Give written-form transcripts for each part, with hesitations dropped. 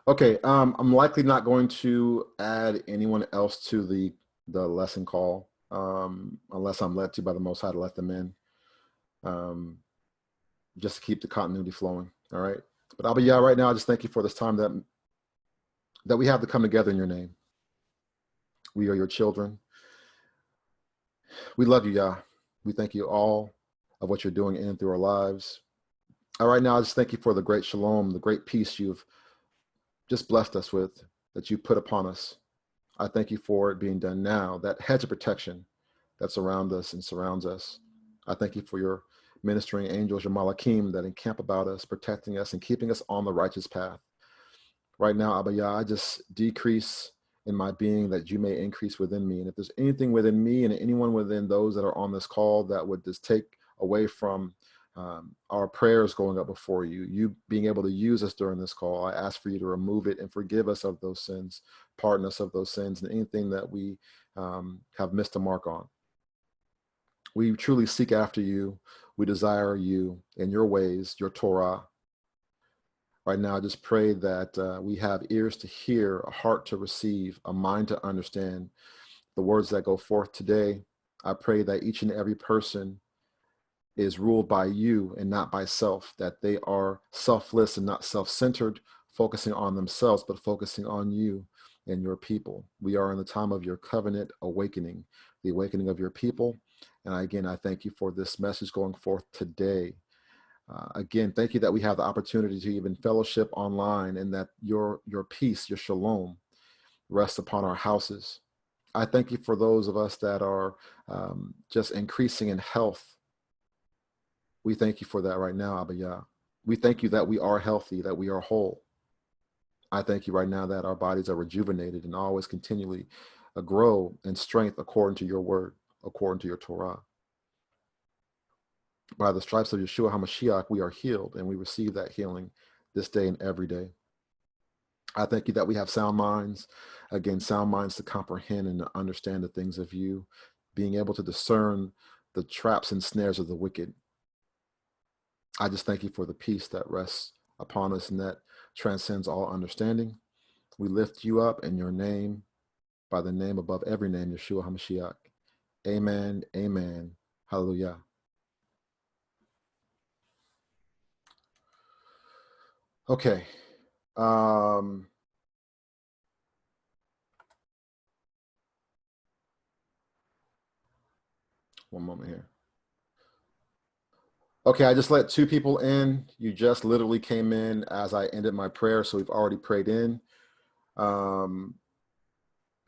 Okay, I'm likely not going to add anyone else to the lesson call, unless I'm led to by the Most High to let them in, um, just to keep the continuity flowing. All right. But Abba Yah, right now, I just thank you for this time that we have to come together in your name. We are your children. We love you, Yah. We thank you all of what you're doing in and through our lives. All right, now I just thank you for the great shalom, the great peace you've just blessed us with, that you put upon us. I thank you for it being done now, that hedge of protection that's around us and surrounds us. I thank you for your ministering angels, your malakim that encamp about us, protecting us and keeping us on the righteous path. Right now, Abba Yah, I just decrease in my being that you may increase within me. And if there's anything within me and anyone within those that are on this call that would just take away from our prayers going up before you, you being able to use us during this call, I ask for you to remove it and forgive us of those sins, pardon us of those sins, and anything that we have missed a mark on. We truly seek after you. We desire you in your ways, your Torah. Right now, I just pray that we have ears to hear, a heart to receive, a mind to understand the words that go forth today. I pray that each and every person is ruled by you and not by self, that they are selfless and not self-centered, focusing on themselves, but focusing on you and your people. We are in the time of your covenant awakening, the awakening of your people. And again, I thank you for this message going forth today. Again, thank you that we have the opportunity to even fellowship online and that your peace, your shalom rests upon our houses. I thank you for those of us that are just increasing in health. We thank you for that right now, Abba Yah. We thank you that we are healthy, that we are whole. I thank you right now that our bodies are rejuvenated and always continually grow in strength according to your word, according to your Torah. By the stripes of Yeshua HaMashiach, we are healed, and we receive that healing this day and every day. I thank you that we have sound minds, again, sound minds to comprehend and to understand the things of you, being able to discern the traps and snares of the wicked. I just thank you for the peace that rests upon us and that transcends all understanding. We lift you up in your name, by the name above every name, Yeshua HaMashiach. Amen, amen, hallelujah. Okay. One moment here. Okay, I just let two people in. You just literally came in as I ended my prayer, so we've already prayed in.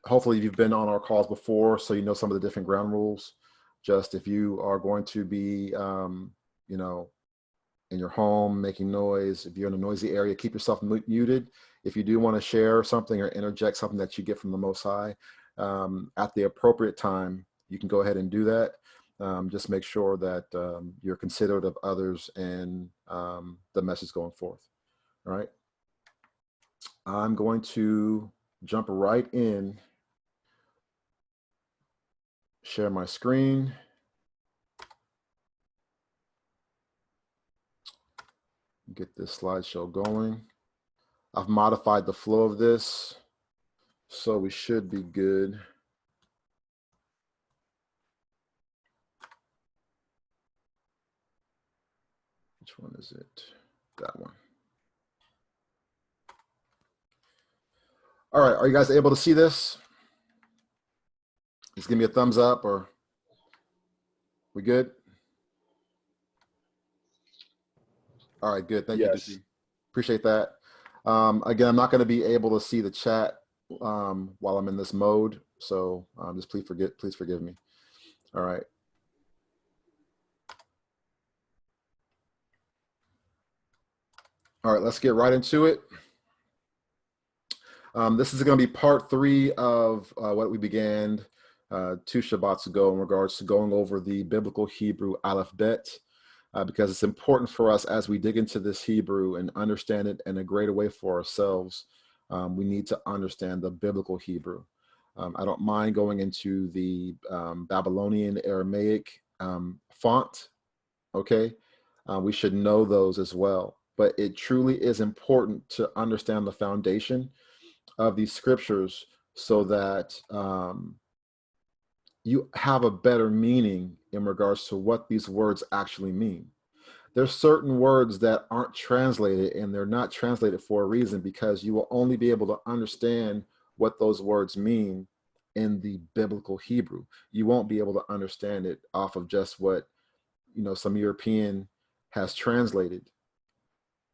Hopefully you've been on our calls before, so you know some of the different ground rules. Just if you are going to be, you know, in your home making noise, if you're in a noisy area, keep yourself muted. If you do want to share something or interject something that you get from the Most High, at the appropriate time, you can go ahead and do that. Just make sure that you're considerate of others and the message going forth. All right. I'm going to jump right in, share my screen. Get this slideshow going. I've modified the flow of this, so we should be good. Which one is it? That one. All right, are you guys able to see this? Just give me a thumbs up, or we good? All right, good. Thank you, Ducey. Appreciate that. Again, I'm not going to be able to see the chat while I'm in this mode, so just please forgive me. All right. All right, let's get right into it. This is going to be part 3 of what we began 2 Shabbats ago in regards to going over the biblical Hebrew alphabet, because it's important for us as we dig into this Hebrew and understand it in a greater way for ourselves. We need to understand the biblical Hebrew. I don't mind going into the Babylonian Aramaic font, okay? We should know those as well. but it truly is important to understand the foundation of these scriptures so that you have a better meaning in regards to what these words actually mean. There's certain words that aren't translated, and they're not translated for a reason, because you will only be able to understand what those words mean in the biblical Hebrew. You won't be able to understand it off of just what, some European has translated,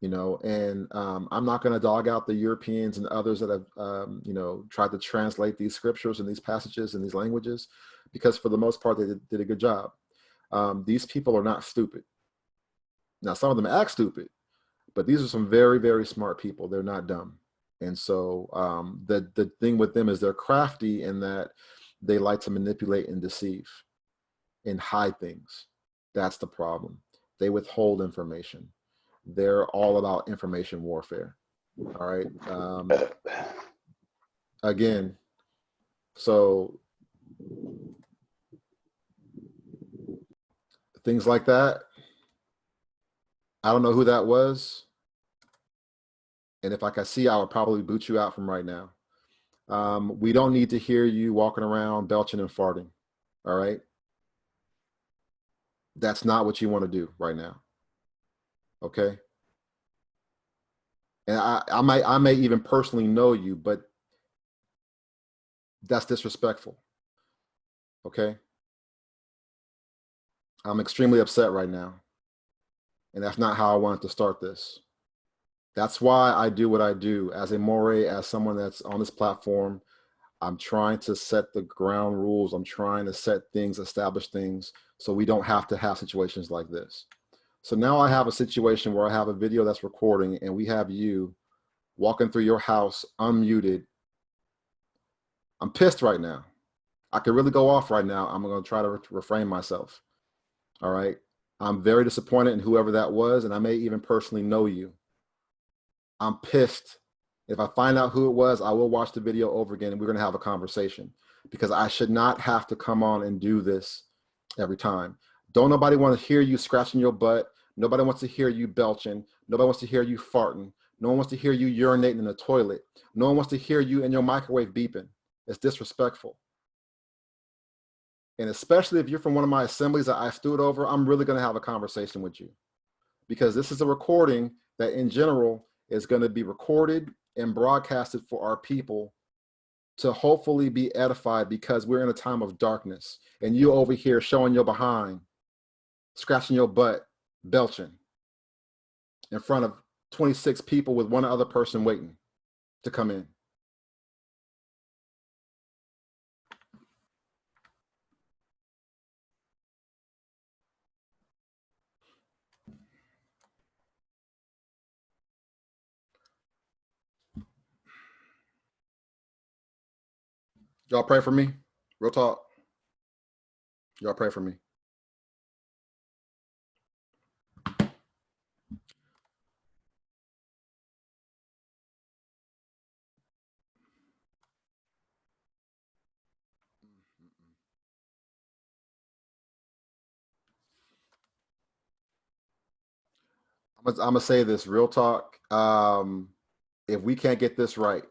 and I'm not going to dog out the Europeans and others that have, tried to translate these scriptures and these passages and these languages, because for the most part, they did a good job. These people are not stupid. Now, some of them act stupid, but these are some very, very smart people. They're not dumb. And so the thing with them is they're crafty in that they like to manipulate and deceive and hide things. That's the problem. They withhold information. They're all about information warfare. All right. Again, so things like that. I don't know who that was. And if I could see, I would probably boot you out from right now. We don't need to hear you walking around belching and farting. All right. That's not what you want to do right now. Okay. And I may even personally know you, but that's disrespectful. Okay. I'm extremely upset right now. And that's not how I wanted to start this. That's why I do what I do as a moray, as someone that's on this platform. I'm trying to set the ground rules. I'm trying to set things, establish things, so we don't have to have situations like this. So now I have a situation where I have a video that's recording and we have you walking through your house unmuted. I'm pissed right now. I could really go off right now. I'm going to try to refrain myself. All right. I'm very disappointed in whoever that was, and I may even personally know you. I'm pissed. If I find out who it was, I will watch the video over again and we're going to have a conversation, because I should not have to come on and do this every time. Don't nobody want to hear you scratching your butt. Nobody wants to hear you belching. Nobody wants to hear you farting. No one wants to hear you urinating in the toilet. No one wants to hear you in your microwave beeping. It's disrespectful. And especially if you're from one of my assemblies that I stood over, I'm really going to have a conversation with you, because this is a recording that in general is going to be recorded and broadcasted for our people to hopefully be edified, because we're in a time of darkness and you over here showing your behind, scratching your butt, belching in front of 26 people with one other person waiting to come in. Y'all pray for me. Real talk. Y'all pray for me. I'm gonna say this real talk. If we can't get this right,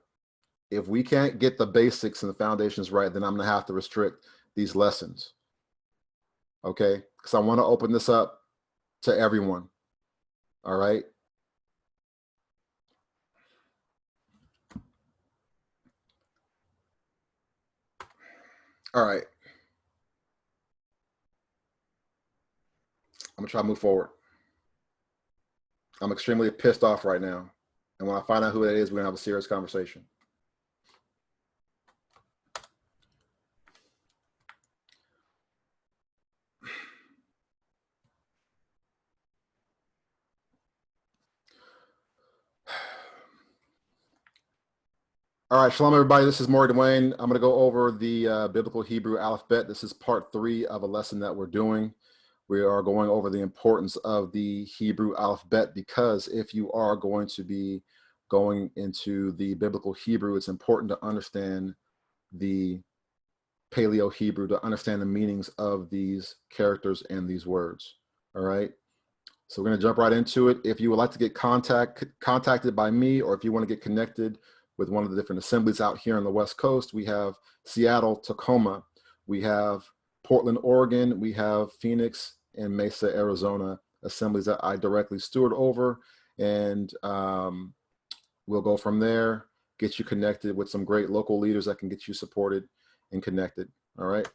if we can't get the basics and the foundations right, then I'm gonna have to restrict these lessons. Okay, because I want to open this up to everyone. All right. All right. I'm gonna try to move forward. I'm extremely pissed off right now. And when I find out who it is, we're gonna have a serious conversation. All right, shalom, everybody. This is Maury Dwayne. I'm going to go over the biblical Hebrew alphabet. This is part 3 of a lesson that we're doing. We are going over the importance of the Hebrew alphabet, because if you are going to be going into the biblical Hebrew, it's important to understand the Paleo Hebrew, to understand the meanings of these characters and these words. All right. So we're going to jump right into it. If you would like to get contacted by me, or if you want to get connected with one of the different assemblies out here on the West Coast, we have Seattle, Tacoma, we have Portland, Oregon, we have Phoenix and Mesa, Arizona, assemblies that I directly steward over. And we'll go from there, get you connected with some great local leaders that can get you supported and connected. All right.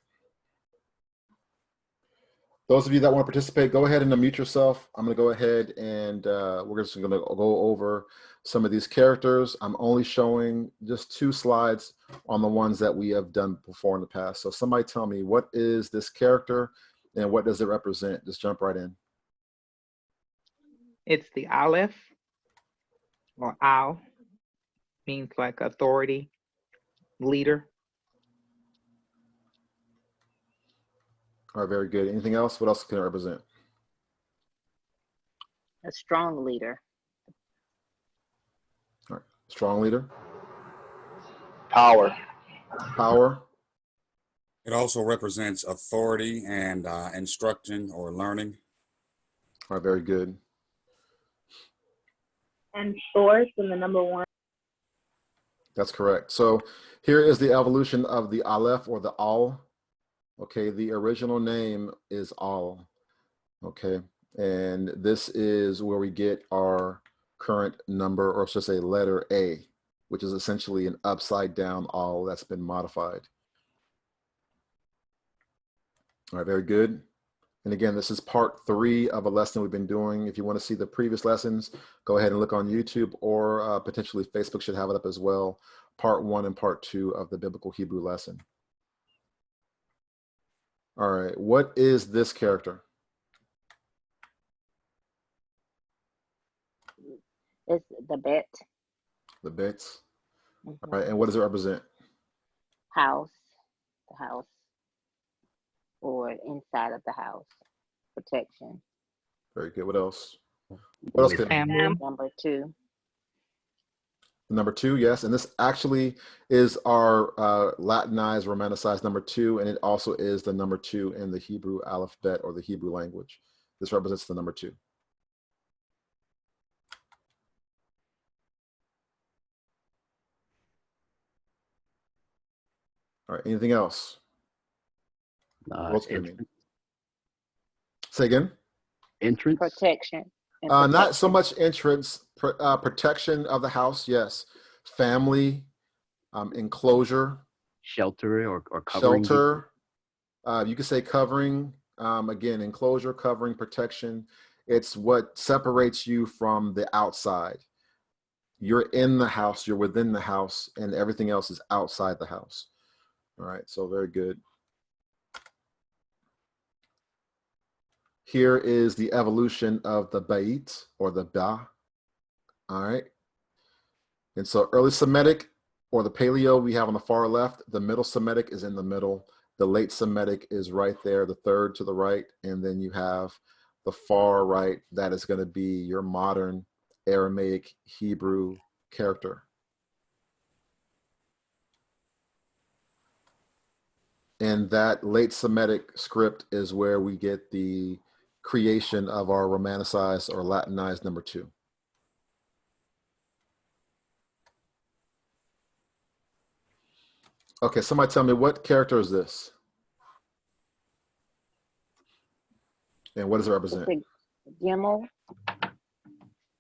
Those of you that want to participate, go ahead and unmute yourself. I'm going to go ahead and we're just going to go over some of these characters. I'm only showing just 2 slides on the ones that we have done before in the past. So somebody tell me, what is this character and what does it represent? Just jump right in. It's the Aleph, or Al, means like authority, leader. All right, very good. Anything else? What else can it represent? A strong leader. All right, strong leader. Power. Power. It also represents authority and instruction or learning. All right, very good. And source in the number 1. That's correct. So here is the evolution of the Aleph, or the Al. Okay, the original name is Al. Okay, and this is where we get our current number, or should I say letter A, which is essentially an upside down Al that's been modified. All right, very good. And again, this is part 3 of a lesson we've been doing. If you want to see the previous lessons, go ahead and look on YouTube, or potentially Facebook should have it up as well. Part 1 and part 2 of the Biblical Hebrew lesson. All right, what is this character? It's the Bet. The bits. Mhm. All right, and what does it represent? House, the house, or inside of the house, protection. Very good. What else? What else could Family. Number 2. Number 2, yes. And this actually is our Latinized, romanicized number 2, and it also is the number 2 in the Hebrew alphabet, or the Hebrew language. This represents the number 2. All right, anything else? What else could it mean? Say again? Entrance. Protection. And Not so protection. much entrance, protection of the house, yes. Family, enclosure, Shelter or covering. shelter. You could say covering. Again, enclosure, covering, protection. It's what separates you from the outside. You're in the house, you're within the house, and everything else is outside the house. All right, so very good. Here is the evolution of the Bait, or the Ba. All right. And so early Semitic, or the Paleo, we have on the far left. The middle Semitic is in the middle. The late Semitic is right there, the third to the right. And then you have the far right, that is going to be your modern Aramaic Hebrew character. And that late Semitic script is where we get the creation of our romanicized or Latinized number 2. Okay, somebody tell me, what character is this? And what does it represent? It's a Gimel,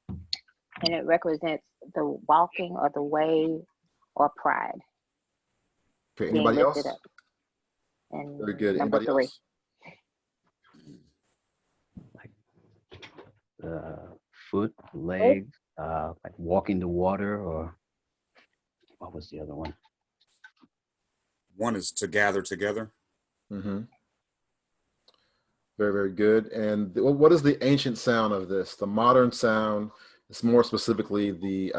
and it represents the walking or the way or pride. Okay, Being anybody else? lifted up. And Very good. number Anybody 3. else? Foot, legs, like walking the water, or what was the other one? One is to gather together. Mm-hmm. Very, very good. And what is the ancient sound of this? The modern sound is more specifically the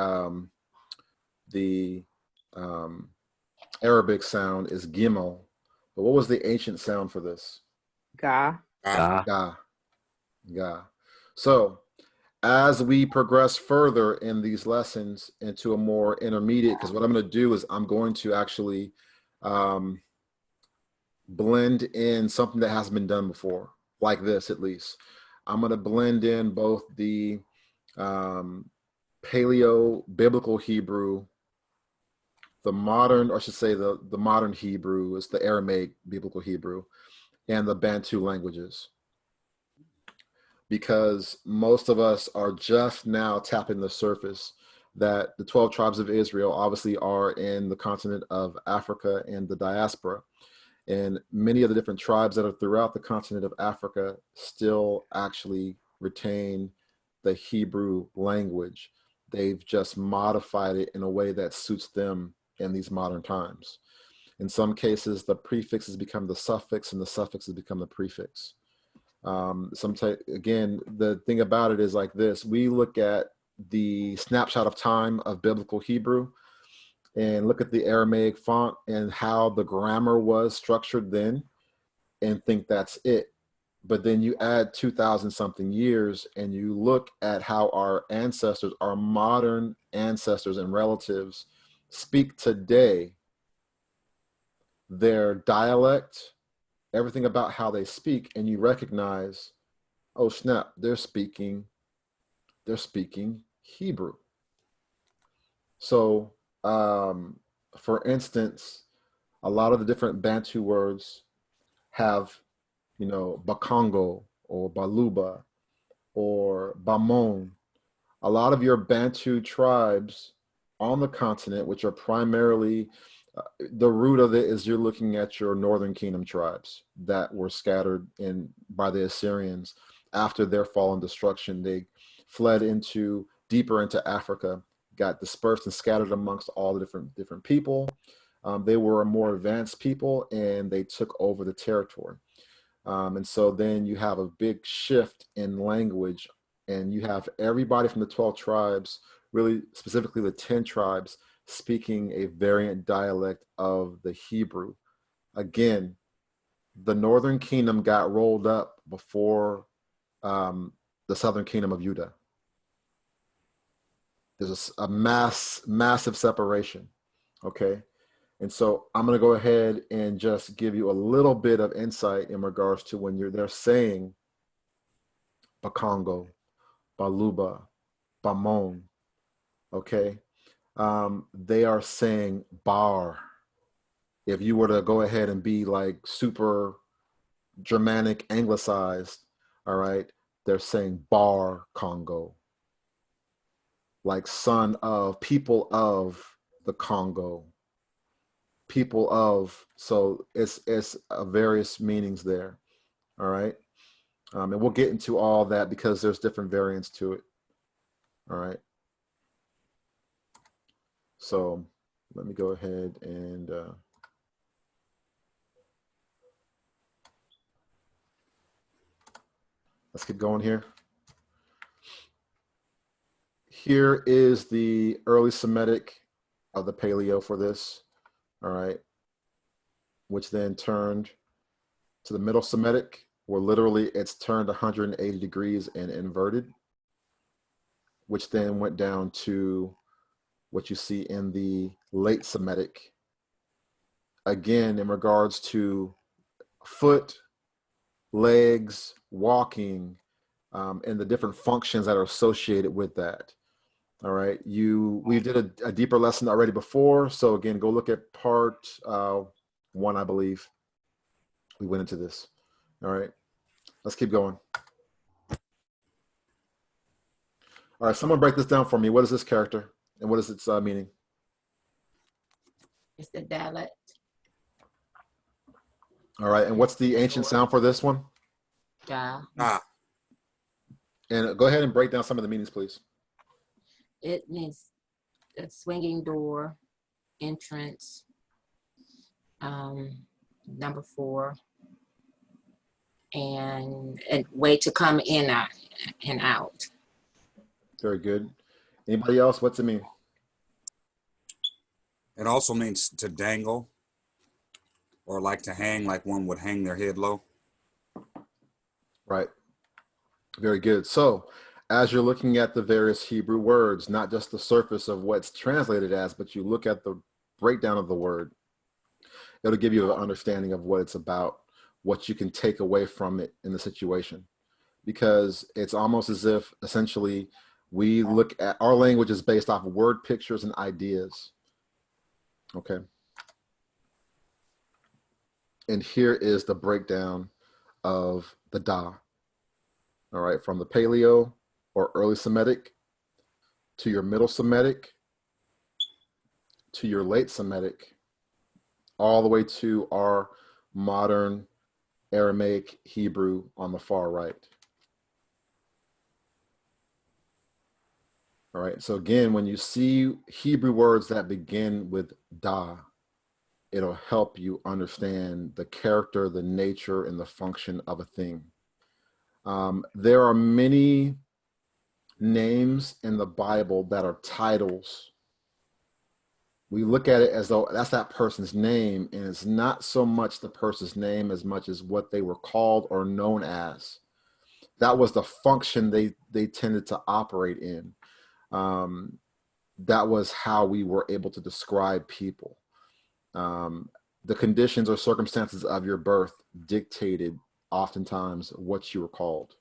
Arabic sound is Gimel. But what was the ancient sound for this? Ga. Ga. Ga. So as we progress further in these lessons into a more intermediate, because what I'm going to do is I'm going to actually blend in something that hasn't been done before, like this at least. I'm going to blend in both the Paleo Biblical Hebrew, the modern, or I should say the modern Hebrew is the Aramaic Biblical Hebrew, and the Bantu languages. Because most of us are just now tapping the surface that the 12 tribes of Israel obviously are in the continent of Africa and the diaspora. And many of the different tribes that are throughout the continent of Africa still actually retain the Hebrew language. They've just modified it in a way that suits them in these modern times. In some cases, the prefix has become the suffix and the suffix has become the prefix. Again, the thing about it is like this: we look at the snapshot of time of biblical Hebrew and look at the Aramaic font and how the grammar was structured then and think that's it. But then you add 2,000 something years and you look at how our ancestors, our modern ancestors and relatives speak today, their dialect, everything about how they speak, and you recognize, oh snap, they're speaking Hebrew. So for instance, a lot of the different Bantu words have, Bakongo or Baluba or Bamon. A lot of your Bantu tribes on the continent, which are primarily the root of it is you're looking at your Northern Kingdom tribes that were scattered by the Assyrians after their fall and destruction. They fled deeper into Africa, got dispersed and scattered amongst all the different people. They were a more advanced people and they took over the territory. And so then you have a big shift in language, and you have everybody from the 12 tribes, really specifically the 10 tribes, speaking a variant dialect of the Hebrew. Again, the Northern Kingdom got rolled up before the Southern Kingdom of Judah. There's a massive separation, okay? And so I'm going to go ahead and just give you a little bit of insight in regards to when they're saying Bakongo, Baluba, Bamon, okay? They are saying bar. If you were to go ahead and be like super Germanic anglicized, all right, they're saying bar Congo, like son of, people of the Congo, people of. So it's various meanings there, all right. And we'll get into all that because there's different variants to it, all right. So let me go ahead and let's get going here. Here is the early Semitic of the Paleo for this, all right, which then turned to the Middle Semitic, where literally it's turned 180 degrees and inverted, which then went down to what you see in the late Semitic. Again, in regards to foot, legs, walking, and the different functions that are associated with that. All right, we did a deeper lesson already before. So again, go look at part 1, I believe. We went into this. All right, let's keep going. All right, someone break this down for me. What is this character and what is its meaning? It's the dialect. All right, and what's the ancient sound for this one? Ja. And go ahead and break down some of the meanings, please. It means a swinging door, entrance, number 4, and a way to come in and out. Very good. Anybody else? What's it mean? It also means to dangle or like to hang, like one would hang their head low. Right. Very good. So as you're looking at the various Hebrew words, not just the surface of what's translated as, but you look at the breakdown of the word, it'll give you an understanding of what it's about, what you can take away from it in the situation. because it's almost as if essentially we look at our language is based off of word pictures and ideas. Okay. And here is the breakdown of the Da. All right, from the Paleo or early Semitic to your middle Semitic to your late Semitic, all the way to our modern Aramaic Hebrew on the far right. All right, so again, when you see Hebrew words that begin with Da, it'll help you understand the character, the nature, and the function of a thing. There are many names in the Bible that are titles. We look at it as though that's that person's name, and it's not so much the person's name as much as what they were called or known as. That was the function they tended to operate in. That was how we were able to describe people. The conditions or circumstances of your birth dictated oftentimes what you were called.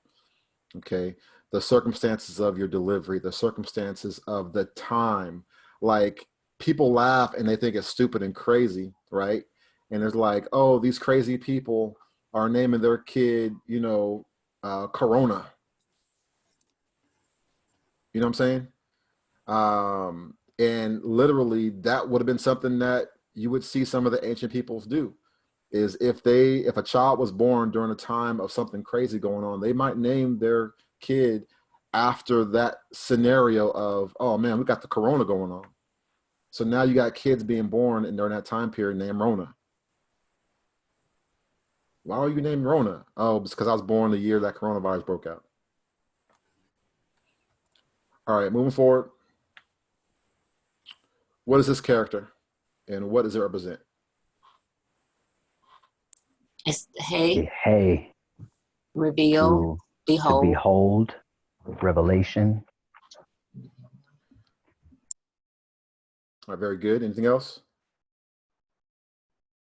Okay. The circumstances of your delivery, the circumstances of the time, like people laugh and they think it's stupid and crazy, right? And it's like, oh, these crazy people are naming their kid, Corona. You know what I'm saying? And literally that would have been something that you would see some of the ancient peoples do, is if a child was born during a time of something crazy going on, they might name their kid after that scenario of, oh man, we got the Corona going on. So now you got kids being born and during that time period named Rona. Why are you named Rona? Oh, it's because I was born the year that coronavirus broke out. All right, moving forward. What is this character and what does it represent? It's hey, Hey, reveal, to behold. behold, revelation. All right, very good. Anything else?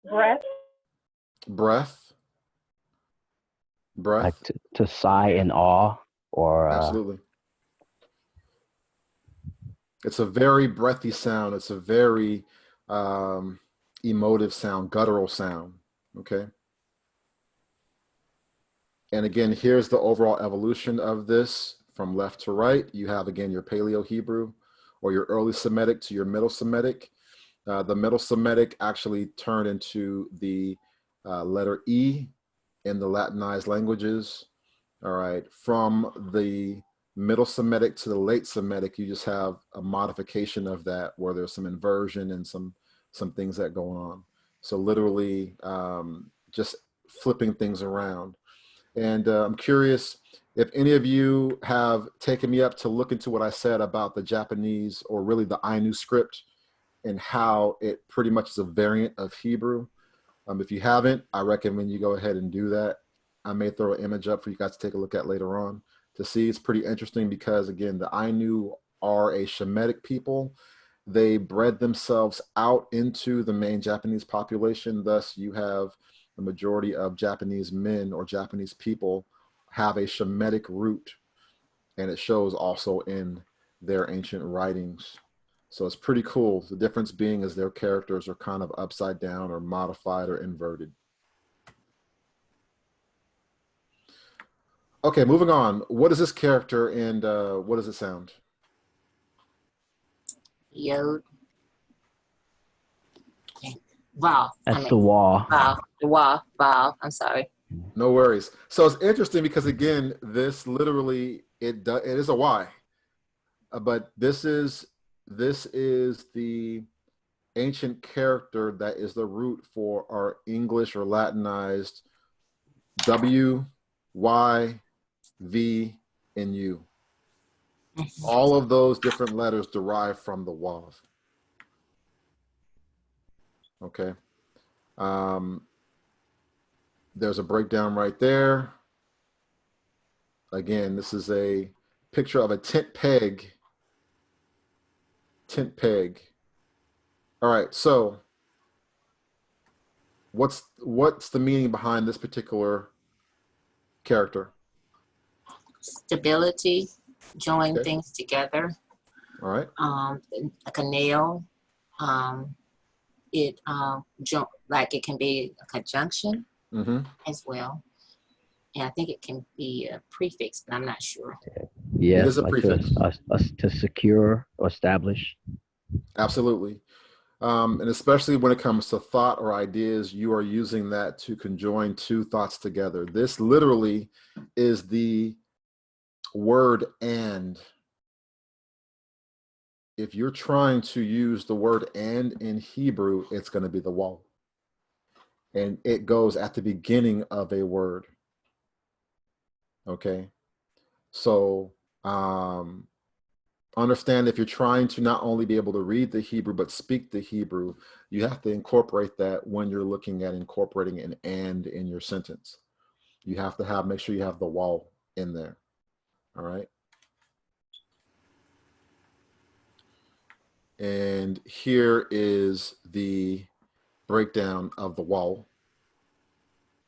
Breath. Breath. Like to sigh in awe, or Absolutely. It's a very breathy sound. It's a very emotive sound, guttural sound. Okay. And again, here's the overall evolution of this from left to right. You have, again, your Paleo Hebrew or your early Semitic to your middle Semitic. The middle Semitic actually turned into the letter E in the Latinized languages. All right. From the middle Semitic to the late Semitic, you just have a modification of that where there's some inversion and some things that go on. So literally just flipping things around. And I'm curious if any of you have taken me up to look into what I said about the Japanese, or really the Ainu script, and how it pretty much is a variant of Hebrew. If you haven't, I recommend you go ahead and do that. I may throw an image up for you guys to take a look at later on to see. It's pretty interesting because, again, the Ainu are a Shemitic people. They bred themselves out into the main Japanese population. Thus, you have the majority of Japanese men or Japanese people have a Shemitic root, and it shows also in their ancient writings. So it's pretty cool. The difference being is their characters are kind of upside down or modified or inverted. Okay, moving on. What is this character and what does it sound? Yod. Wow. that's the wall. Wow. Wow. I'm sorry. No worries. So it's interesting because, again, this literally, it is a Y, but this is the ancient character that is the root for our English or Latinized W, Y, V, and U. All of those different letters derive from the Wav. Okay. There's a breakdown right there. Again, this is a picture of a tent peg. Tent peg. All right, so what's the meaning behind this particular character? stability, join Okay. things together, All right. like a nail. Like it can be a conjunction Mm-hmm. as well. And I think it can be a prefix, but I'm not sure. It Yes, is a like prefix. to secure or establish. Absolutely. And especially when it comes to thought or ideas, you are using that to conjoin two thoughts together. This literally is the word and. If you're trying to use the word and in Hebrew, it's going to be the waw. And it goes at the beginning of a word. Okay. So understand if you're trying to not only be able to read the Hebrew, but speak the Hebrew, you have to incorporate that when you're looking at incorporating an and in your sentence. You have to make sure you have the waw in there. All right. And here is the breakdown of the waw.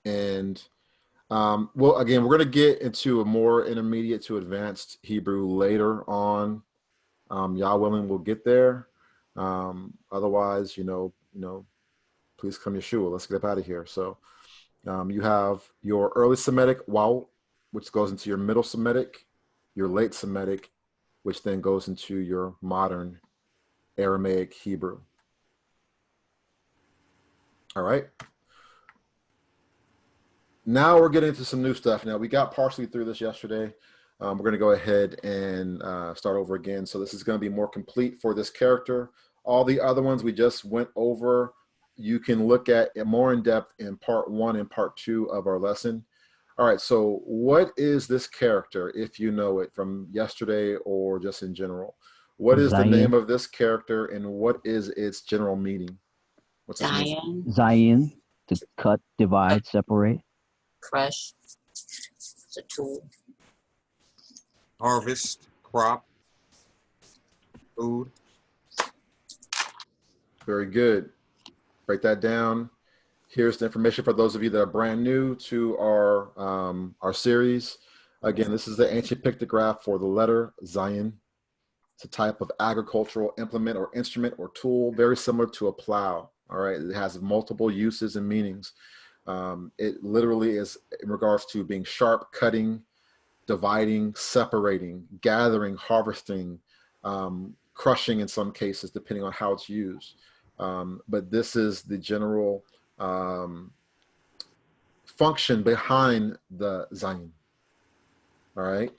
And well, again, we're going to get into a more intermediate to advanced Hebrew later on. Yah willing, we'll get there. Otherwise, please come Yeshua. Let's get up out of here. So you have your early Semitic waw, which goes into your middle Semitic, your late Semitic, which then goes into your modern Aramaic Hebrew. All right. Now we're getting into some new stuff. Now we got partially through this yesterday. We're going to go ahead and start over again. So this is going to be more complete for this character. All the other ones we just went over, you can look at it more in depth in part 1 and part 2 of our lesson. All right, so what is this character, if you know it from yesterday or just in general? What is the Zayin. name of this character and what is its general meaning? What's its meaning? Zayin, Zayin, to cut, divide, separate. crush, it's a tool. Harvest, crop, food. Very good. Break that down. Here's the information for those of you that are brand new to our series. Again, this is the ancient pictograph for the letter Zayin. It's a type of agricultural implement or instrument or tool, very similar to a plow. All right, it has multiple uses and meanings. It literally is in regards to being sharp, cutting, dividing, separating, gathering, harvesting, crushing in some cases, depending on how it's used. But this is the general function behind the Zayin. All right.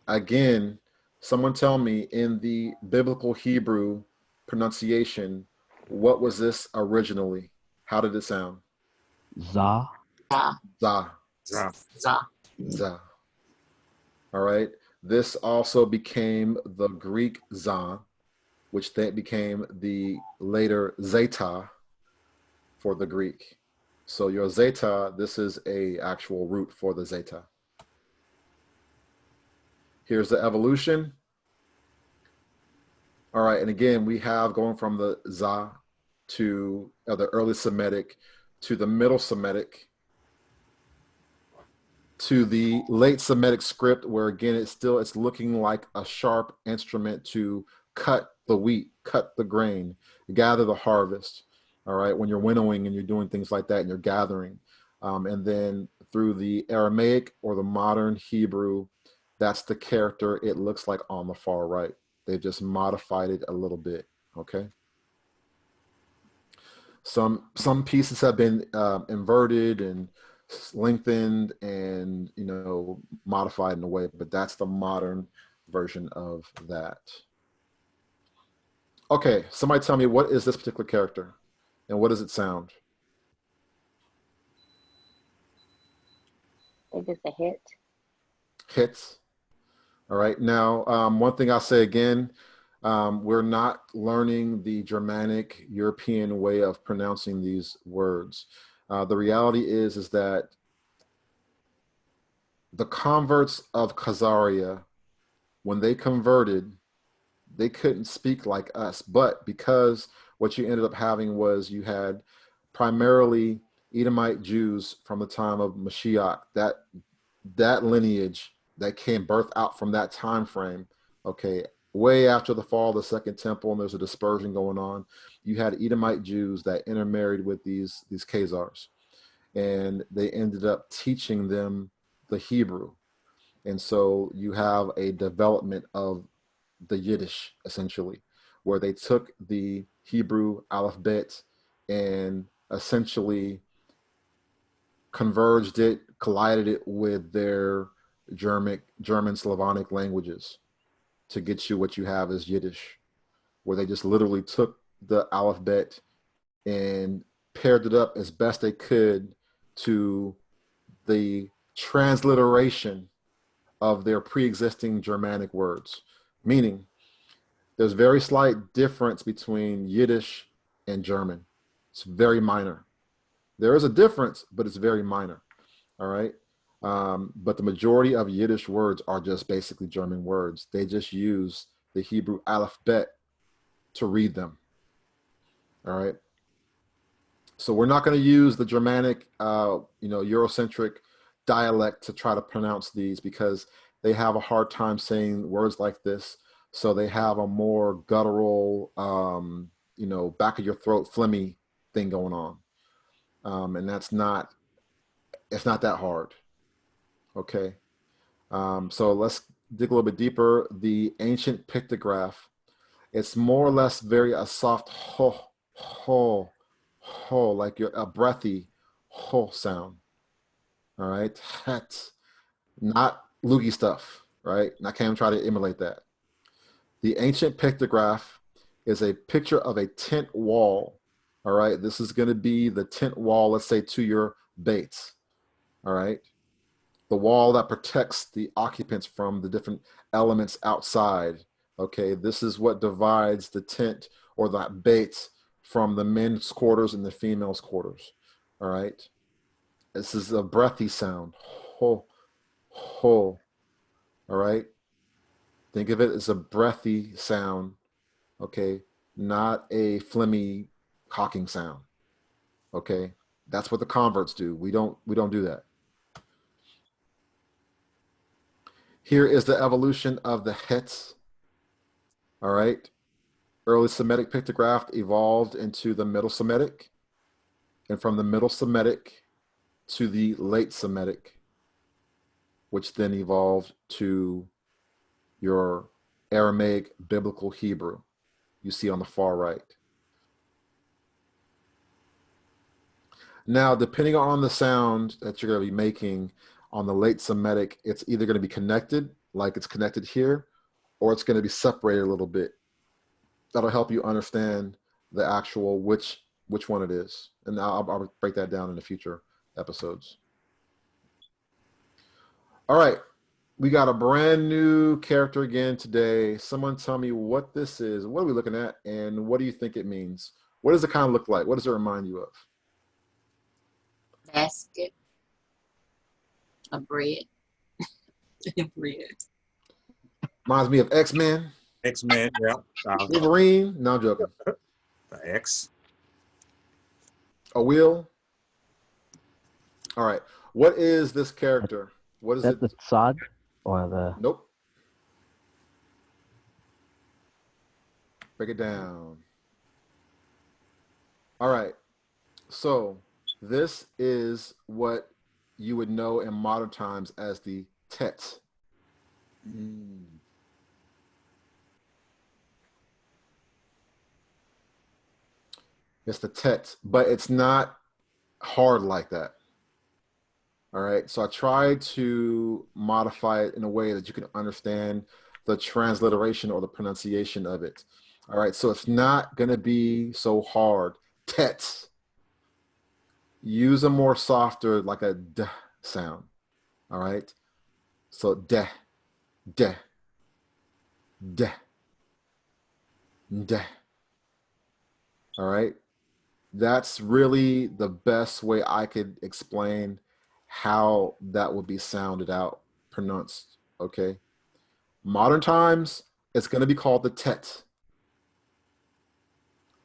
Again, someone tell me in the biblical Hebrew pronunciation, what was this originally? How did it sound? Za. Za, Za. Za. za. Za. All right. This also became the Greek za, which then became the later zeta for the Greek. So your zeta, this is a actual root for the zeta. Here's the evolution. All right, and again, we have going from the za to the early Semitic to the middle Semitic to the late Semitic script, where again it's looking like a sharp instrument to cut the wheat, cut the grain, gather the harvest. All right, when you're winnowing and you're doing things like that and you're gathering. And then through the Aramaic or the modern Hebrew, that's the character it looks like on the far right. They've just modified it a little bit, okay? Some pieces have been inverted and lengthened and, modified in a way, but that's the modern version of that. Okay, somebody tell me, what is this particular character and what does it sound? It's just a hit. Hits. All right. Now, one thing I'll say again, we're not learning the Germanic European way of pronouncing these words. The reality is that the converts of Khazaria, when they converted, they couldn't speak like us. But because what you ended up having was you had primarily Edomite Jews from the time of Mashiach, that lineage that came birth out from that time frame. Okay, way after the fall of the Second Temple, and there's a dispersion going on. You had Edomite Jews that intermarried with these Khazars, and they ended up teaching them the Hebrew. And so you have a development of the Yiddish, essentially, where they took the Hebrew alphabet and essentially converged it, collided it with their German Slavonic languages to get you what you have as Yiddish, where they just literally took the alphabet and paired it up as best they could to the transliteration of their pre-existing Germanic words. Meaning, there's very slight difference between Yiddish and German. It's very minor. There is a difference, but it's very minor. All right. But the majority of Yiddish words are just basically German words. They just use the Hebrew alphabet to read them. All right. So we're not going to use the Germanic, Eurocentric dialect to try to pronounce these, because they have a hard time saying words like this. So they have a more guttural, back of your throat, phlegmy thing going on. And it's not that hard. Okay. So let's dig a little bit deeper. The ancient pictograph, it's more or less a soft ho, ho, ho, like a breathy ho sound. All right. That's not loogie stuff, right? And I can't even try to emulate that. The ancient pictograph is a picture of a tent wall. All right. This is going to be the tent wall, let's say, to your baits. All right. The wall that protects the occupants from the different elements outside. Okay. This is what divides the tent or that bait from the men's quarters and the females' quarters. All right. This is a breathy sound. Ho, ho. All right. Think of it as a breathy sound. Okay. Not a phlegmy cocking sound. Okay. That's what the converts do. We don't do that. Here is the evolution of the Thet. All right. Early Semitic pictograph evolved into the Middle Semitic, and from the Middle Semitic to the Late Semitic, which then evolved to your Aramaic Biblical Hebrew you see on the far right. Now, depending on the sound that you're going to be making on the Late Semitic, it's either going to be connected, like it's connected here, or it's going to be separated a little bit. That'll help you understand the actual which one it is. And I'll break that down in the future episodes. All right. We got a brand new character again today. Someone tell me what this is. What are we looking at? And what do you think it means? What does it kind of look like? What does it remind you of? Basket of bread. Bread. Reminds me of X-Men. X-Men, yeah. Wolverine. No, I'm joking. The X. A wheel. All right. What is this character? What is Is it? that the sod or the? Nope. Break it down. All right. So this is what you would know in modern times as the Thet. It's the Thet, but it's not hard like that. All right. So I tried to modify it in a way that you can understand the transliteration or the pronunciation of it. All right. So it's not going to be so hard. Tets. Use a more softer, like a d sound. All right. So de, de, de, de. All right. That's really the best way I could explain how that would be sounded out, pronounced. Okay. Modern times, it's going to be called the Tet.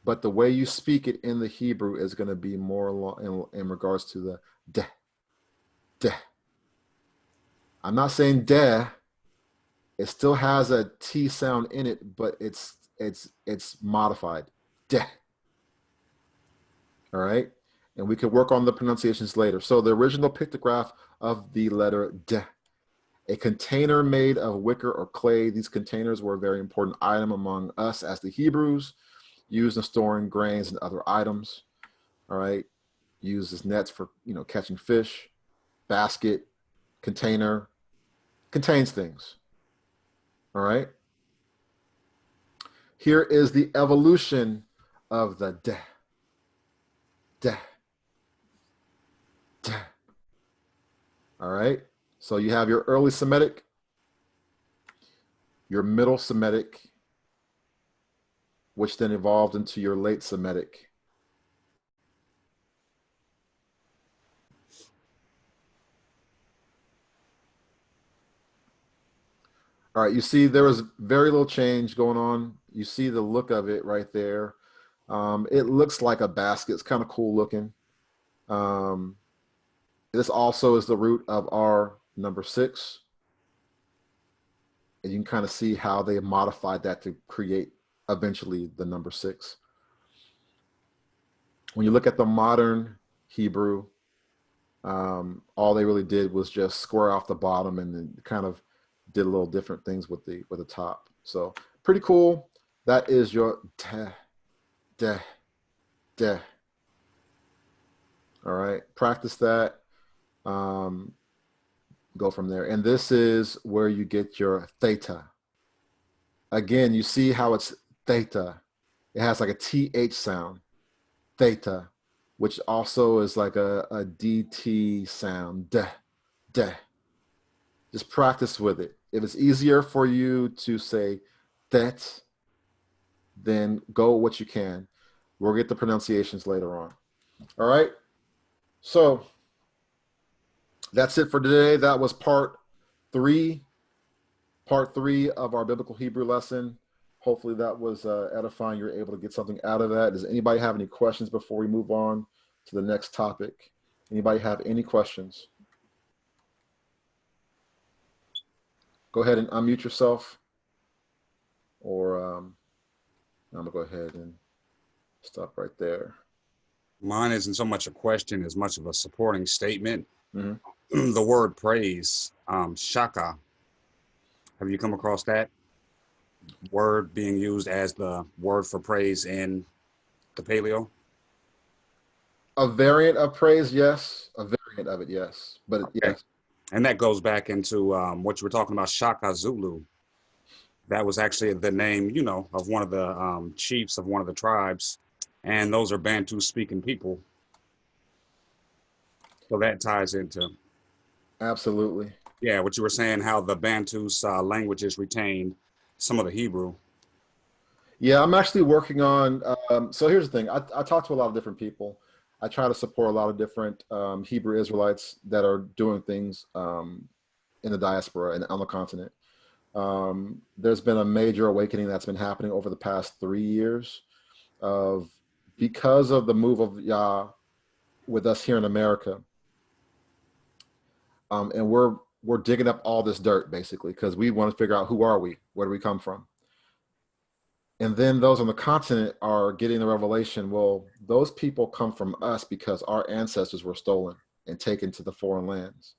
But the way you speak it in the Hebrew is going to be more in regards to the de, de. I'm not saying deh. It still has a T sound in it, but it's modified. Deh. All right. And we could work on the pronunciations later. So the original pictograph of the letter deh. A container made of wicker or clay. These containers were a very important item among us as the Hebrews, used in storing grains and other items. All right. Used as nets for, catching fish. Basket, container, contains things. All right. Here is the evolution of the deh. Deh. Deh. All right. So you have your early Semitic, your middle Semitic, which then evolved into your late Semitic. All right, you see there was very little change going on. You see the look of it right there. It looks like a basket. It's kind of cool looking. This also is the root of our number 6. And you can kind of see how they modified that to create eventually the number 6. When you look at the modern Hebrew, all they really did was just square off the bottom and then kind of did a little different things with the top. So pretty cool. That is your deh, deh, deh. All right, practice that. Go from there. And this is where you get your theta. Again, you see how it's theta. It has like a TH sound, theta, which also is like a DT sound, deh, deh. Just practice with it. If it's easier for you to say Thet, then go with what you can. We'll get the pronunciations later on. All right. So that's it for today. That was part 3 of our biblical Hebrew lesson. Hopefully that was edifying. You're able to get something out of that. Does anybody have any questions before we move on to the next topic? Anybody have any questions? Go ahead and unmute yourself, or I'm gonna go ahead and stop right there. Mine isn't so much a question as much of a supporting statement. Mm-hmm. The word praise, shaka. Have you come across that word being used as the word for praise in the Paleo? A variant of praise, yes. A variant of it, yes. But Okay. yes. And that goes back into what you were talking about, Shaka Zulu. That was actually the name, of one of the chiefs of one of the tribes. And those are Bantu speaking people. So that ties into. Absolutely. Yeah, what you were saying, how the Bantu's languages retained some of the Hebrew. Yeah, I'm actually working on, so here's the thing. I talk to a lot of different people. I try to support a lot of different Hebrew Israelites that are doing things in the diaspora and on the continent. There's been a major awakening that's been happening over the past 3 years because of the move of Yah with us here in America. And we're digging up all this dirt basically because we want to figure out who are we, where do we come from. And then those on the continent are getting the revelation, well, those people come from us because our ancestors were stolen and taken to the foreign lands.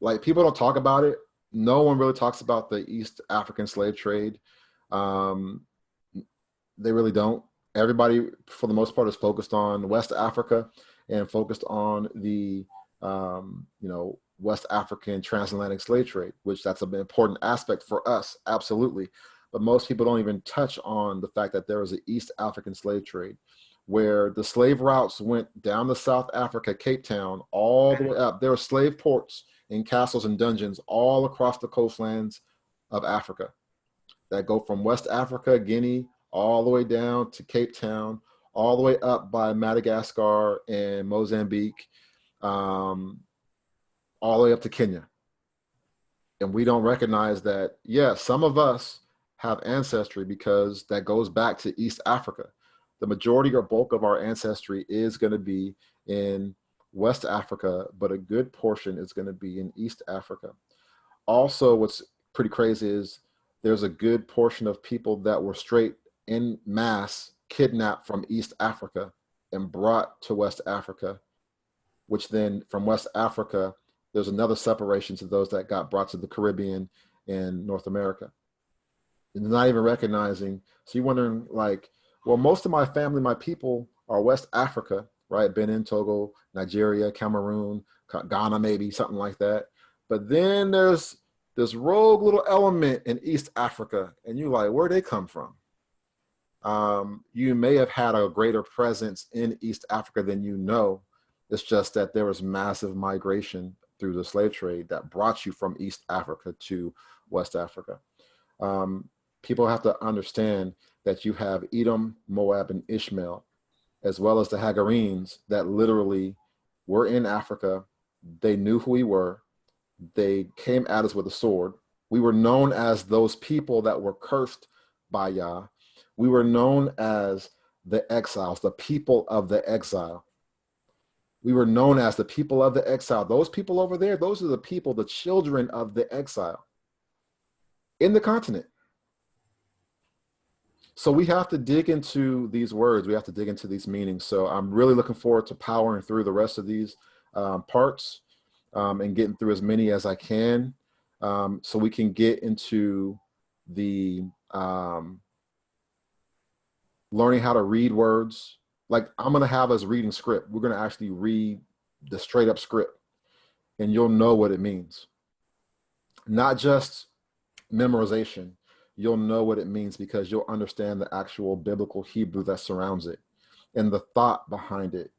Like, people don't talk about it. No one really talks about the East African slave trade. They really don't. Everybody, for the most part, is focused on West Africa and focused on the, West African transatlantic slave trade, which that's an important aspect for us, absolutely. But most people don't even touch on the fact that there was an East African slave trade where the slave routes went down to South Africa, Cape Town, all the way up. There were slave ports and castles and dungeons all across the coastlands of Africa that go from West Africa, Guinea, all the way down to Cape Town, all the way up by Madagascar and Mozambique, all the way up to Kenya. And we don't recognize that, yeah, some of us have ancestry because that goes back to East Africa. The majority or bulk of our ancestry is going to be in West Africa, but a good portion is going to be in East Africa. also, what's pretty crazy is there's a good portion of people that were straight in mass kidnapped from East Africa and brought to West Africa, which then from West Africa, there's another separation to those that got brought to the Caribbean and North America. And not even recognizing. So you're wondering, like, well, most of my family, my people are West Africa, right? Benin, Togo, Nigeria, Cameroon, Ghana, maybe something like that. But then there's this rogue little element in East Africa, and you're like, where'd they come from? You may have had a greater presence in East Africa than you know. It's just that there was massive migration through the slave trade that brought you from East Africa to West Africa. People have to understand that you have Edom, Moab, and Ishmael, as well as the Hagarenes that literally were in Africa. They knew who we were. They came at us with a sword. We were known as those people that were cursed by Yah. We were known as the exiles, the people of the exile. We were known as the people of the exile. Those people over there, those are the people, the children of the exile in the continent. So we have to dig into these words. We have to dig into these meanings. So I'm really looking forward to powering through the rest of these parts and getting through as many as I can, so we can get into the learning how to read words. Like, I'm going to have us reading script. We're going to actually read the straight up script, and you'll know what it means. Not just memorization. You'll know what it means because you'll understand the actual biblical Hebrew that surrounds it and the thought behind it.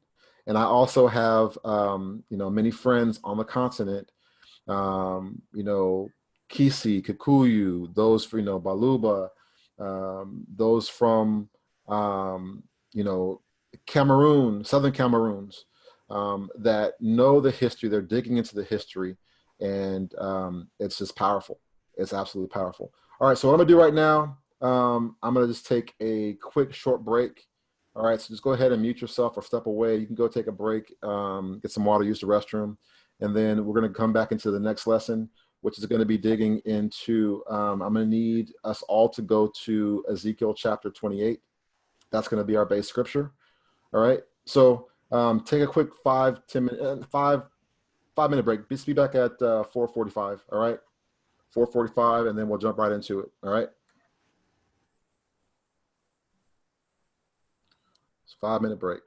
And I also have, many friends on the continent, Kisi, Kikuyu, those for, Baluba, those from, Cameroon, Southern Cameroons, that know the history. They're digging into the history, and it's just powerful. It's absolutely powerful. All right, so what I'm gonna do right now, I'm gonna just take a quick short break. All right, so just go ahead and mute yourself or step away. You can go take a break, get some water, use the restroom, and then we're gonna come back into the next lesson, which is gonna be digging into, I'm gonna need us all to go to Ezekiel chapter 28. That's gonna be our base scripture. All right, so take a quick 5-10 minute break. Be back at 4:45, all right? 4:45, and then we'll jump right into it. All right. It's a 5-minute break.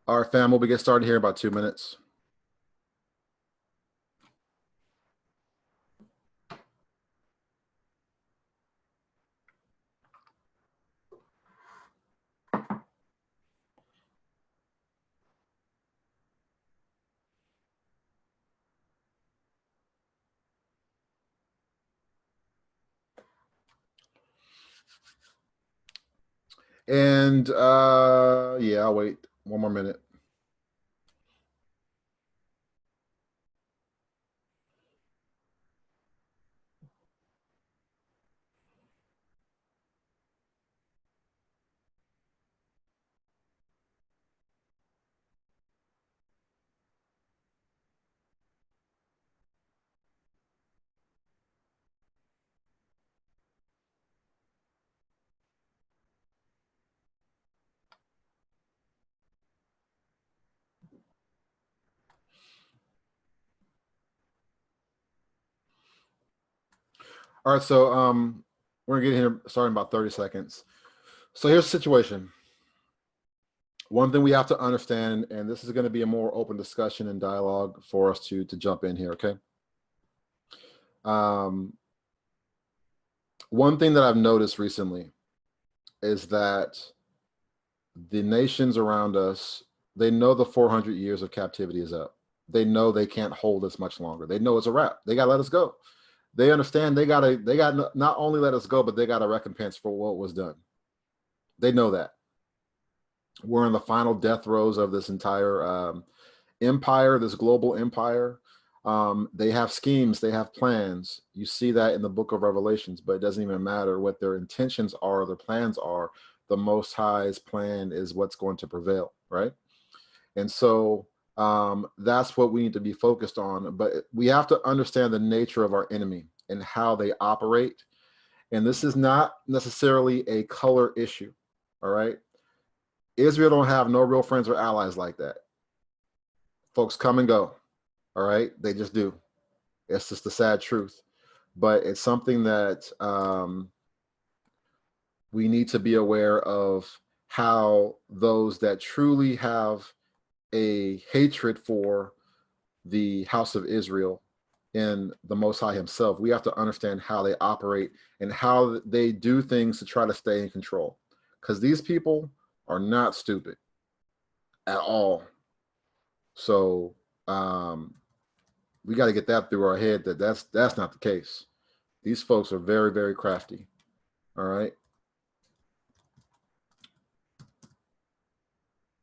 All right, fam, we'll get started here in about 2 minutes. And yeah, I'll wait 1 more minute. All right, so we're gonna get here starting in about 30 seconds. So here's the situation. One thing we have to understand, and this is going to be a more open discussion and dialogue for us to jump in here, okay? One thing that I've noticed recently is that the nations around us, they know the 400 years of captivity is up. They know they can't hold us much longer. They know it's a wrap. They got to let us go. They understand they got not only let us go, but they got a recompense for what was done. They know that. We're in the final death throes of this entire empire, this global empire. They have schemes, they have plans. You see that in the book of Revelations, but it doesn't even matter what their intentions are, their plans are. The Most High's plan is what's going to prevail, right? And so that's what we need to be focused on. But we have to understand the nature of our enemy and how they operate. And this is not necessarily a color issue, all right? Israel don't have no real friends or allies like that. Folks come and go, all right? They just do. It's just the sad truth. But it's something that we need to be aware of, how those that truly have a hatred for the house of Israel and the Most High himself, we have to understand how they operate and how they do things to try to stay in control. Because these people are not stupid at all. So we got to get that through our head, that that's not the case. These folks are very, very crafty. All right.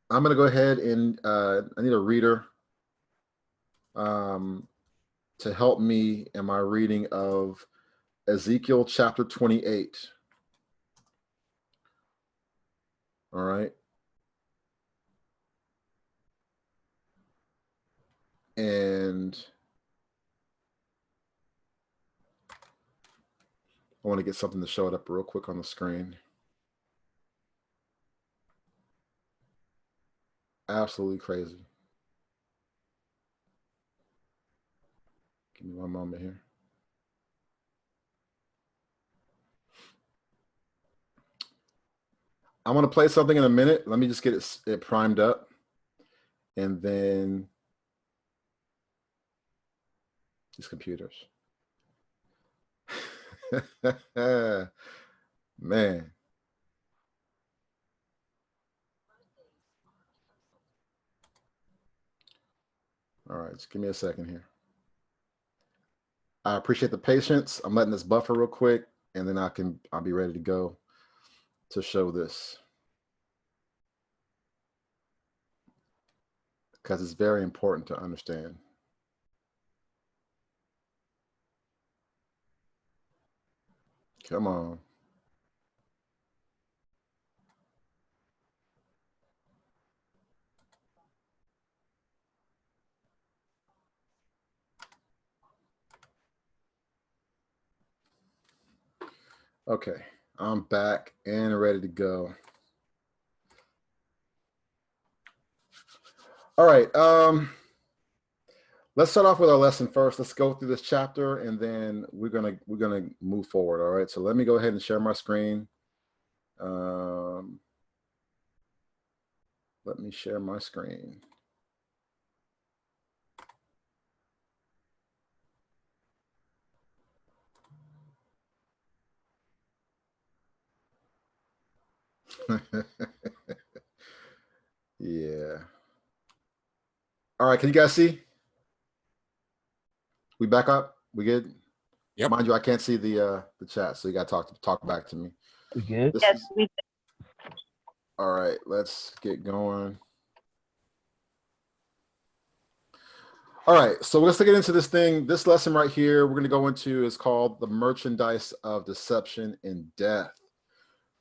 I'm going to go ahead and I need a reader to help me in my reading of Ezekiel chapter 28. All right. And I want to get something to show it up real quick on the screen. Absolutely crazy. Give me one moment here. I'm going to play something in a minute. Let me just get it primed up. And then these computers. Man. All right, just give me a second here. I appreciate the patience. I'm letting this buffer real quick, and then I'll be ready to go to show this, because it's very important to understand. Come on. Okay, I'm back and ready to go. All right, let's start off with our lesson first. Let's go through this chapter, and then we're gonna move forward. All right, so let me go ahead and share my screen. Let me share my screen. Yeah. All right, can you guys see? We back up? We good? Yep. Mind you, I can't see the chat, so you gotta talk back to me. We good? This Yes, is, we all right, let's get going. All right, so let's get into this thing. This lesson right here, we're going to go into is called the merchandise of deception and death.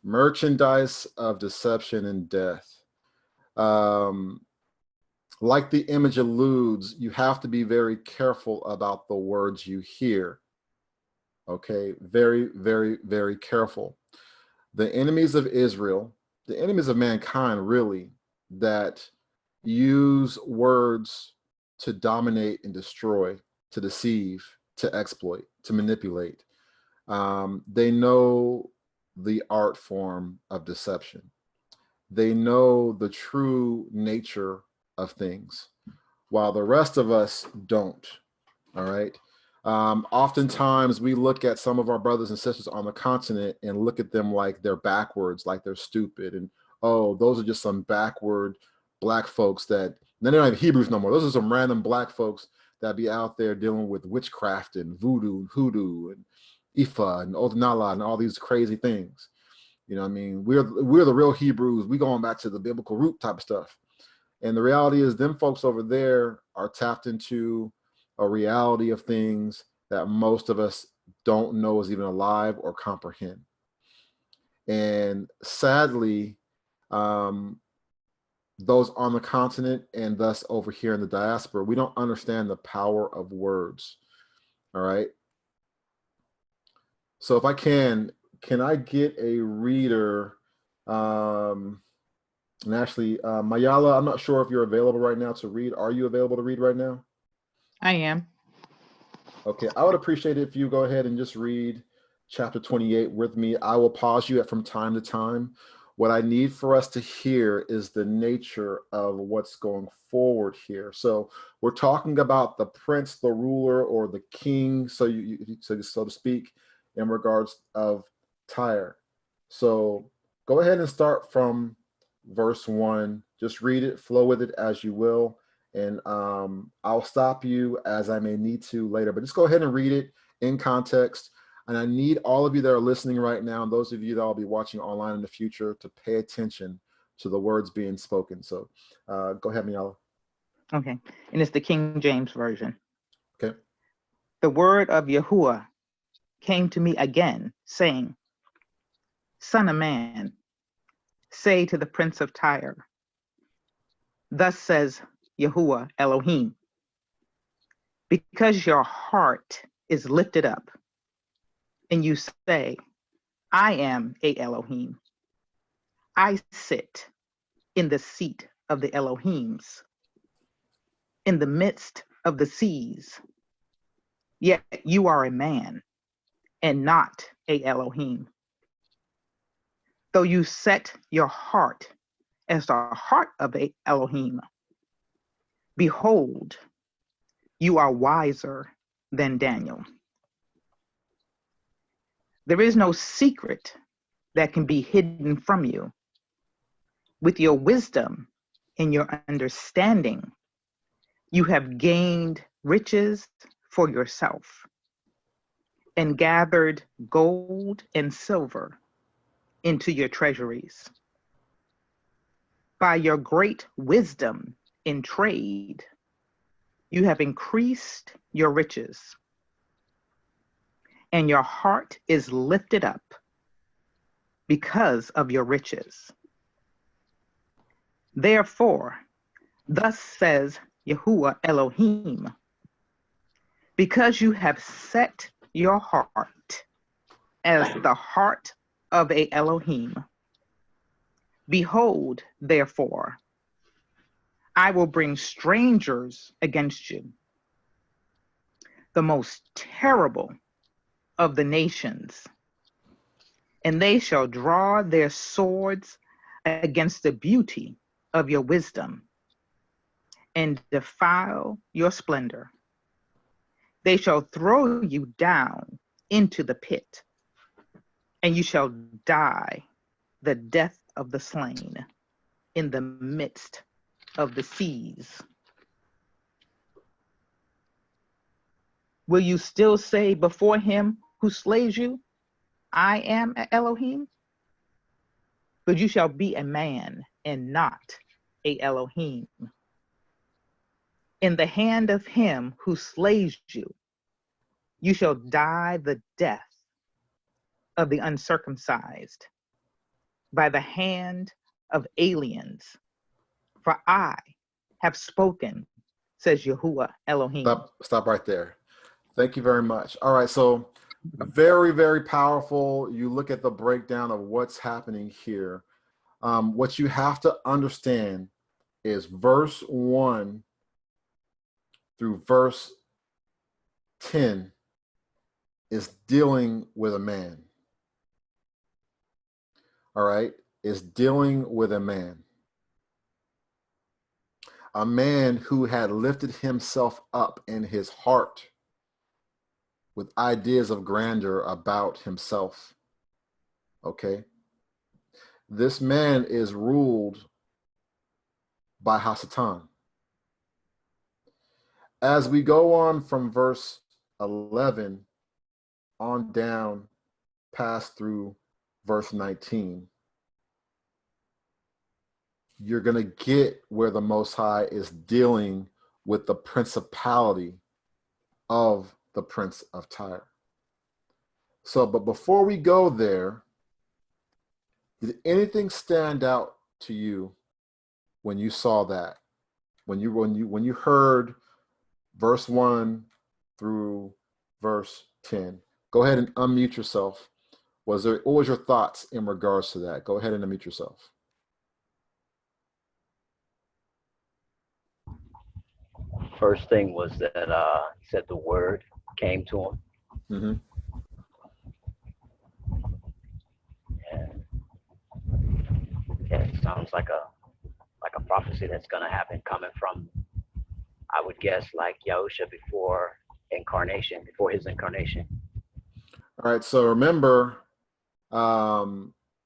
Merchandise of deception and death. Like the image alludes, you have to be very careful about the words you hear. Okay, very, very, very careful. The enemies of Israel, the enemies of mankind, really, that use words to dominate and destroy, to deceive, to exploit, to manipulate. They know the art form of deception. They know the true nature of things, while the rest of us don't. All right. Oftentimes we look at some of our brothers and sisters on the continent and look at them like they're backwards, like they're stupid. And, oh, those are just some backward black folks that, they're not even Hebrews no more. Those are some random black folks that be out there dealing with witchcraft and voodoo and hoodoo and Ifa and Odanala and all these crazy things. You know what I mean? We're the real Hebrews. We going back to the biblical root type of stuff. And the reality is them folks over there are tapped into a reality of things that most of us don't know is even alive or comprehend. And sadly, those on the continent and thus over here in the diaspora, we don't understand the power of words. All right. So if I can I get a reader? And actually, Mayala, I'm not sure if you're available right now to read. Are you available to read right now? I am. Okay, I would appreciate it if you go ahead and just read chapter 28 with me. I will pause you from time to time. What I need for us to hear is the nature of what's going forward here. So we're talking about the prince, the ruler, or the king, so to speak, in regards of Tyre. So go ahead and start from verse 1. Just read it, flow with it as you will. And I'll stop you as I may need to later, but just go ahead and read it in context. And I need all of you that are listening right now, and those of you that will be watching online in the future, to pay attention to the words being spoken. So go ahead, Miala. Okay. And it's the King James Version. Okay. The word of Yahuwah came to me again, saying, Son of man, say to the prince of Tyre, thus says Yahuwah Elohim, because your heart is lifted up, and you say, I am a Elohim. I sit in the seat of the Elohims, in the midst of the seas. Yet you are a man, and not a Elohim. Though you set your heart as the heart of a Elohim, behold, you are wiser than Daniel. There is no secret that can be hidden from you. With your wisdom and your understanding, you have gained riches for yourself and gathered gold and silver into your treasuries. By your great wisdom in trade, you have increased your riches, and your heart is lifted up because of your riches. Therefore, thus says Yahuwah Elohim, because you have set your heart as the heart of a Elohim, behold, therefore, I will bring strangers against you, the most terrible of the nations, and they shall draw their swords against the beauty of your wisdom and defile your splendor. They shall throw you down into the pit, and you shall die the death of the slain in the midst of the seas. Will you still say before him who slays you, I am Elohim? But you shall be a man and not a Elohim. In the hand of him who slays you, you shall die the death of the uncircumcised by the hand of aliens. For I have spoken, says Yahuwah Elohim. Stop right there. Thank you very much. All right, so very, very powerful. You look at the breakdown of what's happening here. What you have to understand is verse 1 through verse 10 is dealing with a man. All right, is dealing with a man. A man who had lifted himself up in his heart with ideas of grandeur about himself. Okay? This man is ruled by Hasatan. As we go on from verse 11 on down past through verse 19, you're going to get where the Most High is dealing with the principality of the Prince of Tyre. So, but before we go there, did anything stand out to you when you saw that? When you heard verse 1 through verse 10? Go ahead and unmute yourself. What was your thoughts in regards to that? Go ahead and unmute yourself. First thing was that he said the word came to him. Mm-hmm. And it sounds like a prophecy that's going to happen coming from, I would guess, like Yahusha before his incarnation. All right, so remember,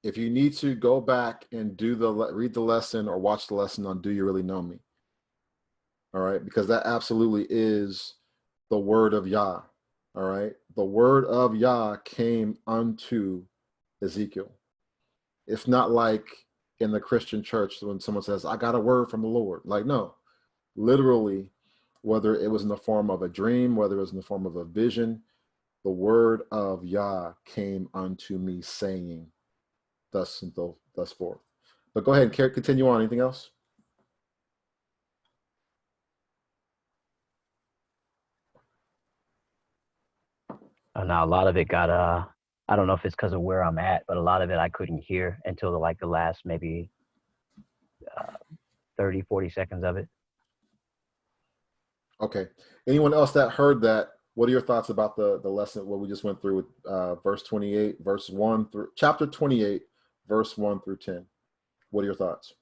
if you need to go back and read the lesson or watch the lesson on Do You Really Know Me? All right, because that absolutely is the word of Yah. All right, the word of Yah came unto Ezekiel. It's not like in the Christian church when someone says, I got a word from the Lord. Like, no, literally, whether it was in the form of a dream, whether it was in the form of a vision, the word of Yah came unto me saying, thus and thus forth. But go ahead and continue on. Anything else? Now a lot of it got I don't know if it's because of where I'm at, but a lot of it I couldn't hear until the last maybe 30, 40 seconds of it. Okay. Anyone else that heard that? What are your thoughts about the lesson, what we just went through with verse 28, verse 1 through chapter 28, verse 1 through 10? What are your thoughts?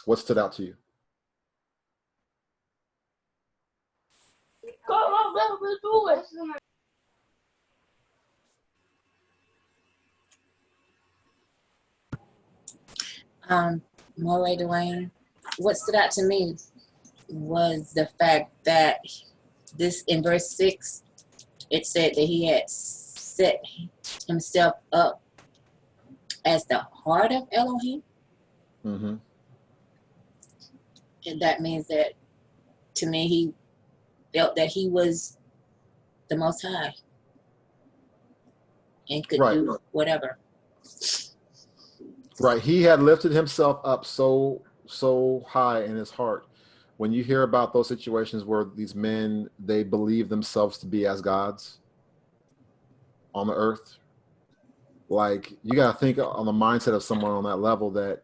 What stood out to you? Moray Dwayne, what stood out to me was the fact that this in verse 6, it said that he had set himself up as the heart of Elohim. Mm-hmm. And that means that, to me, he felt that he was the Most High and could do whatever. Right. He had lifted himself up so high in his heart. When you hear about those situations where these men, they believe themselves to be as gods on the earth, like, you got to think on the mindset of someone on that level, that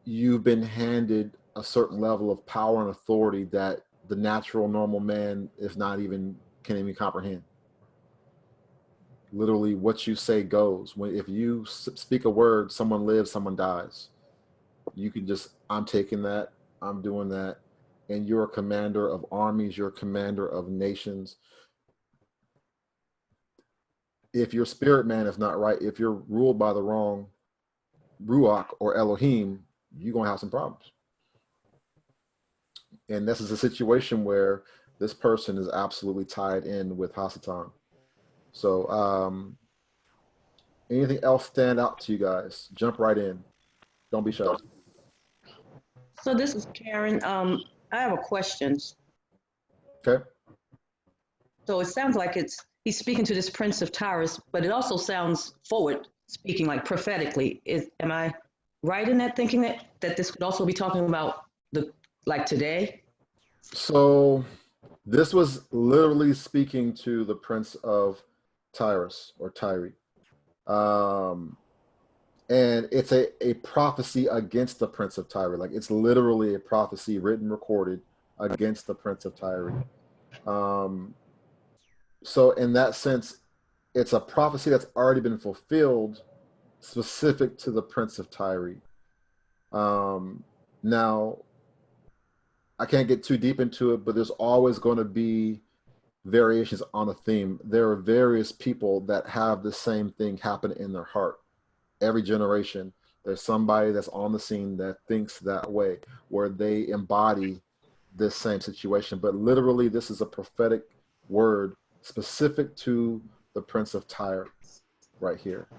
you've been handed a certain level of power and authority that the natural normal man, if not even, can't even comprehend. Literally, what you say goes. If you speak a word, someone lives, someone dies. You can just, I'm taking that, I'm doing that. And you're a commander of armies, you're a commander of nations. If your spirit man is not right, if you're ruled by the wrong Ruach or Elohim, you're going to have some problems. And this is a situation where this person is absolutely tied in with Hasatan. So anything else stand out to you guys? Jump right in. Don't be shy. So this is Karen. I have a question. Okay. So it sounds like he's speaking to this Prince of Tyrus, but it also sounds forward, speaking like prophetically. Am I right in that thinking that this could also be talking about today? So this was literally speaking to the Prince of Tyrus or Tyre. And it's a prophecy against the Prince of Tyre. Like it's literally a prophecy written, recorded against the Prince of Tyre. So in that sense, it's a prophecy that's already been fulfilled specific to the Prince of Tyre. Now, I can't get too deep into it, but there's always going to be variations on a theme. There are various people that have the same thing happen in their heart. Every generation, there's somebody that's on the scene that thinks that way, where they embody this same situation. But literally, this is a prophetic word specific to the Prince of Tyre right here.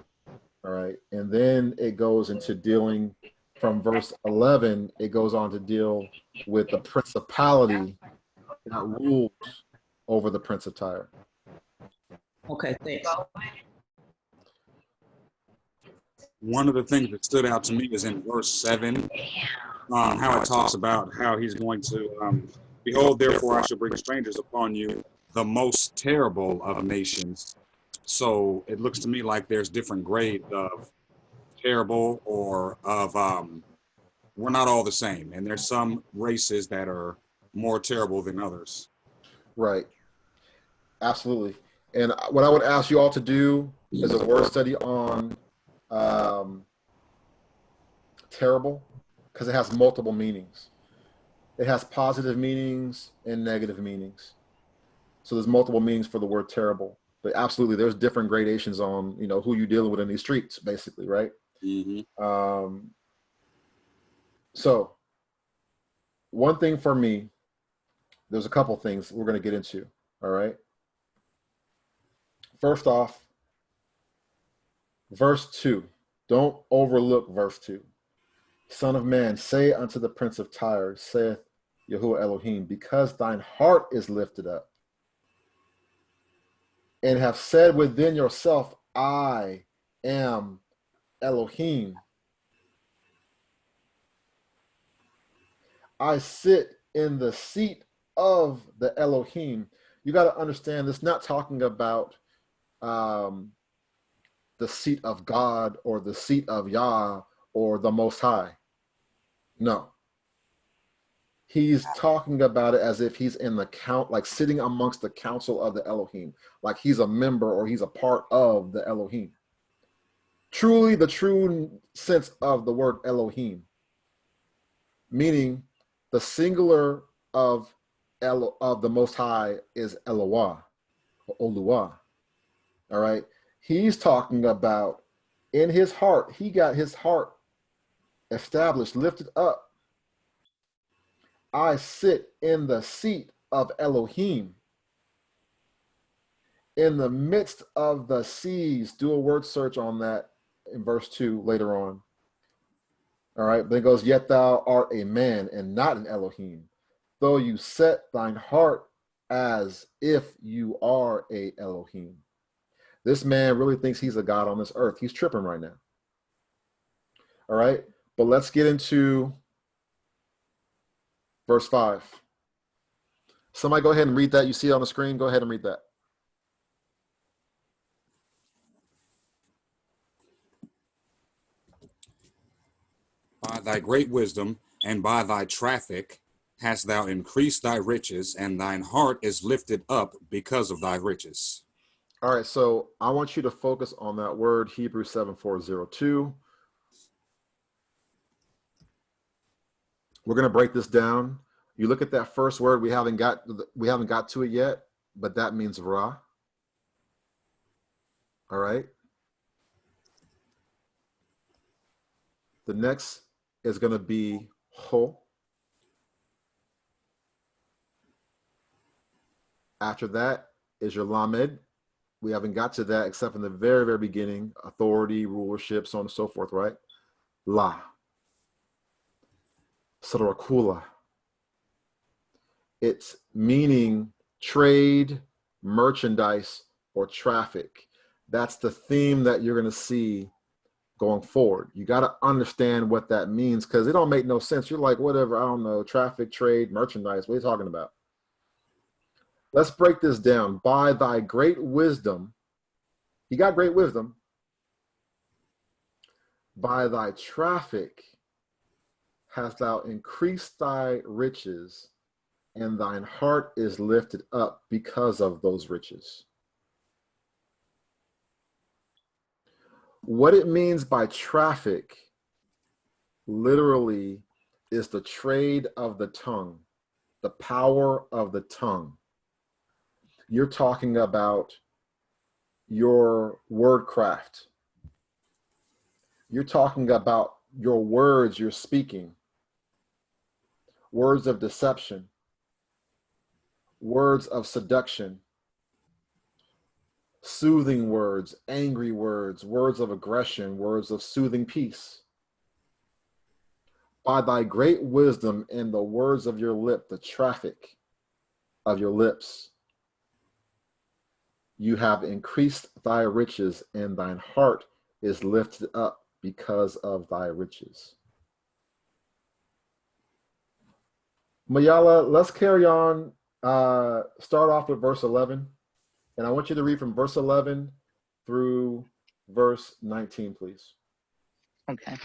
All right. And then it goes into dealing from verse 11, it goes on to deal with the principality that rules over the Prince of Tyre. Okay, thanks. One of the things that stood out to me is in verse 7, how it talks about how he's going to, behold, therefore I shall bring strangers upon you, the most terrible of nations. So it looks to me like there's different grades of terrible or of, we're not all the same. And there's some races that are more terrible than others. Right. Absolutely. And what I would ask you all to do is a word study on terrible, because it has multiple meanings. It has positive meanings and negative meanings. So there's multiple meanings for the word terrible. But absolutely, there's different gradations on, who you're dealing with in these streets, basically, right? Mm-hmm. So one thing for me, there's a couple things we're going to get into, all right? First off, verse 2. Don't overlook verse 2. Son of man, say unto the Prince of Tyre, saith Yahuwah Elohim, because thine heart is lifted up, and have said within yourself, I am Elohim. I sit in the seat of the Elohim. You got to understand, this not talking about the seat of God or the seat of Yah or the Most High. No. He's talking about it as if he's in the like sitting amongst the council of the Elohim, like he's a member or he's a part of the Elohim. Truly, the true sense of the word Elohim, meaning the singular of the Most High is Eloah, or Oluah. All right. He's talking about in his heart, he got his heart established, lifted up. I sit in the seat of Elohim, in the midst of the seas. Do a word search on that in verse 2 later on. All right, then it goes, yet thou art a man and not an Elohim, though you set thine heart as if you are a Elohim. This man really thinks he's a God on this earth. He's tripping right now. All right, but let's get into verse 5. Somebody go ahead and read that. You see it on the screen. Go ahead and read that. By thy great wisdom and by thy traffic hast thou increased thy riches, and thine heart is lifted up because of thy riches. All right, so I want you to focus on that word, Hebrews 7:402. We're going to break this down. You look at that first word, we haven't got to it yet, but that means Ra. All right. The next is going to be Ho. After that is your Lamed. We haven't got to that except in the very, very beginning, authority, rulership, so on and so forth, right? La. Sarakula. It's meaning trade, merchandise, or traffic. That's the theme that you're going to see going forward. You got to understand what that means because it don't make no sense. You're like, whatever, I don't know, traffic, trade, merchandise. What are you talking about? Let's break this down. By thy great wisdom, you got great wisdom. By thy traffic hast thou increased thy riches, and thine heart is lifted up because of those riches. What it means by traffic literally is the trade of the tongue, the power of the tongue. You're talking about your word craft. You're talking about your words you're speaking, words of deception, words of seduction, soothing words, angry words, words of aggression, words of soothing peace. By thy great wisdom and the words of your lip, the traffic of your lips, you have increased thy riches, and thine heart is lifted up because of thy riches. Mayala, let's carry on. Start off with verse 11. And I want you to read from verse 11 through verse 19, please. Okay.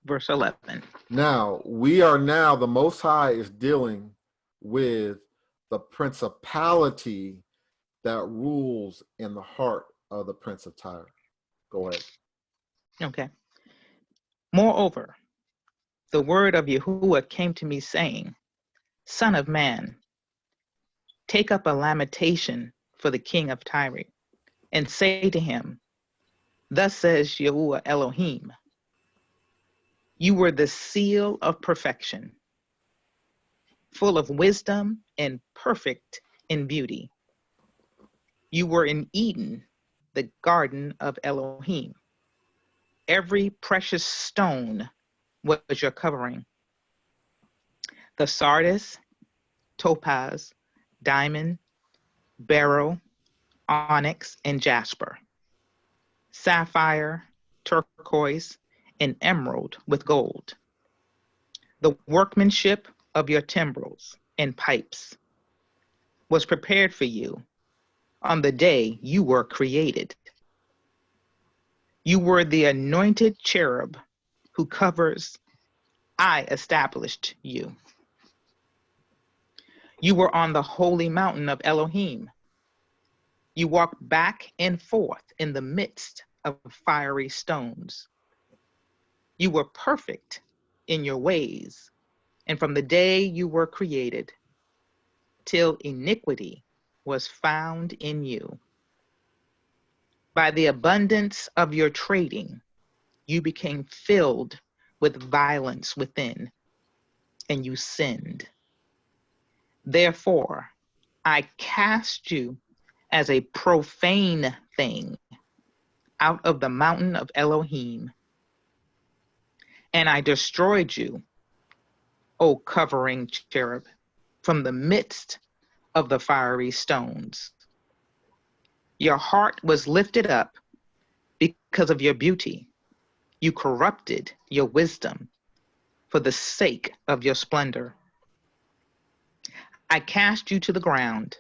Verse 11. Now, the Most High is dealing with the principality that rules in the heart of the Prince of Tyre. Go ahead. Okay. Moreover, the word of Yahuwah came to me saying, Son of man, take up a lamentation for the king of Tyre, and say to him, Thus says Yahuwah Elohim, you were the seal of perfection, full of wisdom and perfect in beauty. You were in Eden, the garden of Elohim. Every precious stone was your covering. The sardius, topaz, diamond, beryl, onyx, and jasper, sapphire, turquoise, and emerald with gold. The workmanship of your timbrels and pipes was prepared for you on the day you were created. You were the anointed cherub who covers. I established you. You were on the holy mountain of Elohim. You walked back and forth in the midst of fiery stones. You were perfect in your ways, and from the day you were created, till iniquity was found in you. By the abundance of your trading, you became filled with violence within, and you sinned. Therefore, I cast you as a profane thing out of the mountain of Elohim, and I destroyed you, O covering cherub, from the midst of the fiery stones. Your heart was lifted up because of your beauty. You corrupted your wisdom for the sake of your splendor. I cast you to the ground.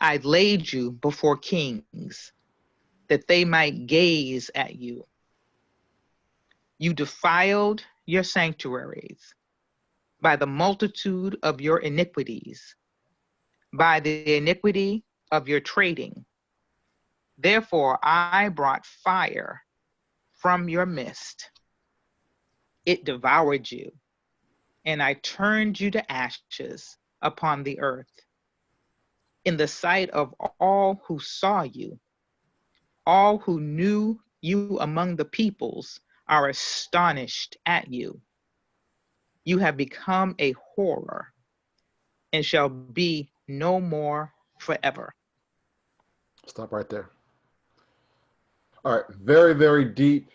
I laid you before kings, that they might gaze at you. You defiled your sanctuaries by the multitude of your iniquities, by the iniquity of your trading. Therefore I brought fire from your midst, it devoured you, and I turned you to ashes upon the earth. In the sight of all who saw you, all who knew you among the peoples are astonished at you. You have become a horror and shall be no more forever. Stop right there. All right, very deep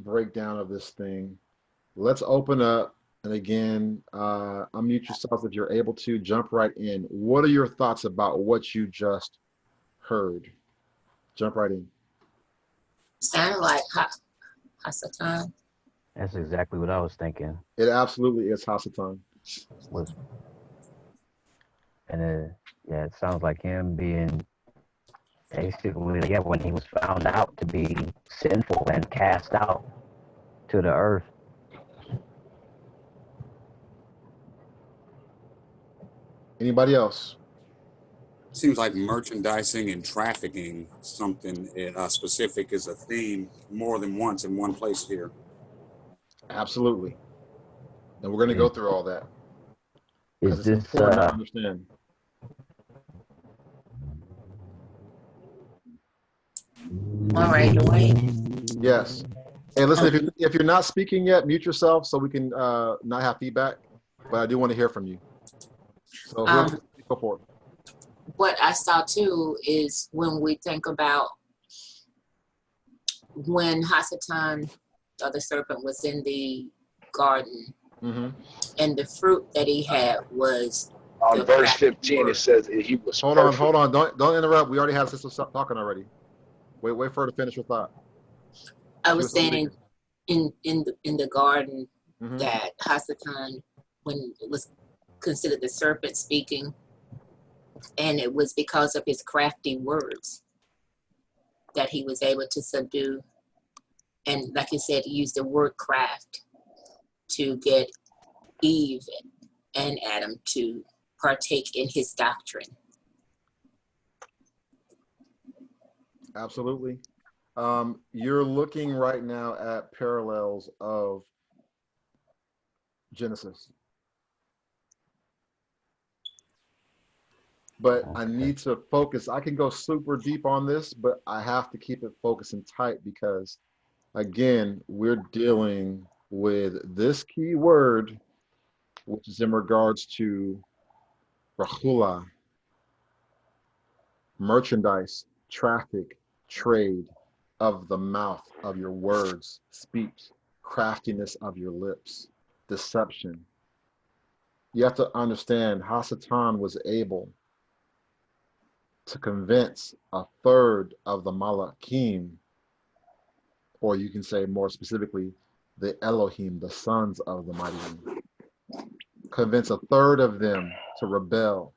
breakdown of this thing. Let's open up, and again, unmute yourself if you're able to, jump right in. What are your thoughts about what you just heard? Jump right in. Sounded like Hasatan. That's exactly what I was thinking. It absolutely is Hasatan. Was and yeah, it sounds like him being basically when he was found out to be sinful and cast out to the earth. Anybody else? Seems like merchandising and trafficking, something specific, is a theme more than once in one place here. Absolutely. And we're going to go through all that because Is it's this important to understand. All right, Dwayne. Yes. And listen, if you're not speaking yet, mute yourself so we can not have feedback. But I do want to hear from you. So whoever go for it. What I saw too is when we think about when Hasatan, or the serpent, was in the garden, and the fruit that he had was on verse 15 it says he was hold perfect. on, don't interrupt. We already had sister talking already. Wait for her to finish her thought. I was saying in the garden that Hasatan, when it was considered the serpent speaking, and it was because of his crafty words that he was able to subdue, and like you said, he used the word craft to get Eve and Adam to partake in his doctrine. Absolutely. You're looking right now at parallels of Genesis. But I need to focus. I can go super deep on this, but I have to keep it focused and tight because, again, we're dealing with this key word, which is in regards to rahula, merchandise, traffic, trade of the mouth, of your words, speech, craftiness of your lips, deception. You have to understand Hasatan was able to convince a third of the Malakim, or you can say more specifically, the Elohim, the sons of the mighty one. Convince a third of them to rebel,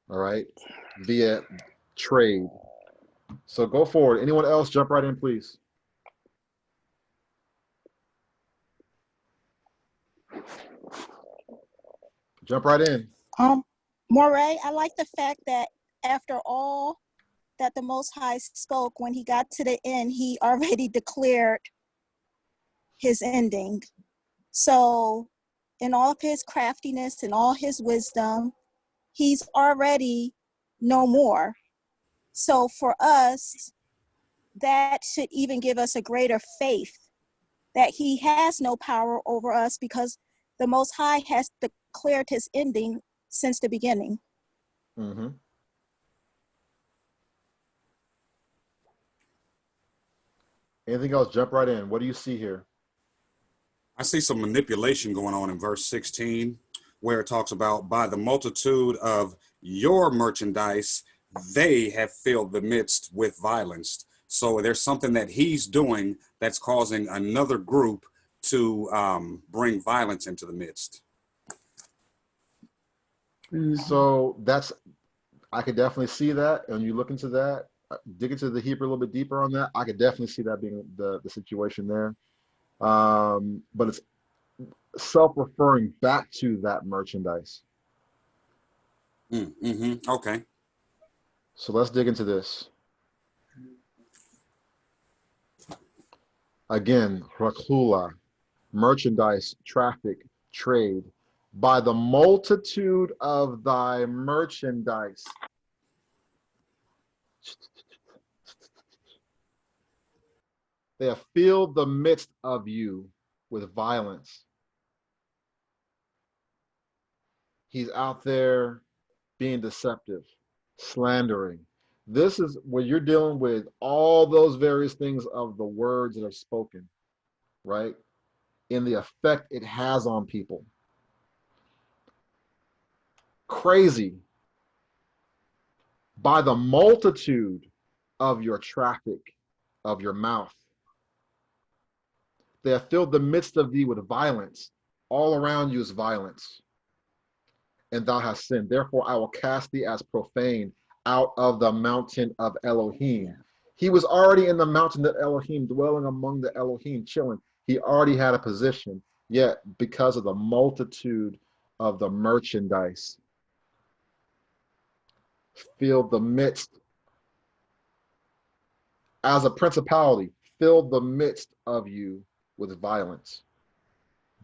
all right, via trade. So go forward. Anyone else, jump right in, please. Jump right in. Moray, I like the fact that after all that the Most High spoke, when he got to the end, he already declared his ending. So in all of his craftiness and all his wisdom, he's already no more. So for us, that should even give us a greater faith that he has no power over us because the Most High has declared his ending since the beginning. Anything else? Jump right in. What do you see here? I see some manipulation going on in verse 16, where it talks about by the multitude of your merchandise, they have filled the midst with violence. So there's something that he's doing that's causing another group to bring violence into the midst. So that's, I could definitely see that. And you look into that, dig into the Hebrew a little bit deeper on that, I could definitely see that being the situation there. But it's self-referring back to that merchandise. Okay. So let's dig into this. Again, rakula, merchandise, traffic, trade. By the multitude of thy merchandise. They have filled the midst of you with violence. He's out there being deceptive, slandering. This is when you're dealing with all those various things of the words that are spoken, right? In the effect it has on people. Crazy. By the multitude of your traffic, of your mouth. They have filled the midst of thee with violence. All around you is violence. And thou hast sinned. Therefore I will cast thee as profane out of the mountain of Elohim. He was already in the mountain of Elohim, dwelling among the Elohim, chilling. He already had a position, yet because of the multitude of the merchandise, filled the midst, as a principality, filled the midst of you with violence.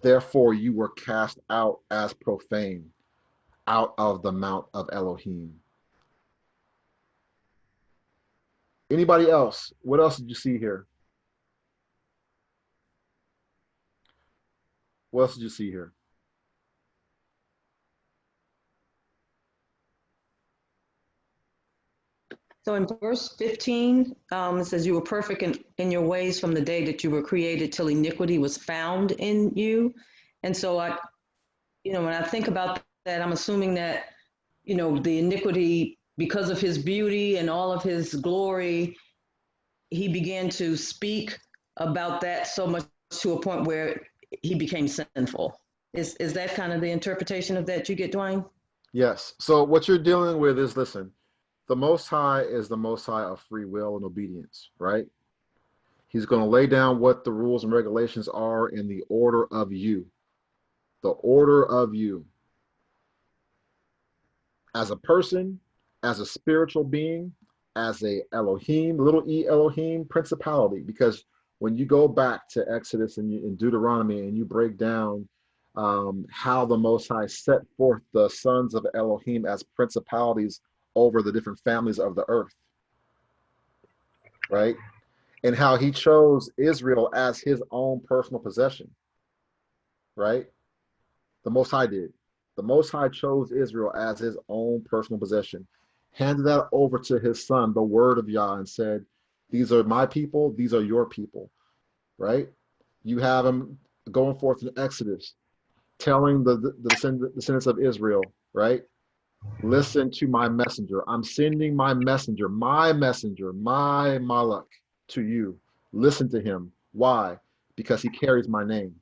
Therefore you were cast out as profane out of the mount of Elohim. Anybody else? What else did you see here? What else did you see here? So in verse 15, it says, you were perfect in your ways from the day that you were created till iniquity was found in you. And so when I think about that, I'm assuming that, the iniquity, because of his beauty and all of his glory, he began to speak about that so much to a point where he became sinful. Is that kind of the interpretation of that you get, Dwayne? Yes. So what you're dealing with is, listen, the Most High is the Most High of free will and obedience, right? He's going to lay down what the rules and regulations are in the order of you. The order of you. As a person, as a spiritual being, as a Elohim, little e Elohim, principality. Because when you go back to Exodus and in Deuteronomy and you break down how the Most High set forth the sons of Elohim as principalities over the different families of the earth, right? And how he chose Israel as his own personal possession, right? The Most High did. The Most High chose Israel as his own personal possession, handed that over to his son, the word of Yah, and said, these are my people, these are your people, right? You have him going forth in Exodus, telling the descendants of Israel, right? Listen to my messenger. I'm sending my messenger, my Malak to you. Listen to him. Why? Because he carries my name.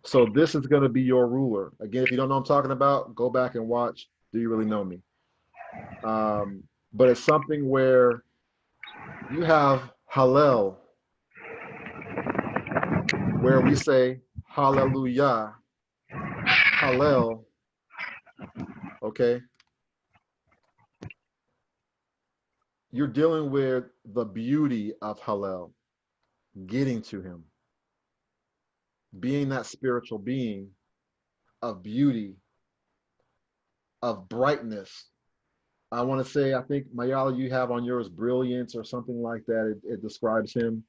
So this is going to be your ruler. Again, if you don't know what I'm talking about, go back and watch Do You Really Know Me? But it's something where you have Hallel, where we say Hallelujah, Hallel, okay? You're dealing with the beauty of Hallel, getting to him, being that spiritual being of beauty, of brightness. I want to say, I think, Mayala, you have on yours brilliance or something like that. It describes him.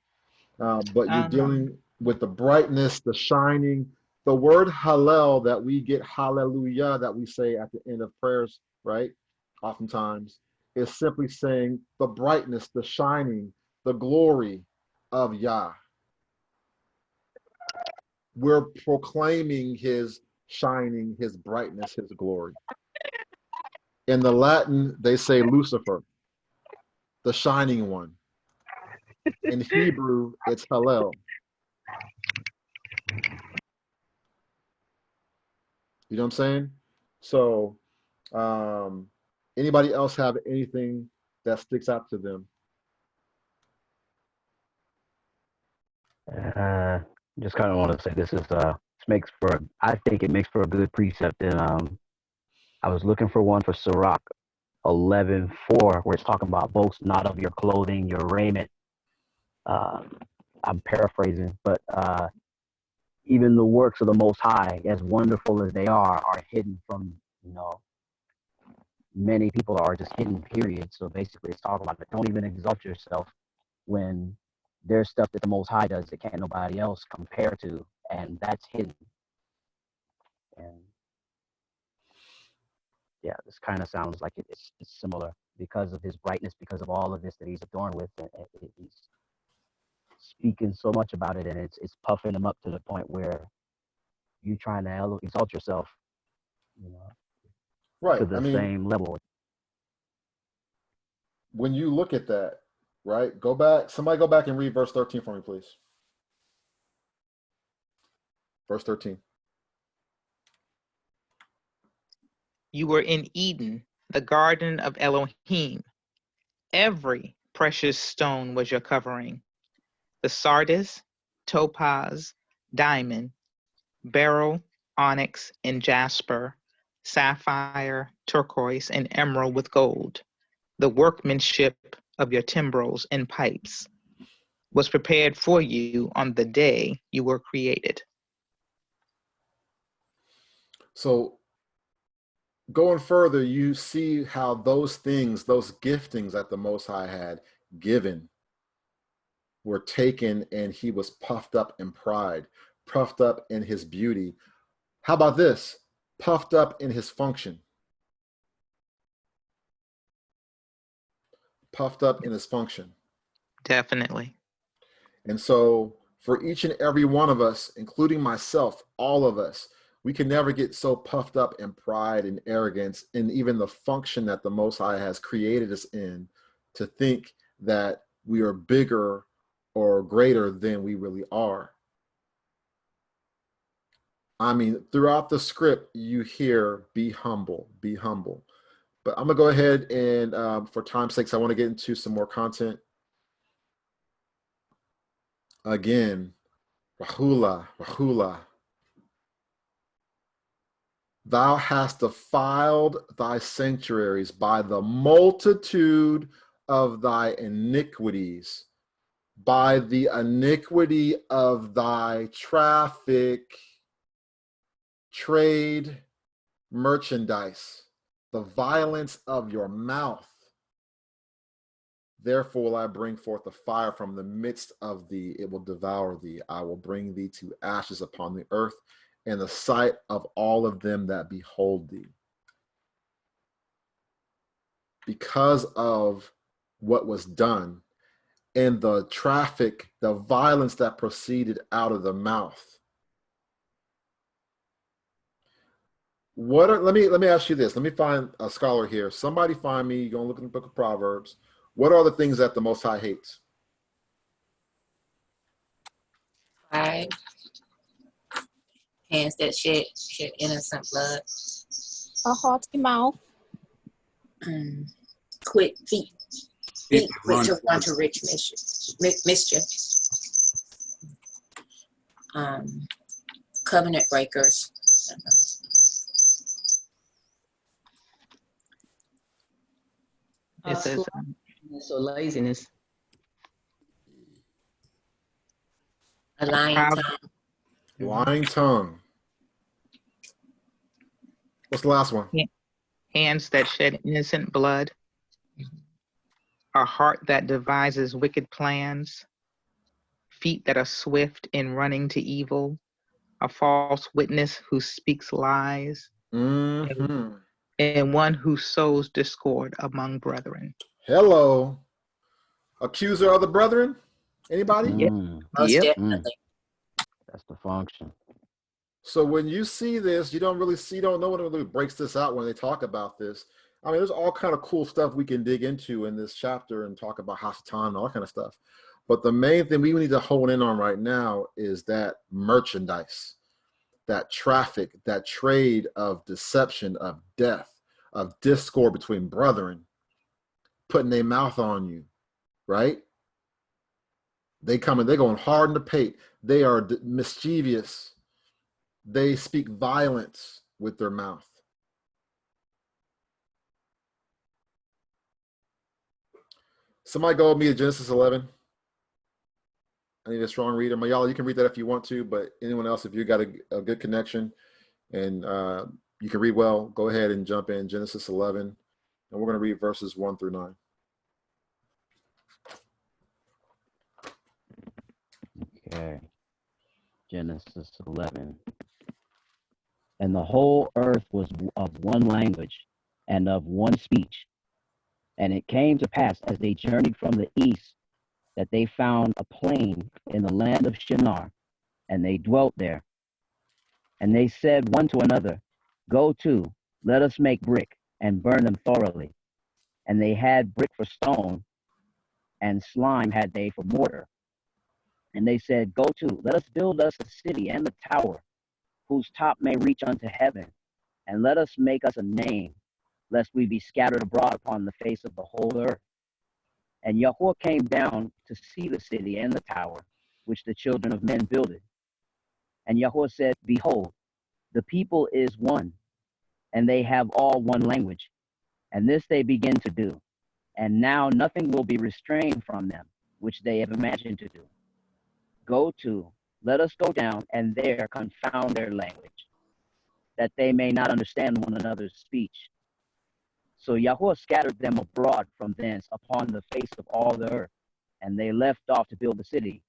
But you're dealing with the brightness, the shining. The word Hallel that we get, hallelujah, that we say at the end of prayers, right? Oftentimes, is simply saying the brightness, the shining, the glory of Yah. We're proclaiming his shining, his brightness, his glory. In the Latin, they say Lucifer, the shining one. In Hebrew, it's Hallel. You know what I'm saying? So, anybody else have anything that sticks out to them? Just kind of want to say this makes for, I think it makes for a good precept. And I was looking for one for Sirach 11:4, where it's talking about boast not of your clothing, your raiment, I'm paraphrasing, but even the works of the Most High, as wonderful as they are hidden from, many people are just hidden, period. So basically it's talking about, don't even exalt yourself when there's stuff that the Most High does that can't nobody else compare to, and that's hidden. And yeah, this kind of sounds like it's similar because of his brightness, because of all of this that he's adorned with, and he's speaking so much about it, and it's puffing him up to the point where you trying to exalt yourself, Right. to the same level. When you look at that, right, somebody go back and read verse 13 for me, please. Verse 13. You were in Eden, the garden of Elohim. Every precious stone was your covering. The sardius, topaz, diamond, beryl, onyx, and jasper, sapphire, turquoise, and emerald with gold. The workmanship of your timbrels and pipes was prepared for you on the day you were created. So going further, you see how those things, those giftings that the Most High had given, were taken, and he was puffed up in pride, puffed up in his beauty. How about this? Puffed up in his function. Puffed up in his function. Definitely. And so for each and every one of us, including myself, all of us, we can never get so puffed up in pride and arrogance in even the function that the Most High has created us in, to think that we are bigger or greater than we really are. I mean, throughout the script, you hear, be humble, be humble. But I'm going to go ahead and for time's sake, I want to get into some more content. Again, Rahula, Rahula. Thou hast defiled thy sanctuaries by the multitude of thy iniquities, by the iniquity of thy traffic, trade, merchandise, the violence of your mouth. Therefore will I bring forth a fire from the midst of thee, it will devour thee. I will bring thee to ashes upon the earth, in the sight of all of them that behold thee. Because of what was done and the traffic, the violence that proceeded out of the mouth. Let me ask you this. Let me find a scholar here. Somebody find me, you're going to look in the book of Proverbs. What are the things that the Most High hates? Pride, hands that shed innocent blood, A haughty mouth, quick feet quick to run to rich mischief, covenant breakers. It says, So laziness. A lying tongue. Lying tongue. What's the last one? hands that shed innocent blood, a heart that devises wicked plans, feet that are swift in running to evil, a false witness who speaks lies, and one who sows discord among brethren. Hello. Accuser of the brethren? Anybody? Most definitely. That's the function. So when you see this, you don't know what really breaks this out when they talk about this. I mean, there's all kind of cool stuff we can dig into in this chapter and talk about Hasatan and all that kind of stuff. But the main thing we need to hone in on right now is that merchandise, that traffic, that trade of deception, of death, of discord between brethren, putting their mouth on you, right? They're going hard in the paint. They are mischievous. They speak violence with their mouth. Somebody go with me to Genesis 11. I need a strong reader. Mayala, you can read that if you want to, but anyone else, if you got a good connection and you can read well, go ahead and jump in Genesis 11, and we're going to read verses 1 through 9. Okay. Genesis 11. And the whole earth was of one language and of one speech. And it came to pass as they journeyed from the east that they found a plain in the land of Shinar, and they dwelt there. And they said one to another, Go to, let us make brick and burn them thoroughly. And they had brick for stone, and slime had they for mortar. And they said, Go to, let us build us a city and a tower, whose top may reach unto heaven, and let us make us a name, lest we be scattered abroad upon the face of the whole earth. And Yahweh came down to see the city and the tower, which the children of men builded. And Yahweh said, Behold, the people is one, and they have all one language. And this they begin to do. And now nothing will be restrained from them, which they have imagined to do. Go to, let us go down, and there confound their language, that they may not understand one another's speech. So Yahweh scattered them abroad from thence upon the face of all the earth, and they left off to build the city.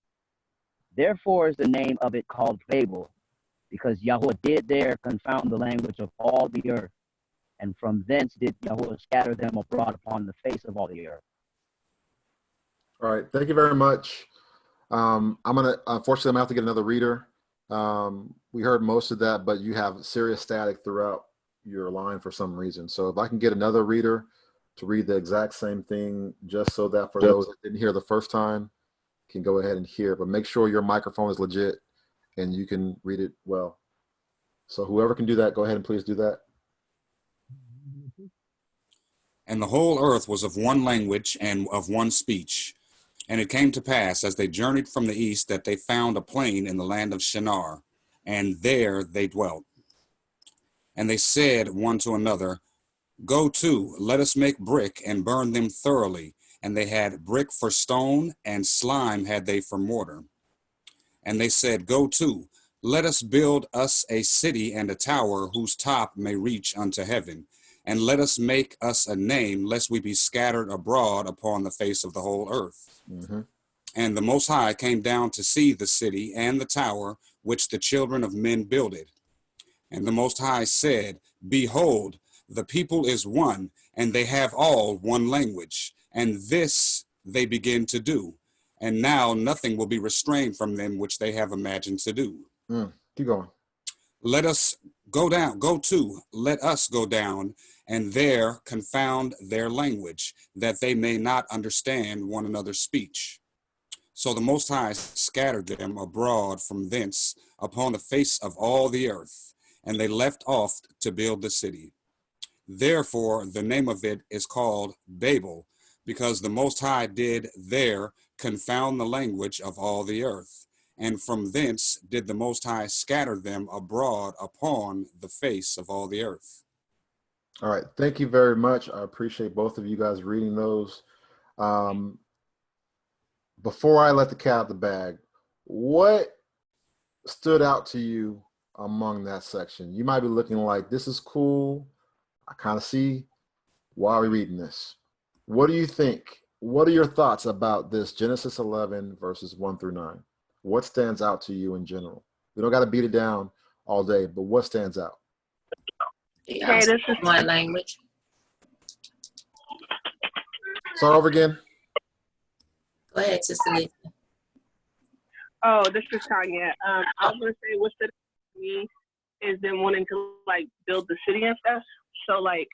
Therefore is the name of it called Babel, because Yahweh did there confound the language of all the earth, and from thence did Yahweh scatter them abroad upon the face of all the earth. All right, thank you very much. Unfortunately, I'm gonna have to get another reader. We heard most of that, but you have serious static throughout your line for some reason. So if I can get another reader to read the exact same thing, just so that for those that didn't hear the first time, can go ahead and hear, but make sure your microphone is legit and you can read it well. So whoever can do that, go ahead and please do that. And the whole earth was of one language and of one speech. And it came to pass, as they journeyed from the east, that they found a plain in the land of Shinar, and there they dwelt. And they said one to another, Go to, let us make brick and burn them thoroughly. And they had brick for stone, and slime had they for mortar. And they said, Go to, let us build us a city and a tower, whose top may reach unto heaven. And let us make us a name, lest we be scattered abroad upon the face of the whole earth. Mm-hmm. And the Most High came down to see the city and the tower, which the children of men builded. And the Most High said, Behold, the people is one, and they have all one language. And this they begin to do. And now nothing will be restrained from them which they have imagined to do. Keep going. Let us go down, go to, let us go down, and there confound their language, that they may not understand one another's speech. So the Most High scattered them abroad from thence upon the face of all the earth, and they left off to build the city. Therefore the name of it is called Babel, because the Most High did there confound the language of all the earth. And from thence did the Most High scatter them abroad upon the face of all the earth. All right, thank you very much. I appreciate both of you guys reading those. Before I let the cat out of the bag, what stood out to you among that section? You might be looking like, this is cool. I kind of see, why are we reading this? What do you think? What are your thoughts about this Genesis 11 verses 1 through 9? What stands out to you in general? We don't got to beat it down all day, but what stands out? Hey, this is one language. Start over again. Go ahead, Sister Lisa. Oh, this is Tanya. I was gonna say what stood out to me is them wanting to like build the city and stuff. So like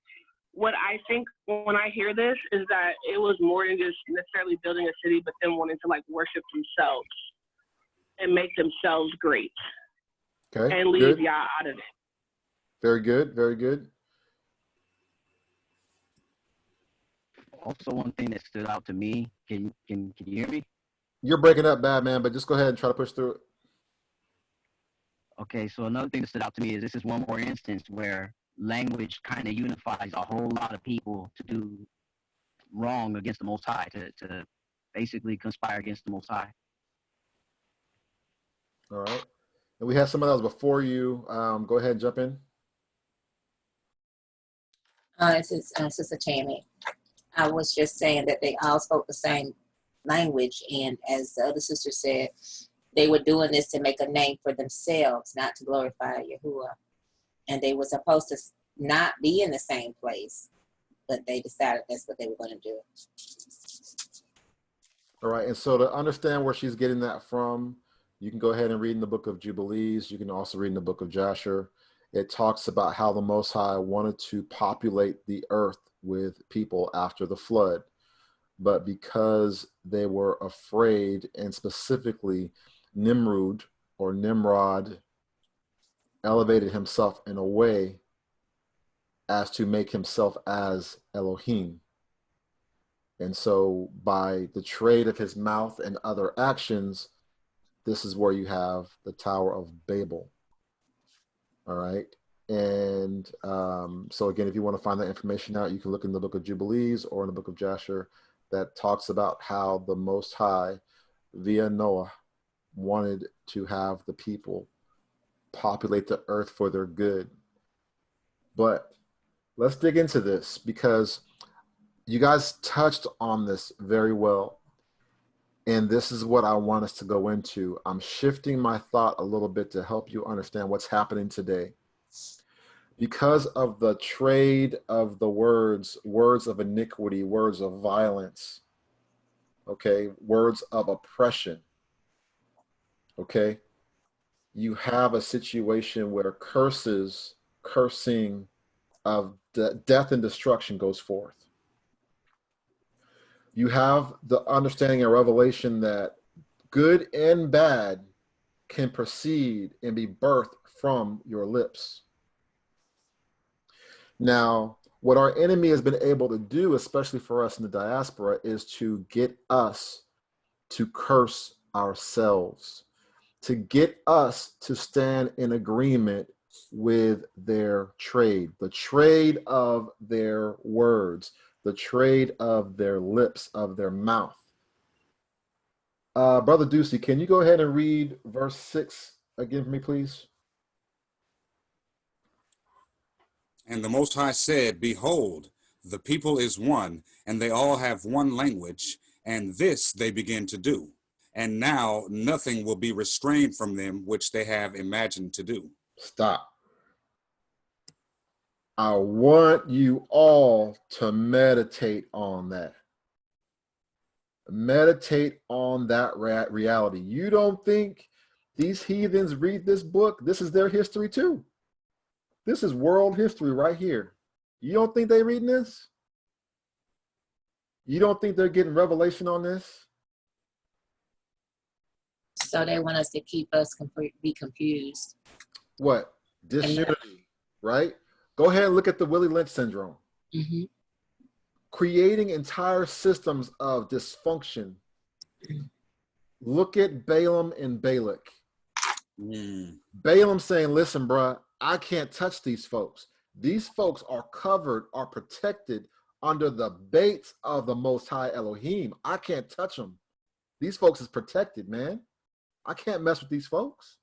what I think when I hear this is that it was more than just necessarily building a city, but them wanting to like worship themselves and make themselves great. Okay. And leave Yah out of it. Very good. Very good. Also, one thing that stood out to me, can you hear me? You're breaking up bad, man, but just go ahead and try to push through it. Okay, so another thing that stood out to me is this is one more instance where language kind of unifies a whole lot of people to do wrong against the Most High, to basically conspire against the Most High. All right. And we had someone else before you. Go ahead and jump in. This is Sister Tammy. I was just saying that they all spoke the same language, and as the other sister said, they were doing this to make a name for themselves, not to glorify Yahuwah. And they were supposed to not be in the same place, but they decided that's what they were going to do. All right. And so to understand where she's getting that from, you can go ahead and read in the book of Jubilees. You can also read in the book of Jasher. It talks about how the Most High wanted to populate the earth with people after the flood. But because they were afraid, and specifically Nimrod elevated himself in a way as to make himself as Elohim. And so by the trade of his mouth and other actions, this is where you have the Tower of Babel. All right. And so again, if you want to find that information out, you can look in the book of Jubilees or in the book of Jasher that talks about how the Most High, via Noah, wanted to have the people populate the earth for their good. But let's dig into this, because you guys touched on this very well. And this is what I want us to go into. I'm shifting my thought a little bit to help you understand what's happening today. Because of the trade of the words of iniquity, words of violence, okay, words of oppression, okay, you have a situation where cursing of death and destruction goes forth. You have the understanding and revelation that good and bad can proceed and be birthed from your lips. Now, what our enemy has been able to do, especially for us in the diaspora, is to get us to curse ourselves, to get us to stand in agreement with their trade, the trade of their words, the trade of their lips, of their mouth. Brother Ducey, can you go ahead and read verse 6 again for me, please? And the Most High said, Behold, the people is one, and they all have one language, and this they begin to do. And now nothing will be restrained from them which they have imagined to do. Stop. I want you all to meditate on that. Meditate on that reality. You don't think these heathens read this book? This is their history too. This is world history right here. You don't think they're reading this? You don't think they're getting revelation on this? So they want us to keep us be confused. What? Disunity, right? Go ahead and look at the Willie Lynch syndrome. Mm-hmm. Creating entire systems of dysfunction. Look at Balaam and Balak. Balaam saying, listen, bruh, I can't touch these folks. These folks are covered, are protected under the baits of the Most High Elohim. I can't touch them. These folks is protected, man. I can't mess with these folks.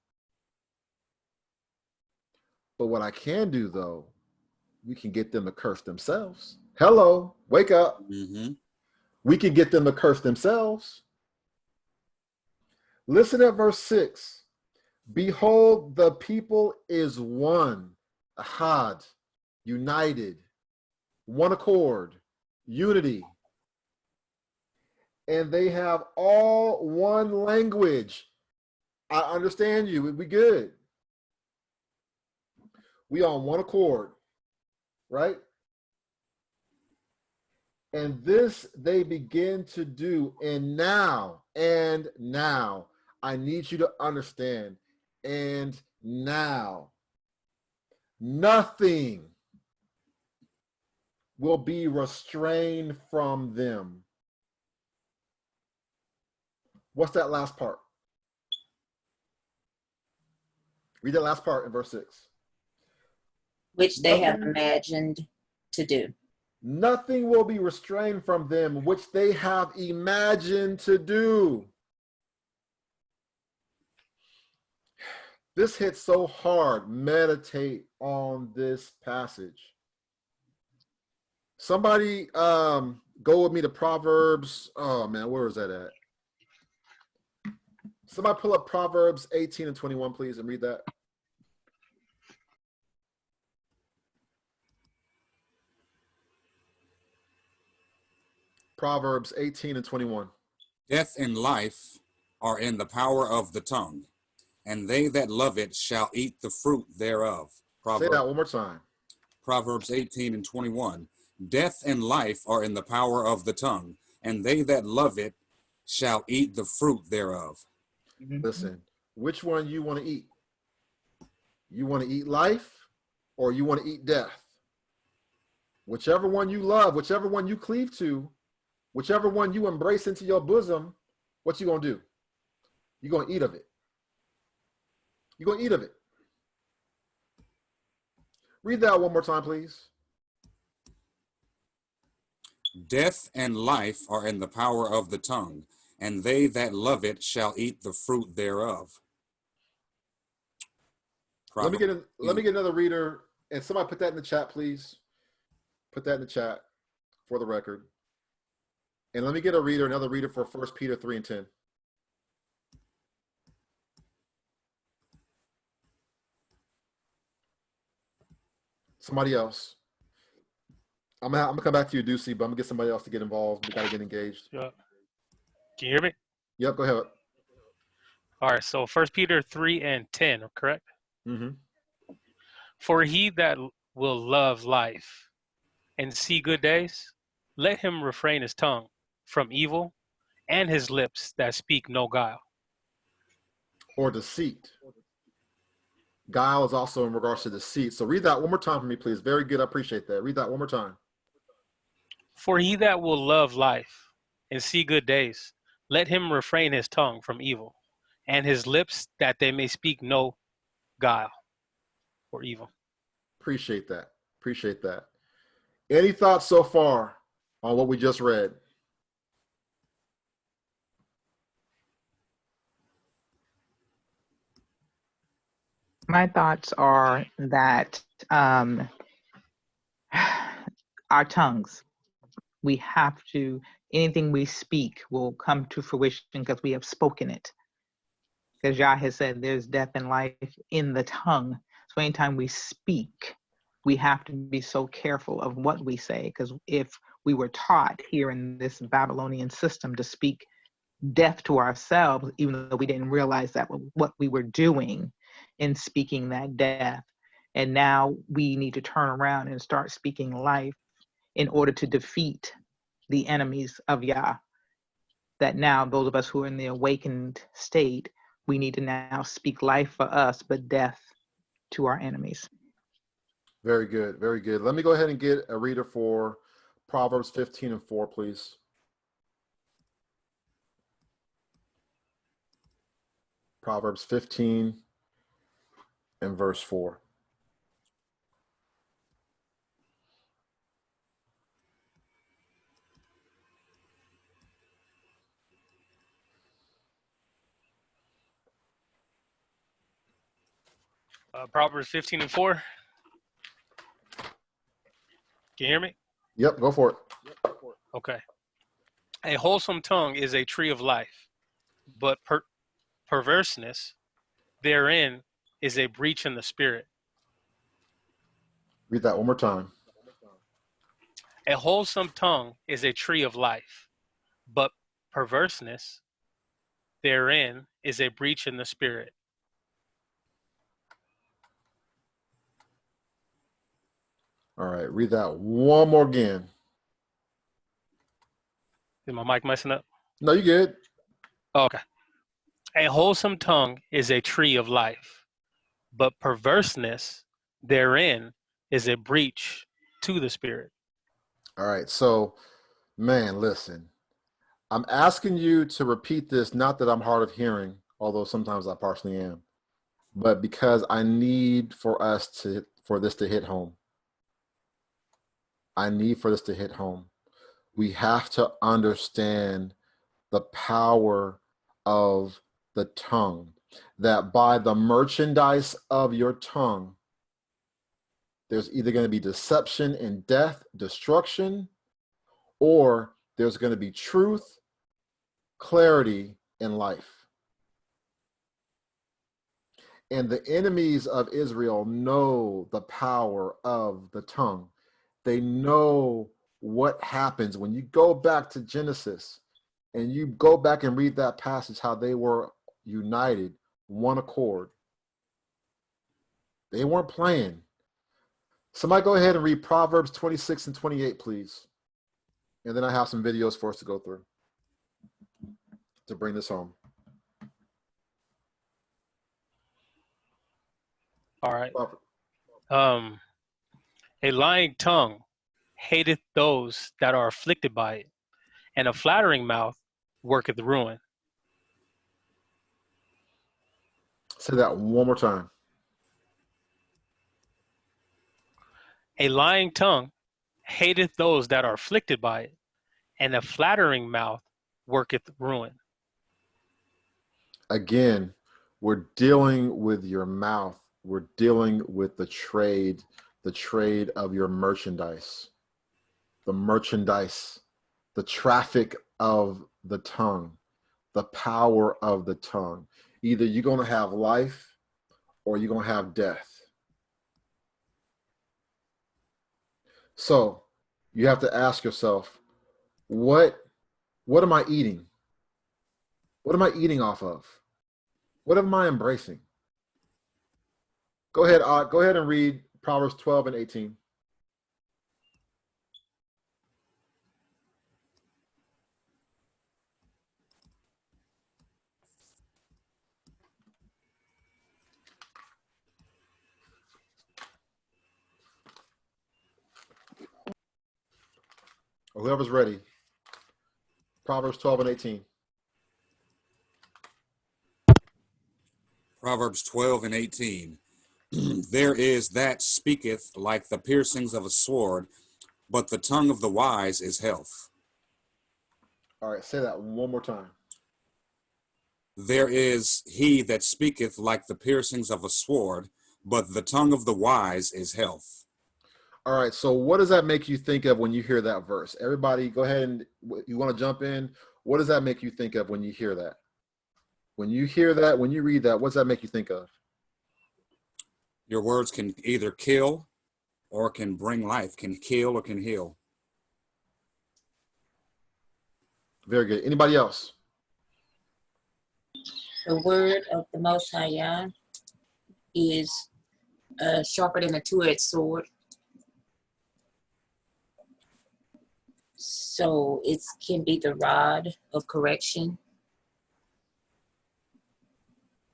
But what I can do, though, we can get them to curse themselves. Hello, wake up. Mm-hmm. We can get them to curse themselves. Listen at verse 6. Behold, the people is one, ahad, united, one accord, unity. And they have all one language. I understand you. We good. We on one accord, right? And this they begin to do. And now, I need you to understand. And now, nothing will be restrained from them. What's that last part? Read that last part in verse 6. Which they have imagined to do. Nothing will be restrained from them, which they have imagined to do. This hits so hard. Meditate on this passage. Somebody go with me to Proverbs. Oh man, where is that at? Somebody pull up Proverbs 18 and 21, please, and read that. Proverbs 18 and 21. Death and life are in the power of the tongue, and they that love it shall eat the fruit thereof. Say that one more time. Proverbs 18 and 21. Death and life are in the power of the tongue, and they that love it shall eat the fruit thereof. Listen, which one you want to eat? You want to eat life or you want to eat death? Whichever one you love, whichever one you cleave to, whichever one you embrace into your bosom, what you going to do? You're going to eat of it. You're going to eat of it. Read that one more time, please. Death and life are in the power of the tongue, and they that love it shall eat the fruit thereof. Let me get another reader, and somebody put that in the chat, please. Put that in the chat for the record. And let me get another reader for 1 Peter 3 and 10. Somebody else. I'm gonna come back to you, Ducey, but I'm gonna get somebody else to get involved. We gotta get engaged. Yeah. Can you hear me? Yep, go ahead. All right, so 1 Peter 3 and 10, correct? Mm-hmm. For he that will love life and see good days, let him refrain his tongue from evil and his lips that speak no guile. Or deceit. Guile is also in regards to deceit. So read that one more time for me, please. Very good. I appreciate that. Read that one more time. For he that will love life and see good days, let him refrain his tongue from evil and his lips that they may speak no guile or evil. Appreciate that. Appreciate that. Any thoughts so far on what we just read? My thoughts are that our tongues, we have to, anything we speak will come to fruition because we have spoken it. Because Yah has said there's death and life in the tongue. So anytime we speak, we have to be so careful of what we say. Because if we were taught here in this Babylonian system to speak death to ourselves, even though we didn't realize that what we were doing in speaking that death. And now we need to turn around and start speaking life in order to defeat the enemies of Yah. That now those of us who are in the awakened state, we need to now speak life for us, but death to our enemies. Very good. Very good. Let me go ahead and get a reader for Proverbs 15 and 4, please. Proverbs 15 and verse 4. Proverbs 15 and 4. Can you hear me? Yep, go for it. Okay. A wholesome tongue is a tree of life, but perverseness therein is a breach in the spirit. Read that one more time. A wholesome tongue is a tree of life, but perverseness therein is a breach in the spirit. All right, read that one more again. Is my mic messing up? No, you good. Oh, okay. A wholesome tongue is a tree of life, but perverseness therein is a breach to the spirit. All right, so, man, listen. I'm asking you to repeat this, not that I'm hard of hearing, although sometimes I partially am, but because I need for this to hit home. I need for this to hit home. We have to understand the power of the tongue. that by the merchandise of your tongue, there's either going to be deception and death, destruction, or there's going to be truth, clarity, and life. And the enemies of Israel know the power of the tongue. They know what happens when you go back to Genesis and you go back and read that passage, how they were united, one accord. They weren't playing. Somebody go ahead and read Proverbs 26 and 28, please. And then I have some videos for us to go through to bring this home. All right. A lying tongue hateth those that are afflicted by it, and a flattering mouth worketh ruin. Say that one more time. A lying tongue hateth those that are afflicted by it, and a flattering mouth worketh ruin. Again, we're dealing with your mouth. We're dealing with the trade of your merchandise, the traffic of the tongue, the power of the tongue. Either you're going to have life or you're going to have death. So you have to ask yourself, what am I eating? What am I eating off of? What am I embracing? Go ahead and read Proverbs 12 and 18. Or whoever's ready. Proverbs 12 and 18. Proverbs 12 and 18. There is that speaketh like the piercings of a sword, but the tongue of the wise is health. All right, say that one more time. There is he that speaketh like the piercings of a sword, but the tongue of the wise is health. All right, so what does that make you think of when you hear that verse? Everybody, go ahead and you want to jump in. What does that make you think of when you hear that? When you hear that, when you read that, what does that make you think of? Your words can either kill or can bring life, can kill or can heal. Very good. Anybody else? The word of the Most High Yah is sharper than a two-edged sword. So it can be the rod of correction.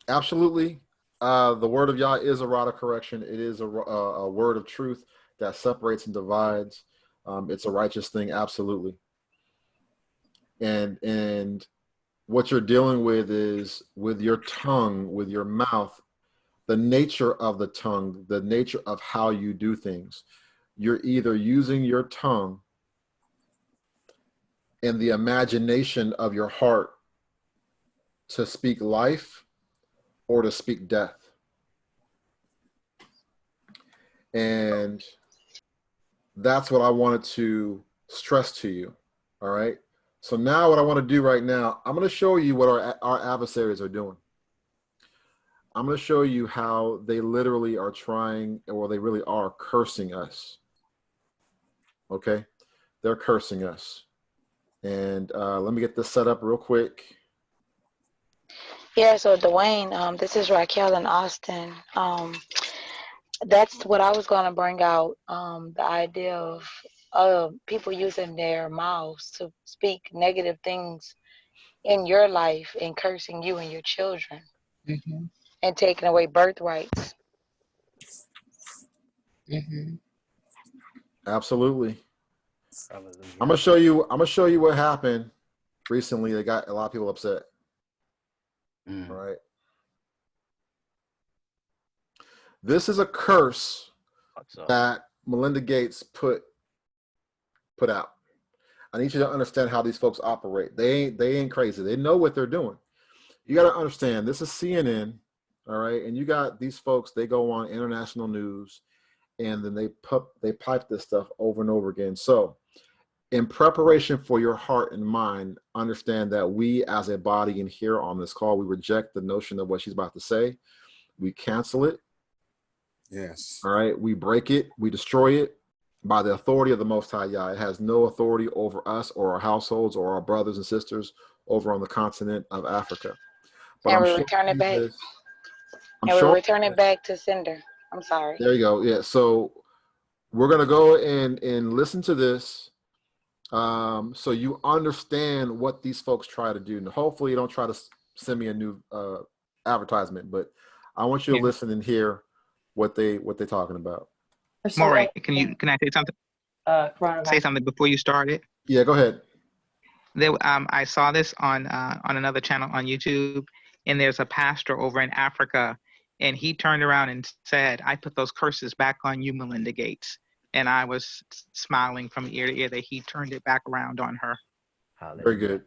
Absolutely. The word of Yah is a rod of correction. It is a word of truth that separates and divides. It's a righteous thing, absolutely. And what you're dealing with is with your tongue, with your mouth, the nature of the tongue, the nature of how you do things. You're either using your tongue and the imagination of your heart to speak life or to speak death. And that's what I wanted to stress to you. All right. So now what I want to do right now, I'm going to show you what our adversaries are doing. I'm going to show you how they literally are trying, or they really are cursing us. Okay. They're cursing us. And let me get this set up real quick. Yeah, so Dwayne, this is Raquel in Austin. That's what I was going to bring out, the idea of people using their mouths to speak negative things in your life and cursing you and your children, and taking away birthrights. Absolutely. I'm gonna show you what happened recently. They got a lot of people upset. All right. This is a curse that Melinda Gates put out. I need you to understand how these folks operate. They ain't crazy. They know what they're doing. You got to understand, this is CNN. All right. And you got these folks, they go on international news and then they pipe this stuff over and over again. So in preparation for your heart and mind, understand that we as a body and here on this call, we reject the notion of what she's about to say. We cancel it. Yes. All right. We break it. We destroy it by the authority of the Most High Yah. It has no authority over us or our households or our brothers and sisters over on the continent of Africa. But And I'm we showing return it you back. this. And we return it back to sender. I'm sorry. There you go. Yeah. So we're going to go and listen to this so you understand what these folks try to do. And hopefully you don't try to send me a new advertisement, but I want you to listen and hear what they're talking about. Maury, can I say something? Say something before you start it. Yeah, go ahead. I saw this on another channel on YouTube, and there's a pastor over in Africa, and he turned around and said, "I put those curses back on you, Melinda Gates." And I was smiling from ear to ear that he turned it back around on her. Very good.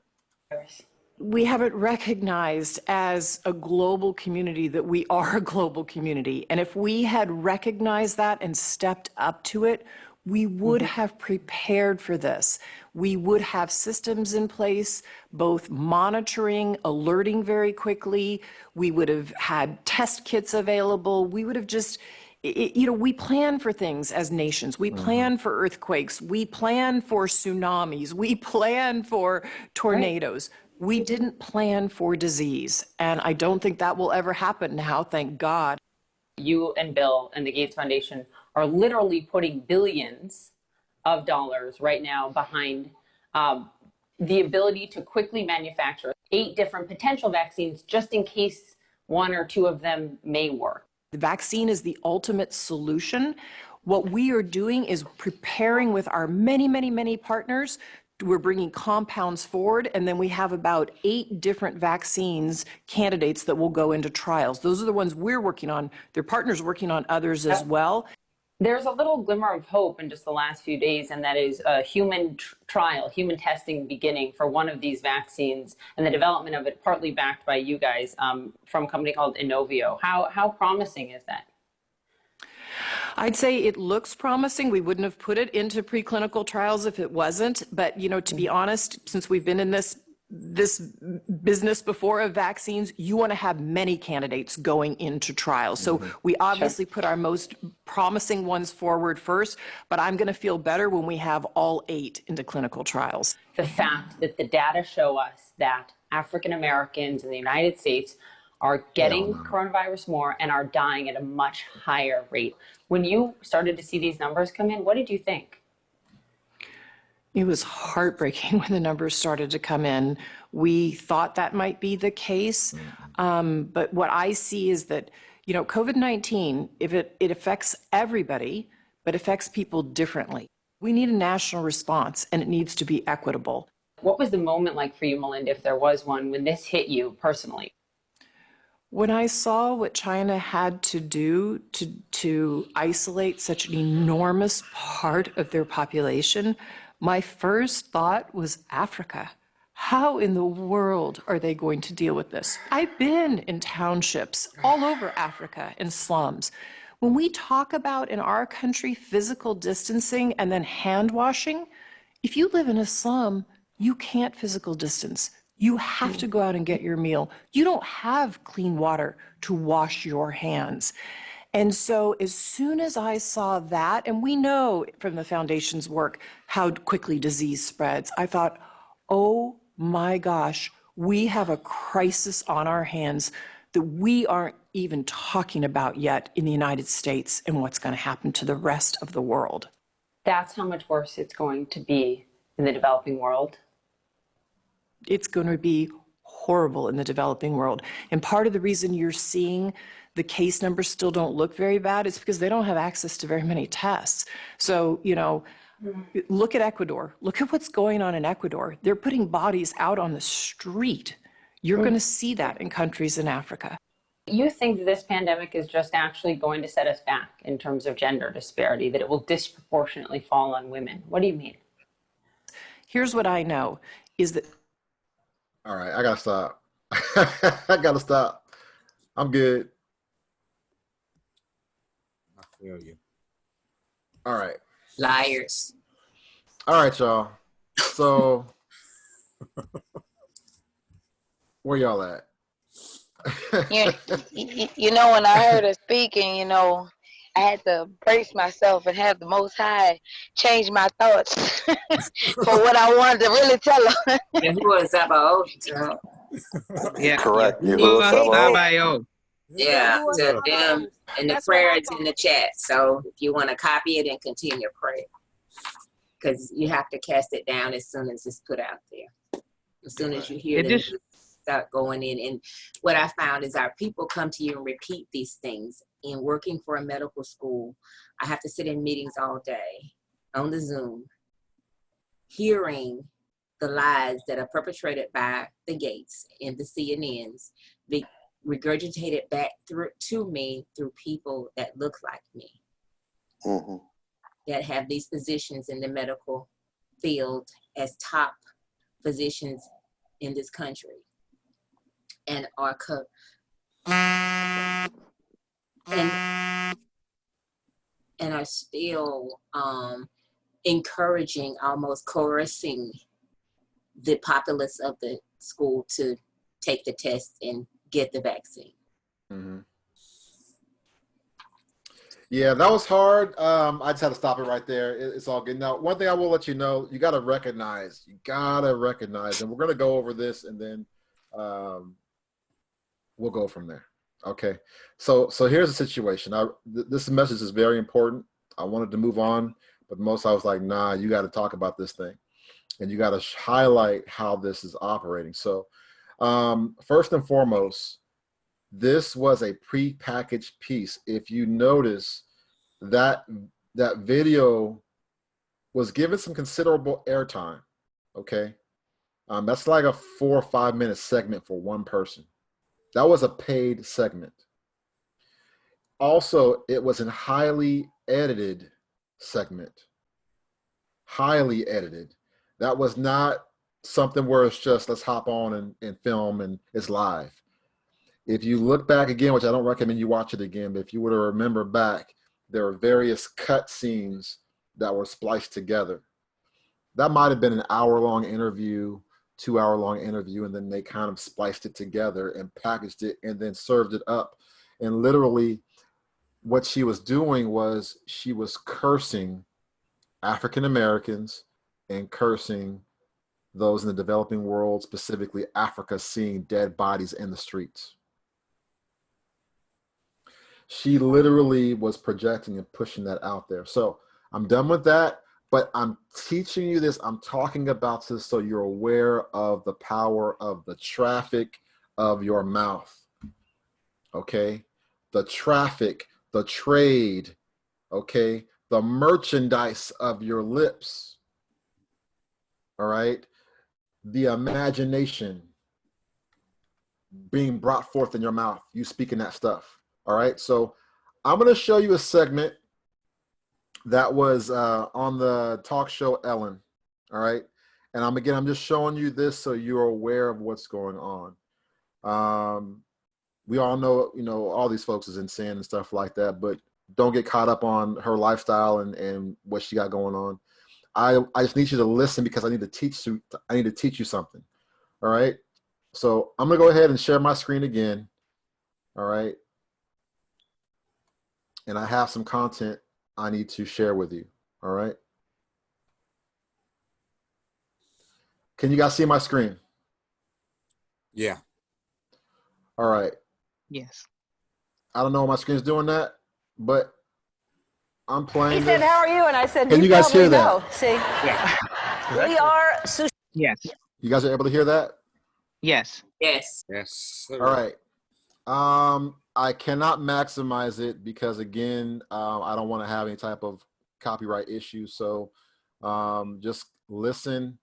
We haven't recognized as a global community that we are a global community. And if we had recognized that and stepped up to it, we would have prepared for this. We would have systems in place, both monitoring, alerting very quickly. We would have had test kits available. We would have just, we plan for things as nations. We plan for earthquakes. We plan for tsunamis. We plan for tornadoes. We didn't plan for disease. And I don't think that will ever happen now, thank God. You and Bill and the Gates Foundation are literally putting billions of dollars right now behind the ability to quickly manufacture 8 different potential vaccines just in case 1 or 2 of them may work. The vaccine is the ultimate solution. What we are doing is preparing with our many, many, many partners. We're bringing compounds forward, and then we have about 8 different vaccines candidates that will go into trials. Those are the ones we're working on. Their partners working on others as well. There's a little glimmer of hope in just the last few days, and that is a human trial, human testing beginning for one of these vaccines, and the development of it partly backed by you guys from a company called Inovio. How promising is that? I'd say it looks promising. We wouldn't have put it into preclinical trials if it wasn't. But, to be honest, since we've been in this business before of vaccines, you want to have many candidates going into trials. So we obviously put our most promising ones forward first, but I'm going to feel better when we have all 8 into clinical trials. The fact that the data show us that African Americans in the United States are getting coronavirus more and are dying at a much higher rate. When you started to see these numbers come in, what did you think? It was heartbreaking when the numbers started to come in. We thought that might be the case. But what I see is that, COVID-19, if it affects everybody, but affects people differently. We need a national response, and it needs to be equitable. What was the moment like for you, Melinda, if there was one, when this hit you personally? When I saw what China had to do to isolate such an enormous part of their population, my first thought was Africa. How in the world are they going to deal with this? I've been in townships all over Africa in slums. When we talk about in our country physical distancing and then hand washing, if you live in a slum, you can't physical distance. You have to go out and get your meal. You don't have clean water to wash your hands. And so as soon as I saw that, and we know from the foundation's work how quickly disease spreads, I thought, oh my gosh, we have a crisis on our hands that we aren't even talking about yet in the United States and what's going to happen to the rest of the world. That's how much worse it's going to be in the developing world. It's going to be horrible in the developing world. And part of the reason you're seeing the case numbers still don't look very bad is because they don't have access to very many tests. So, look at Ecuador. Look at what's going on in Ecuador. They're putting bodies out on the street. You're going to see that in countries in Africa. You think this pandemic is just actually going to set us back in terms of gender disparity, that it will disproportionately fall on women? What do you mean? Here's what I know is that. All right, I gotta stop. I gotta stop. I'm good. Hell yeah. All right. Liars. All right, y'all. So where y'all at? You know, when I heard her speaking, you know, I had to brace myself and have the Most High change my thoughts for what I wanted to really tell her. Yahuwah Sabaoth. Yeah, Correct. Yahuwah Yahuwah Sabaoth. Sabaoth. Yeah, Yahuwah to them, Sabaoth. and the That's what prayer I is in the chat. So if you want to copy it and continue to pray, because you have to cast it down as soon as it's put out there. As soon as you hear It the just news start going in. And what I found is our people come to you and repeat these things. In working for a medical school, I have to sit in meetings all day on the Zoom, hearing the lies that are perpetrated by the Gates and the CNNs, be regurgitated back through to me through people that look like me, that have these positions in the medical field as top physicians in this country, and are and are still encouraging, almost coercing the populace of the school to take the test and get the vaccine. Mm-hmm. Yeah, that was hard. I just had to stop it right there. It's all good. Now, one thing I will let you know, you got to recognize, and we're going to go over this, and then we'll go from there. Okay. So here's the situation. This message is very important. I wanted to move on, but most I was like, nah, you got to talk about this thing, and you got to highlight how this is operating. So first and foremost, this was a pre-packaged piece. If you notice, that video was given some considerable airtime. Okay, that's like a 4 or 5 minute segment for one person. That was a paid segment. Also, it was a highly edited segment. Highly edited. That was not something where it's just let's hop on and film and it's live. If you look back again, which I don't recommend you watch it again, but if you were to remember back, there are various cut scenes that were spliced together. That might have been an hour-long interview, 2-hour-long interview, and then they kind of spliced it together and packaged it and then served it up. And literally what she was doing was she was cursing African Americans and cursing those in the developing world, specifically Africa, seeing dead bodies in the streets. She literally was projecting and pushing that out there. So I'm done with that, but I'm teaching you this. I'm talking about this so you're aware of the power of the traffic of your mouth. Okay? The traffic, the trade, okay? The merchandise of your lips. All right? The imagination being brought forth in your mouth, you speaking that stuff. All right, so I'm going to show you a segment that was on the talk show Ellen. All right, and I'm just showing you this so you're aware of what's going on. We all know, all these folks is insane and stuff like that, but don't get caught up on her lifestyle and what she got going on. I just need you to listen because I need to teach you something. All right, so I'm going to go ahead and share my screen again. All right. And I have some content I need to share with you. All right. Can you guys see my screen? Yeah. All right. yes. I don't know why my screen's doing that, but I'm playing. He said, "How are you?" And I said, "Can you guys hear that?" Know. See, Yeah. we are sushi. Yes. You guys are able to hear that? Yes. Yes. Yes. All right. I cannot maximize it because again, I don't want to have any type of copyright issue. So just listen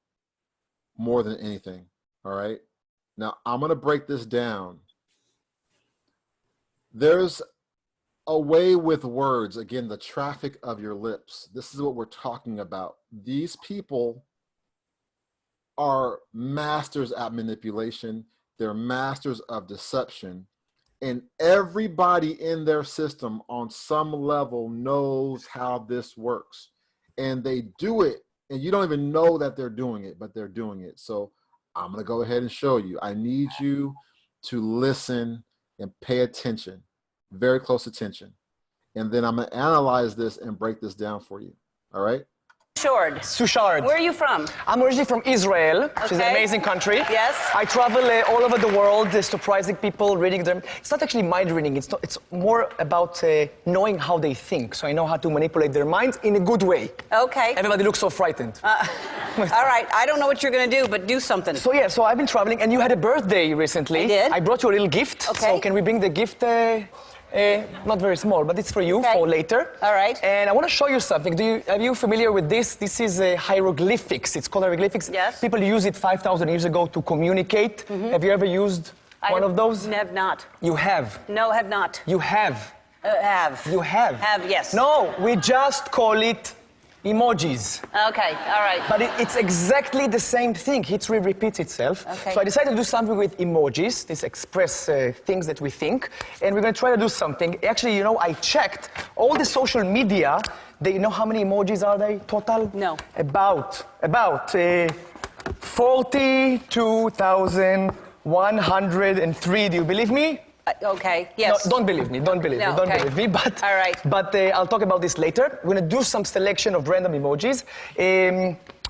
more than anything. All right. Now I'm going to break this down. There's a way with words. Again, the traffic of your lips. This is what we're talking about. These people are masters at manipulation. They're masters of deception. And everybody in their system on some level knows how this works. And they do it, and you don't even know that they're doing it, but they're doing it. So I'm going to go ahead and show you. I need you to listen and pay attention, very close attention. And then I'm going to analyze this and break this down for you. All right? Sushard. Where are you from? I'm originally from Israel, which is an amazing country. Yes. I travel all over the world, surprising people, reading them. It's not actually mind reading. It's more about knowing how they think. So I know how to manipulate their minds in a good way. Okay. Everybody looks so frightened. All right. I don't know what you're going to do, but do something. So yeah, so I've been traveling, and you had a birthday recently. I did. I brought you a little gift. Okay. So can we bring the gift? Not very small, but it's for you for later. All right. And I want to show you something. Are you familiar with this? This is hieroglyphics. It's called hieroglyphics. Yes. People used it 5,000 years ago to communicate. Mm-hmm. Have you ever used one of those? I have not. You have. No, have not. You have. Have. You have. Have, yes. No, we just call it emojis. Okay, all right. But it's exactly the same thing. History repeats itself. Okay. So I decided to do something with emojis. These express things that we think. And we're going to try to do something. Actually, you know, I checked all the social media. You know how many emojis are they total? No. About 42,103. Do you believe me? Okay, yes. No, don't believe me, don't believe me, don't believe me, but, all right. But I'll talk about this later. We're gonna do some selection of random emojis.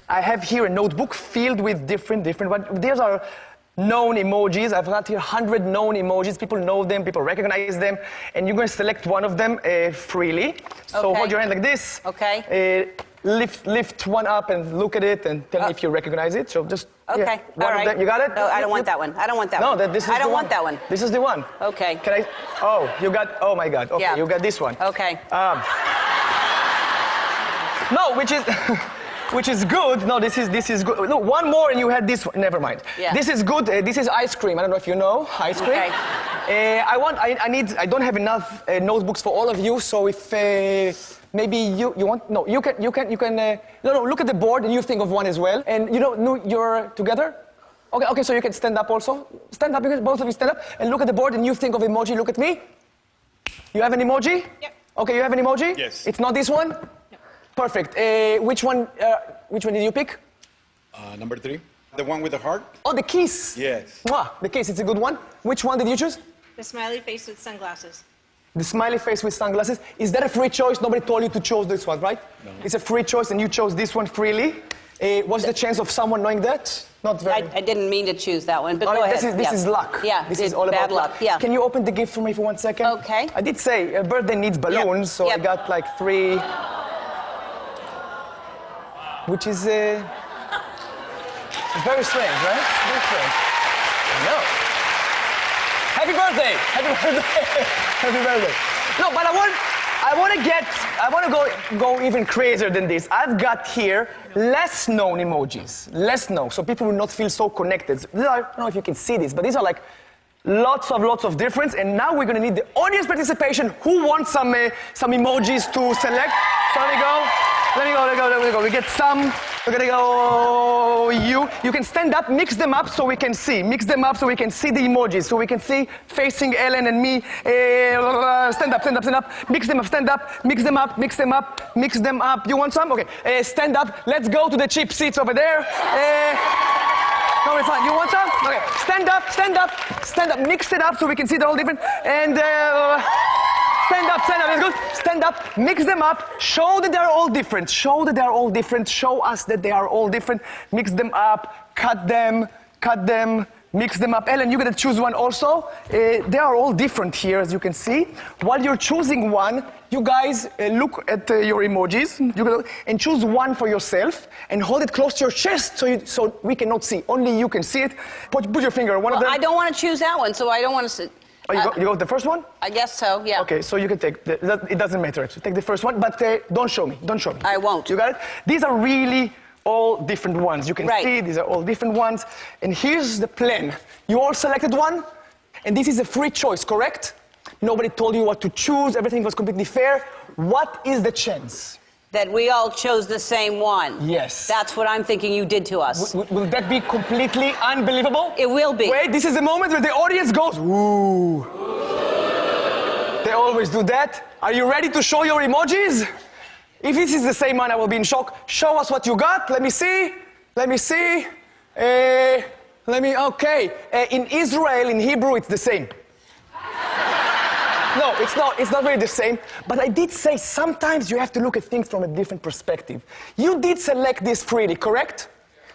I have here a notebook filled with different ones. These are known emojis. I've got here 100 known emojis. People know them, people recognize them, and you're gonna select one of them freely. So hold your hand like this. Okay. Lift one up and look at it and tell me if you recognize it. So just okay. All right. You got it? No, I don't want that one. I don't want that one. No, this is I don't the want that one. This is the one. Okay. Can I? Oh, you got. Oh my God. Okay, yeah. You got this one. Okay. No, which is good. No, this is good. No, one more and you had this one. Never mind. Yeah. This is good. This is ice cream. I don't know if you know ice cream. Okay. I don't have enough notebooks for all of you. So if maybe you want, no, you can. No, look at the board and you think of one as well. And you know, you're together. Okay. So you can stand up also. Stand up. Both of you stand up and look at the board and you think of emoji. Look at me. You have an emoji? Yep. Okay, you have an emoji? Yes. It's not this one? No. Perfect. Which one did you pick? Number 3. The one with the heart? Oh, the kiss. Yes. Mwah, the kiss, it's a good one. Which one did you choose? The smiley face with sunglasses. The smiley face with sunglasses. Is that a free choice? Nobody told you to choose this one, right? No. It's a free choice and you chose this one freely. What's the chance of someone knowing that? Not very. I didn't mean to choose that one, but all go right, ahead. This is luck. Yeah, this is all bad about luck. Yeah. Can you open the gift for me for 1 second? Okay. I did say a birthday needs balloons, so I got like 3. Which is very strange, right? Very strange. I know. Happy birthday! Happy birthday! Happy birthday! No, but I want to go even crazier than this. I've got here less known emojis, less known, so people will not feel so connected. These are, I don't know if you can see this, but these are like lots of difference. And now we're going to need the audience participation. Who wants some emojis to select? So let me go. We get some. We're gonna go. You can stand up, mix them up so we can see. Mix them up so we can see the emojis. So we can see facing Ellen and me. Stand up. Mix them up, stand up. Mix them up. You want some? Okay. Stand up. Let's go to the cheap seats over there. No, we're fine. You want some? Okay. Stand up. Mix it up so we can see they're all different. And stand up. It's good. Stand up. Mix them up. Show that they're all different. Show us that they are all different. Mix them up. Cut them. Mix them up. Ellen, you gotta choose one also. They are all different here, as you can see. While you're choosing one, you guys look at your emojis. And choose one for yourself and hold it close to your chest so we cannot see. Only you can see it. Put your finger on one of them. I don't want to choose that one, so I don't want to sit. Oh, you go with the first one? I guess so, yeah. Okay, so you can take, it doesn't matter actually. Take the first one, but don't show me. I won't. You got it? These are really all different ones. You can see these are all different ones. And here's the plan. You all selected one, and this is a free choice, correct? Nobody told you what to choose. Everything was completely fair. What is the chance That we all chose the same one. Yes. That's what I'm thinking you did to us. Will that be completely unbelievable? It will be. Wait, this is the moment where the audience goes, ooh. They always do that. Are you ready to show your emojis? If this is the same one, I will be in shock. Show us what you got. Let me see. Let me see. Okay. In Israel, in Hebrew, it's the same. No, it's not really the same. But I did say sometimes you have to look at things from a different perspective. You did select this pretty, correct?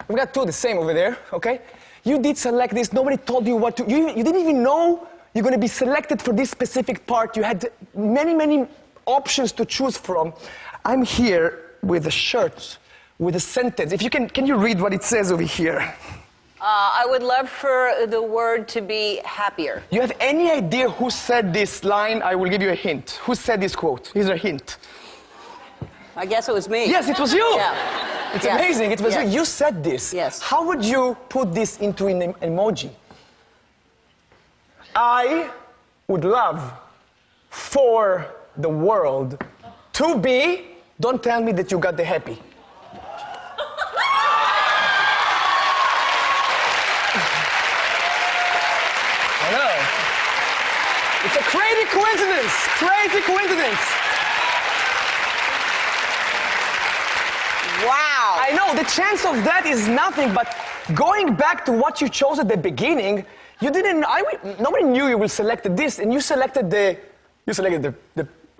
We've got two the same over there, okay? You did select this. Nobody told you what to... You didn't even know you're going to be selected for this specific part. You had many, many options to choose from. I'm here with a shirt, with a sentence. If you can you read what it says over here? I would love for the word to be happier. You have any idea who said this line? I will give you a hint. Who said this quote? Here's a hint. I guess it was me. Yes, it was you. Yeah. It's amazing. It was you. You said this. Yes. How would you put this into an emoji? I would love for the world to be... Don't tell me that you got the happy. I know. It's a crazy coincidence. Crazy coincidence. Wow. I know, the chance of that is nothing, but going back to what you chose at the beginning, you didn't, nobody knew you will select this, and you selected the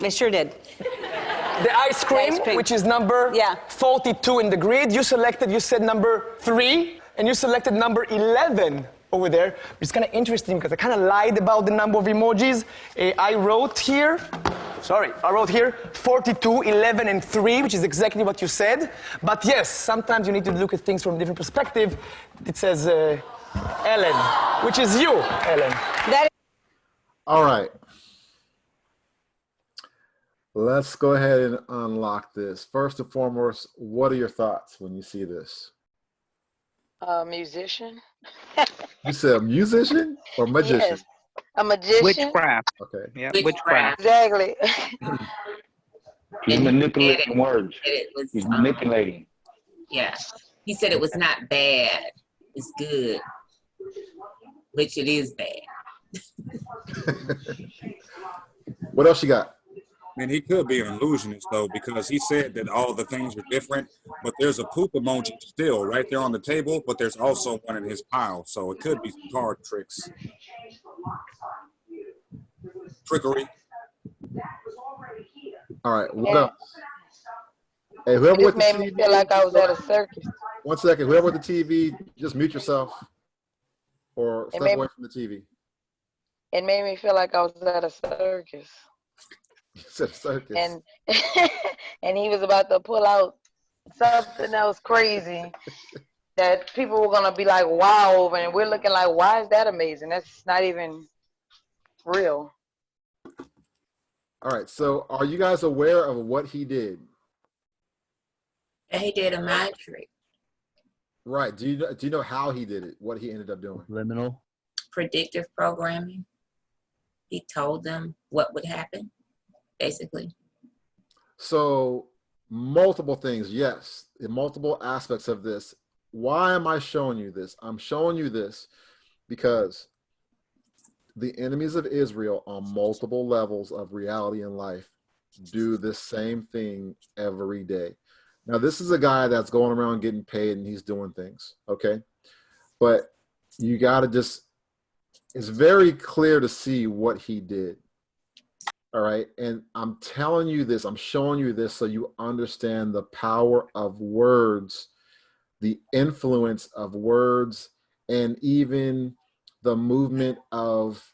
I sure did. The ice cream, which is number 42 in the grid. You said number 3, and you selected number 11 over there. It's kind of interesting because I kind of lied about the number of emojis. I wrote here 42, 11, and 3, which is exactly what you said. But yes, sometimes you need to look at things from a different perspective. It says Ellen, which is you, Ellen. All right. Let's go ahead and unlock this. First and foremost, what are your thoughts when you see this? Musician. You said a musician or magician? Yes, a magician. Witchcraft. Okay. Yeah, witchcraft. Exactly. He's manipulating words. Was, He's manipulating. Yeah. He said it was not bad. It's good. Which it is bad. What else you got? And he could be an illusionist, though, because he said that all the things are different, but there's a poop emoji still right there on the table, but there's also one in his pile, so it could be some card tricks. Trickery. All right, what else? Hey, whoever It with just the made me TV, feel like I was at a circus. 1 second, whoever with the TV, just mute yourself or step away from the TV. It made me feel like I was at a circus. It's a circus. And and he was about to pull out something else crazy that people were gonna be like, wow, over, and we're looking like, why is that amazing? That's not even real. All right, so are you guys aware of what he did? And he did a mind trick. Right. Do you know how he did it? What he ended up doing? Liminal. Predictive programming. He told them what would happen, basically. So multiple things, yes, in multiple aspects of this. Why am I showing you this? I'm showing you this because the enemies of Israel on multiple levels of reality and life do the same thing every day. Now, this is a guy that's going around getting paid and he's doing things, okay? But you got to just, it's very clear to see what he did, all right? And I'm telling you this, I'm showing you this so you understand the power of words, the influence of words, and even the movement of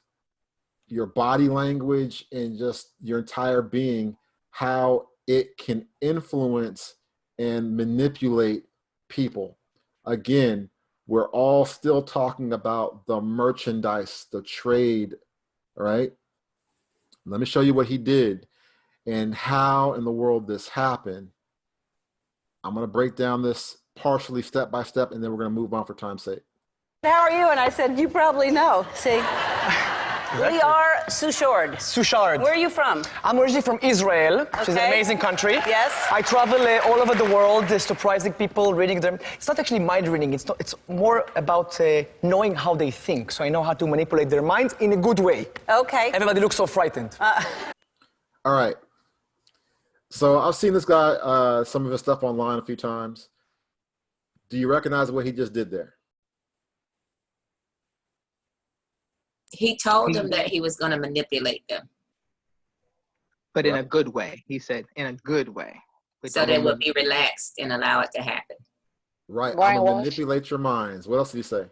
your body language and just your entire being, how it can influence and manipulate people. Again, we're all still talking about the merchandise, the trade, all right? Let me show you what he did and how in the world this happened. I'm going to break down this partially step by step, and then we're going to move on for time's sake. How are you? And I said, you probably know. See? correct? Liar Suchard. Suchard. Where are you from? I'm originally from Israel, which is an Okay. amazing country. Yes. I travel all over the world, surprising people, reading them. It's not actually mind reading. It's more about knowing how they think. So I know how to manipulate their minds in a good way. Okay. Everybody looks so frightened. All right. So I've seen this guy, some of his stuff online a few times. Do you recognize what he just did there? He told them that he was going to manipulate them. But in a good way. He said, in a good way. So they would be relaxed and allow it to happen. Right. I'm going to manipulate your minds. What else did he say?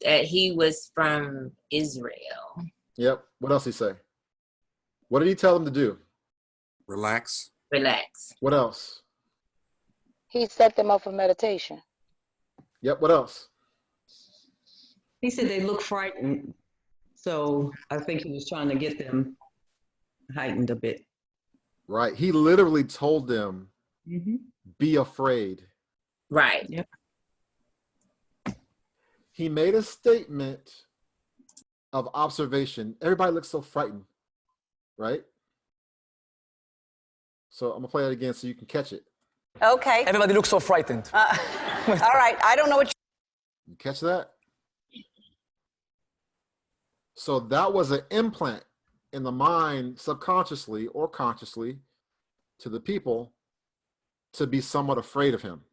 That he was from Israel. Yep. What else did he say? What did he tell them to do? Relax. Relax. What else? He set them up for meditation. Yep. What else? He said they look frightened. So I think he was trying to get them heightened a bit. Right. He literally told them, be afraid. Right. Yep. He made a statement of observation. Everybody looks so frightened, right? So I'm gonna play it again so you can catch it. Okay. Everybody looks so frightened. All right. I don't know what You catch that? So that was an implant in the mind, subconsciously or consciously, to the people to be somewhat afraid of him.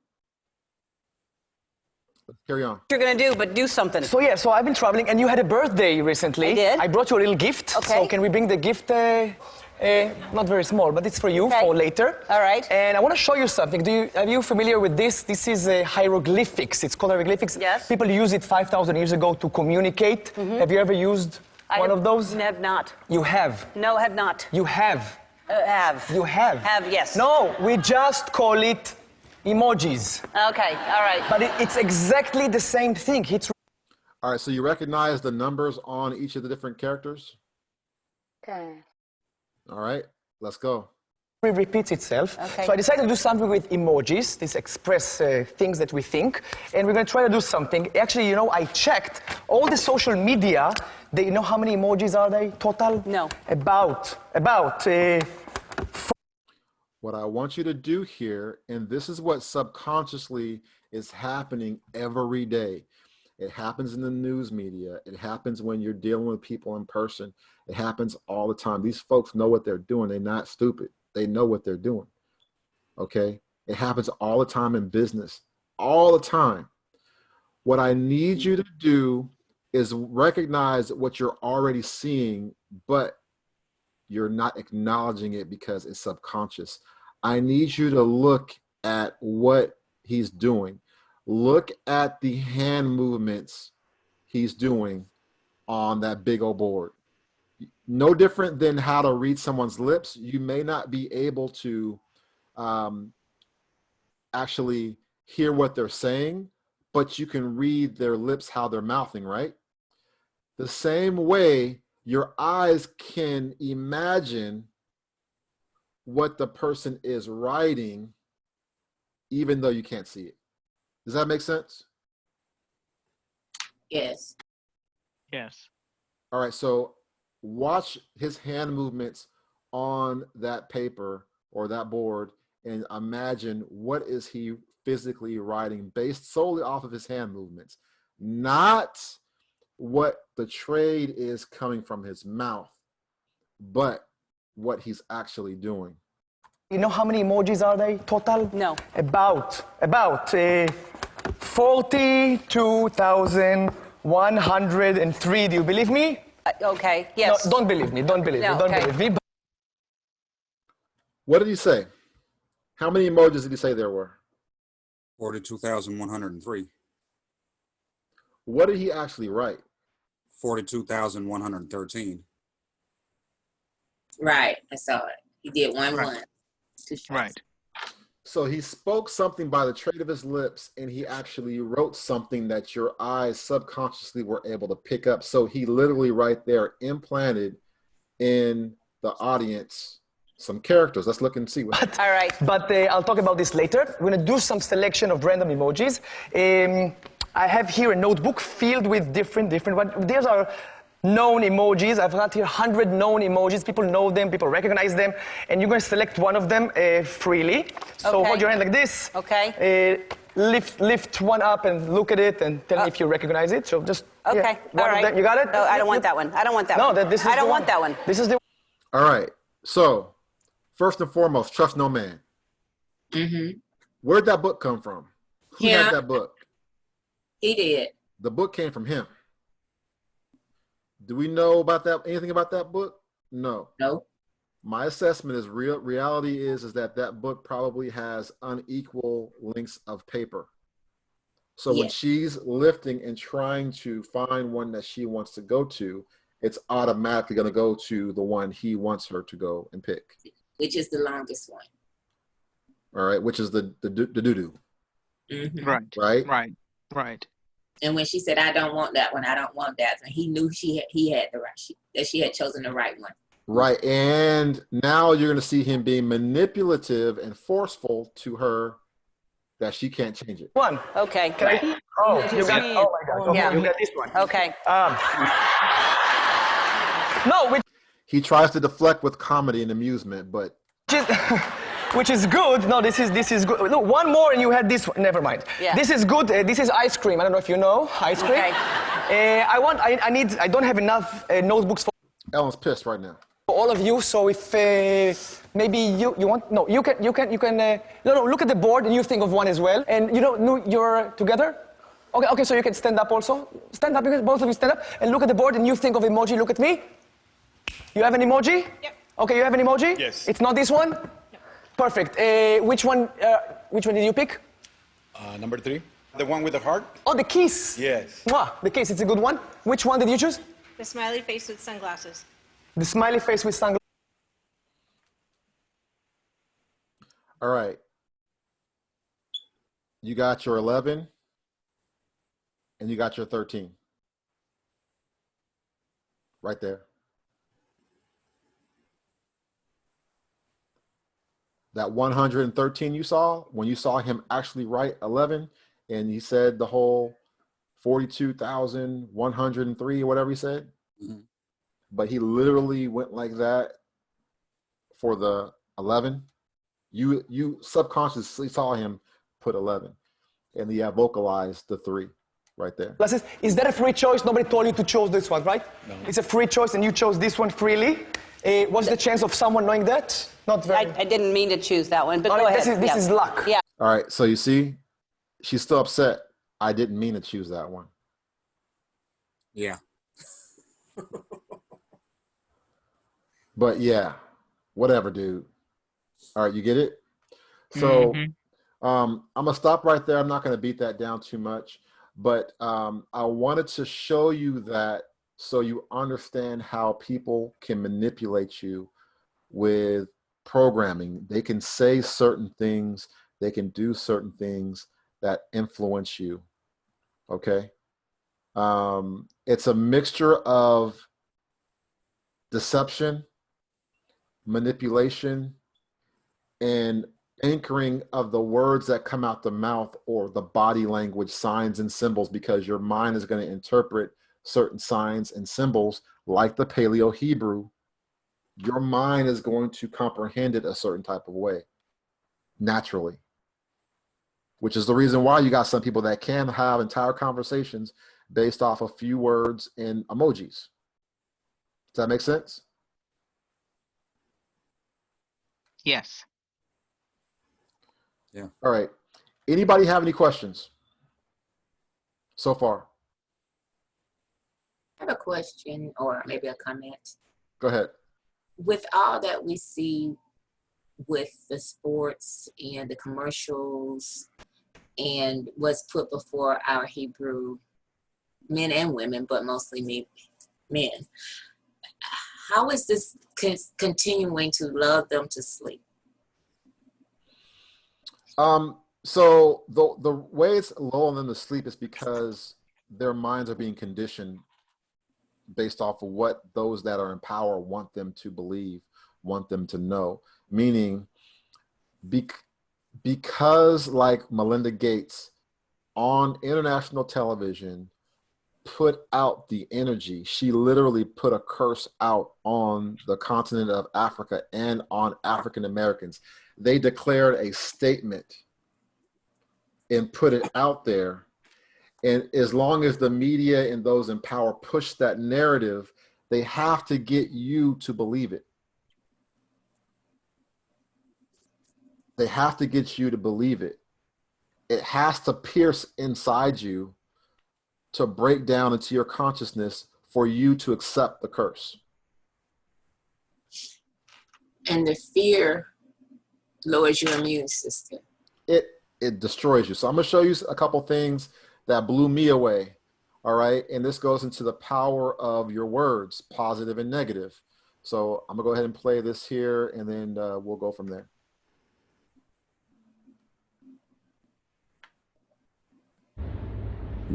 Let's carry on. you're going to do, but do something. So yeah, so I've been traveling, and you had a birthday recently. I did. I brought you a little gift. Okay. So can we bring the gift? Not very small, but it's for you for later. All right. And I want to show you something. Are you familiar with this? This is hieroglyphics. It's called hieroglyphics. Yes. People used it 5,000 years ago to communicate. Have you ever used one of those? Have not. You have. No, have not. You have. Have. You have. Have, yes. No, we just call it emojis. Okay, all right. But it's exactly the same thing. It's All right, so you recognize the numbers on each of the different characters? Okay. All right, let's go. It repeats itself. Okay. So I decided to do something with emojis. These express things that we think. And we're going to try to do something. Actually, you know, I checked all the social media. You know how many emojis are they total? No. About. What I want you to do here, and this is what subconsciously is happening every day. It happens in the news media. It happens when you're dealing with people in person. It happens all the time. These folks know what they're doing. They're not stupid. They know what they're doing. Okay? It happens all the time in business. All the time. What I need you to do is recognize what you're already seeing, but you're not acknowledging it because it's subconscious. I need you to look at what he's doing. Look at the hand movements he's doing on that big old board. No different than how to read someone's lips. You may not be able to actually hear what they're saying, but you can read their lips, how they're mouthing, right? The same way your eyes can imagine what the person is writing, even though you can't see it. Does that make sense? Yes. Yes. All right, so watch his hand movements on that paper or that board and imagine what is he physically writing based solely off of his hand movements, not what the trade is coming from his mouth, but what he's actually doing. You know how many emojis are they total? No. About 42,103. Do you believe me? Okay, yes. No, don't believe me. Don't believe me. Don't believe me. What did he say? How many emojis did he say there were? 42,103. What did he actually write? 42,113. Right. I saw it. He did one. Right. So he spoke something by the trade of his lips, and he actually wrote something that your eyes subconsciously were able to pick up. So he literally right there implanted in the audience some characters. Let's look and see what. All right. But I'll talk about this later. We're going to do some selection of random emojis. I have here a notebook filled with different ones. These are known emojis. I've got here 100 known emojis. People know them, people recognize them, and you're going to select one of them freely. So Okay. hold your hand like this. Okay. Lift one up and look at it and tell me if you recognize it. So just Okay. one All of right. them. You got it? No, I don't want that one. I don't want that one. No, this is I the don't one. want that one. This is the All right. So, first and foremost, trust no man. Mm-hmm. Where'd that book come from? Who Him. had that book? He did. The book came from him. Do we know about that? Anything about that book? No. No. My assessment is reality is that that book probably has unequal lengths of paper. So when Yes. she's lifting and trying to find one that she wants to go to, it's automatically going to go to the one he wants her to go and pick. Which is the longest one. All right, which is the doo-doo. Mm-hmm. Right. And when she said, "I don't want that one. I don't want that one," he knew he had the right. That she had chosen the right one. Right, and now you're going to see him being manipulative and forceful to her that she can't change it. one. Okay. Can I? Oh, you got. Oh my God. Okay, Yeah. you got this one. Okay. No, He tries to deflect with comedy and amusement, but which is good. No, this is good. Look, one more and you had this one. Never mind. Yeah. This is good. This is ice cream. I don't know if you know ice cream. Okay. I don't have enough notebooks for Ellen's pissed right now. all of you. So if maybe you want, no, you can, no, look at the board and you think of one as well. And you're together. Okay, so you can stand up also. Stand up, both of you stand up and look at the board and you think of emoji. Look at me. You have an emoji? Yep. Okay, you have an emoji? Yes. It's not this one? No. Perfect. Which one did you pick? Number 3. The one with the heart? Oh, the kiss. Yes. Mwah, the kiss, it's a good one. Which one did you choose? The smiley face with sunglasses. The smiley face with sunglasses. All right. You got your 11 and you got your 13. Right there. That 113 you saw, when you saw him actually write 11 and he said the whole 42,103 or whatever he said, but he literally went like that for the 11. You subconsciously saw him put 11 and he vocalized the 3 right there. Is that a free choice? Nobody told you to choose this one, right? No. It's a free choice and you chose this one freely. What's the chance of someone knowing that? Not very. I didn't mean to choose that one, but go ahead. This is luck. Yeah. All right, so you see, she's still upset. I didn't mean to choose that one. Yeah. But yeah, whatever, dude. All right, you get it? So I'm going to stop right there. I'm not going to beat that down too much. But I wanted to show you that so you understand how people can manipulate you with programming. They can say certain things. They can do certain things that influence you. Okay? It's a mixture of deception, manipulation, and anchoring of the words that come out the mouth or the body language, signs and symbols, because your mind is going to interpret certain signs and symbols like the Paleo Hebrew. Your mind is going to comprehend it a certain type of way, naturally, which is the reason why you got some people that can have entire conversations based off a few words and emojis. Does that make sense? Yes. Yeah. All right. Anybody have any questions so far? I have a question or maybe a comment. Go ahead. With all that we see with the sports and the commercials and what's put before our Hebrew men and women, but mostly men, how is this continuing to love them to sleep? So the way it's lulling them to sleep is because their minds are being conditioned based off of what those that are in power want them to believe, want them to know. Meaning, because like Melinda Gates on international television put out the energy. She literally put a curse out on the continent of Africa and on African Americans. They declared a statement and put it out there. And as long as the media and those in power push that narrative, they have to get you to believe it. They have to get you to believe it. It has to pierce inside you to break down into your consciousness for you to accept the curse. And the fear lowers your immune system. It destroys you. So I'm gonna show you a couple things that blew me away. All right, and this goes into the power of your words, positive and negative. So I'm gonna go ahead and play this here, and then we'll go from there.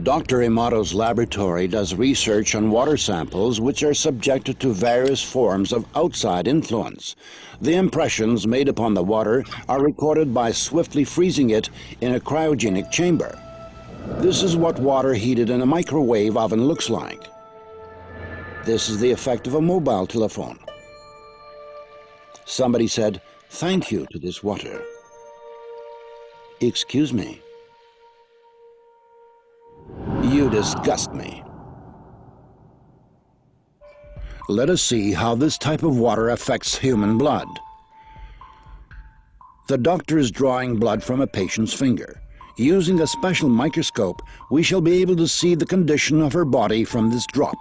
Dr. Amato's laboratory does research on water samples which are subjected to various forms of outside influence. The impressions made upon the water are recorded by swiftly freezing it in a cryogenic chamber. This is what water heated in a microwave oven looks like. This is the effect of a mobile telephone. Somebody said, "Thank you to this water." Excuse me. You disgust me. Let us see how this type of water affects human blood. The doctor is drawing blood from a patient's finger. Using a special microscope, we shall be able to see the condition of her body from this drop.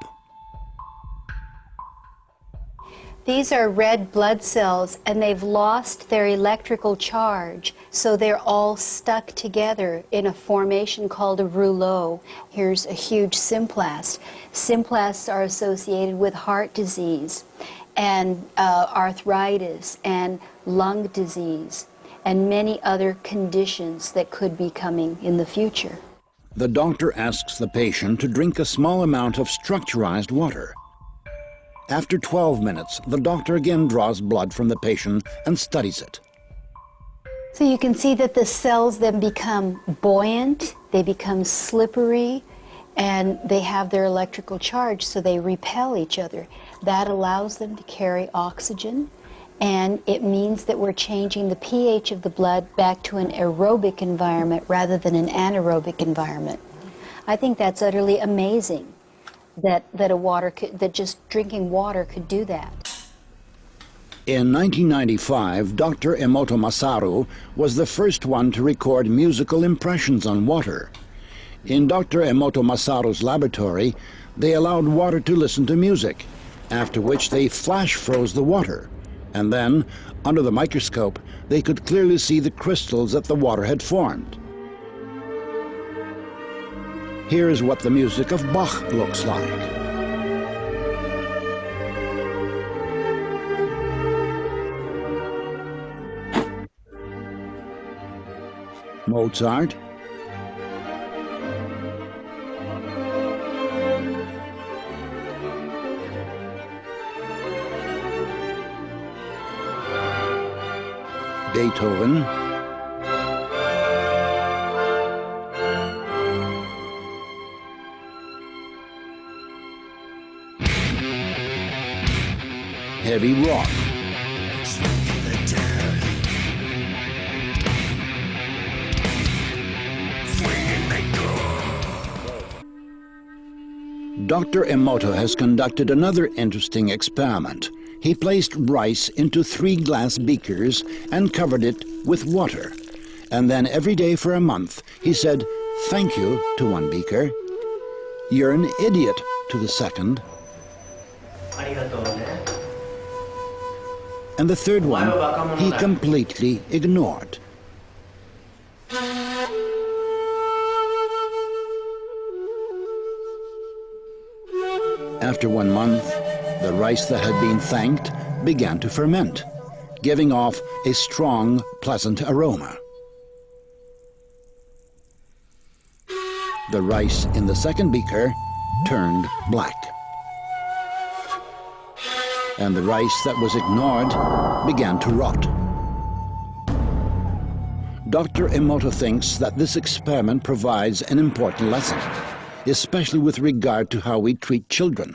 These are red blood cells, and they've lost their electrical charge, so they're all stuck together in a formation called a rouleau. Here's a huge symplast. Symplasts are associated with heart disease and arthritis and lung disease and many other conditions that could be coming in the future. The doctor asks the patient to drink a small amount of structurized water. After 12 minutes, the doctor again draws blood from the patient and studies it. So you can see that the cells then become buoyant, they become slippery, and they have their electrical charge, so they repel each other. That allows them to carry oxygen, and it means that we're changing the pH of the blood back to an aerobic environment rather than an anaerobic environment. I think that's utterly amazing. That just drinking water could do that. In 1995, Dr. Emoto Masaru was the first one to record musical impressions on water. In Dr. Emoto Masaru's laboratory, they allowed water to listen to music, after which they flash froze the water. And then, under the microscope, they could clearly see the crystals that the water had formed. Here is what the music of Bach looks like. Mozart. Beethoven. Heavy rock. Dr. Emoto has conducted another interesting experiment. He placed rice into 3 glass beakers and covered it with water. And then every day for a month, he said, "Thank you" to one beaker. "You're an idiot" to the second. And the third one, he completely ignored. After 1 month, the rice that had been thanked began to ferment, giving off a strong, pleasant aroma. The rice in the second beaker turned black. And the rice that was ignored began to rot. Dr. Emoto thinks that this experiment provides an important lesson. especially with regard to how we treat children.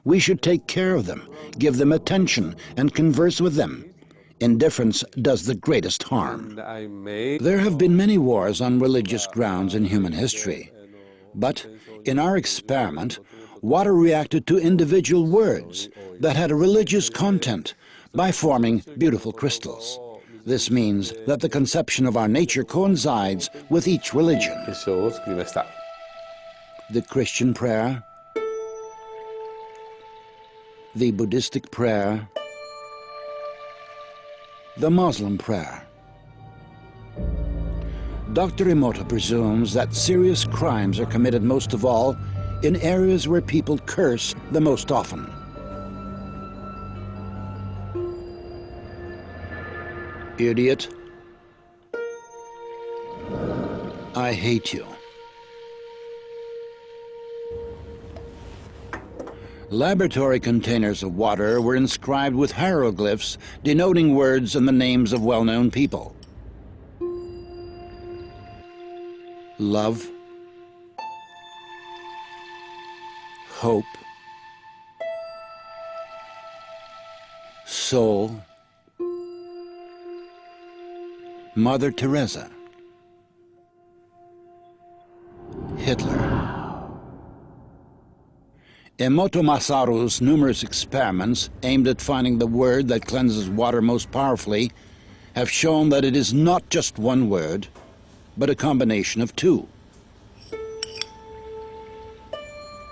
We should take care of them, give them attention, and converse with them. Indifference does the greatest harm. There have been many wars on religious grounds in human history. But in our experiment, water reacted to individual words that had a religious content by forming beautiful crystals. This means that the conception of our nature coincides with each religion. The Christian prayer, the Buddhistic prayer, the Muslim prayer. Dr. Emoto presumes that serious crimes are committed most of all in areas where people curse the most often. Idiot. I hate you. Laboratory containers of water were inscribed with hieroglyphs denoting words and the names of well-known people. Love, hope, soul, Mother Teresa, Hitler. Emoto Masaru's numerous experiments aimed at finding the word that cleanses water most powerfully have shown that it is not just one word, but a combination of two.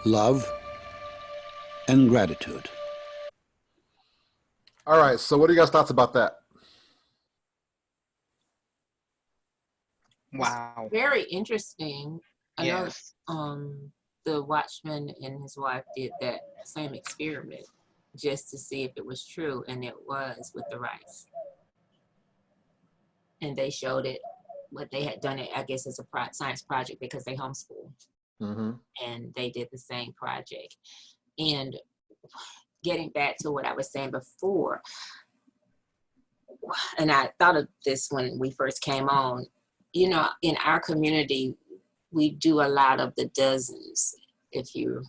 Love and gratitude. All right, so what are you guys' thoughts about that? Wow. Very interesting. I know Yes. the watchman and his wife did that same experiment just to see if it was true, and it was with the rice. And they showed it, what they had done it, I guess, as a science project because they homeschool. Mm-hmm. And they did the same project. And getting back to what I was saying before, and I thought of this when we first came on, you know, in our community, we do a lot of the dozens. If you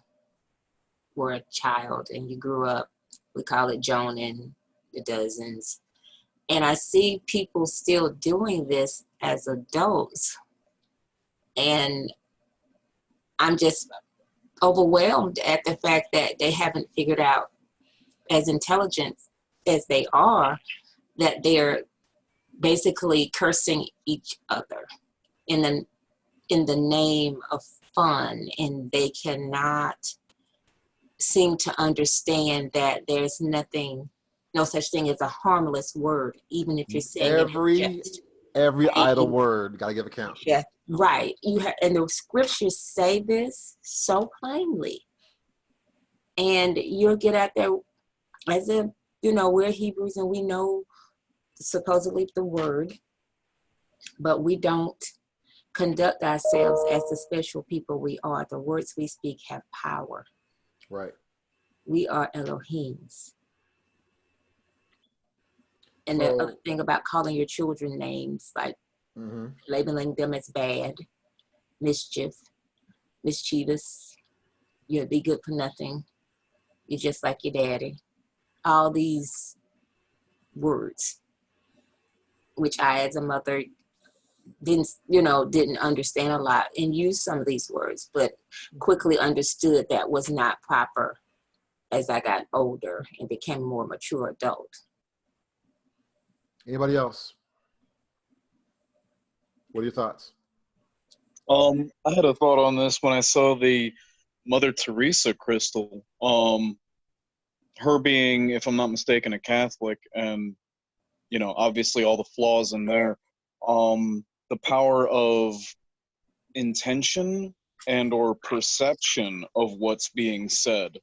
were a child and you grew up, we call it Jonin, the dozens. And I see people still doing this as adults. And I'm just overwhelmed at the fact that they haven't figured out, as intelligent as they are, that they're basically cursing each other in the name of fun, and they cannot seem to understand that there's no such thing as a harmless word, even if you're saying every idle word, gotta give account. Yeah, right. And the scriptures say this so plainly, and you'll get out there as if, you know, we're Hebrews and we know supposedly the word, but we don't conduct ourselves as the special people we are. The words we speak have power. Right. We are Elohims. And the other thing about calling your children names, like labeling them as bad, mischievous, you'll be good for nothing, you're just like your daddy. All these words, which I, as a mother, didn't understand a lot and used some of these words, but quickly understood that was not proper as I got older and became a more mature adult. Anybody else? What are your thoughts? I had a thought on this when I saw the Mother Teresa crystal. Her being, if I'm not mistaken, a Catholic, and obviously all the flaws in there. The power of intention and or perception of what's being said,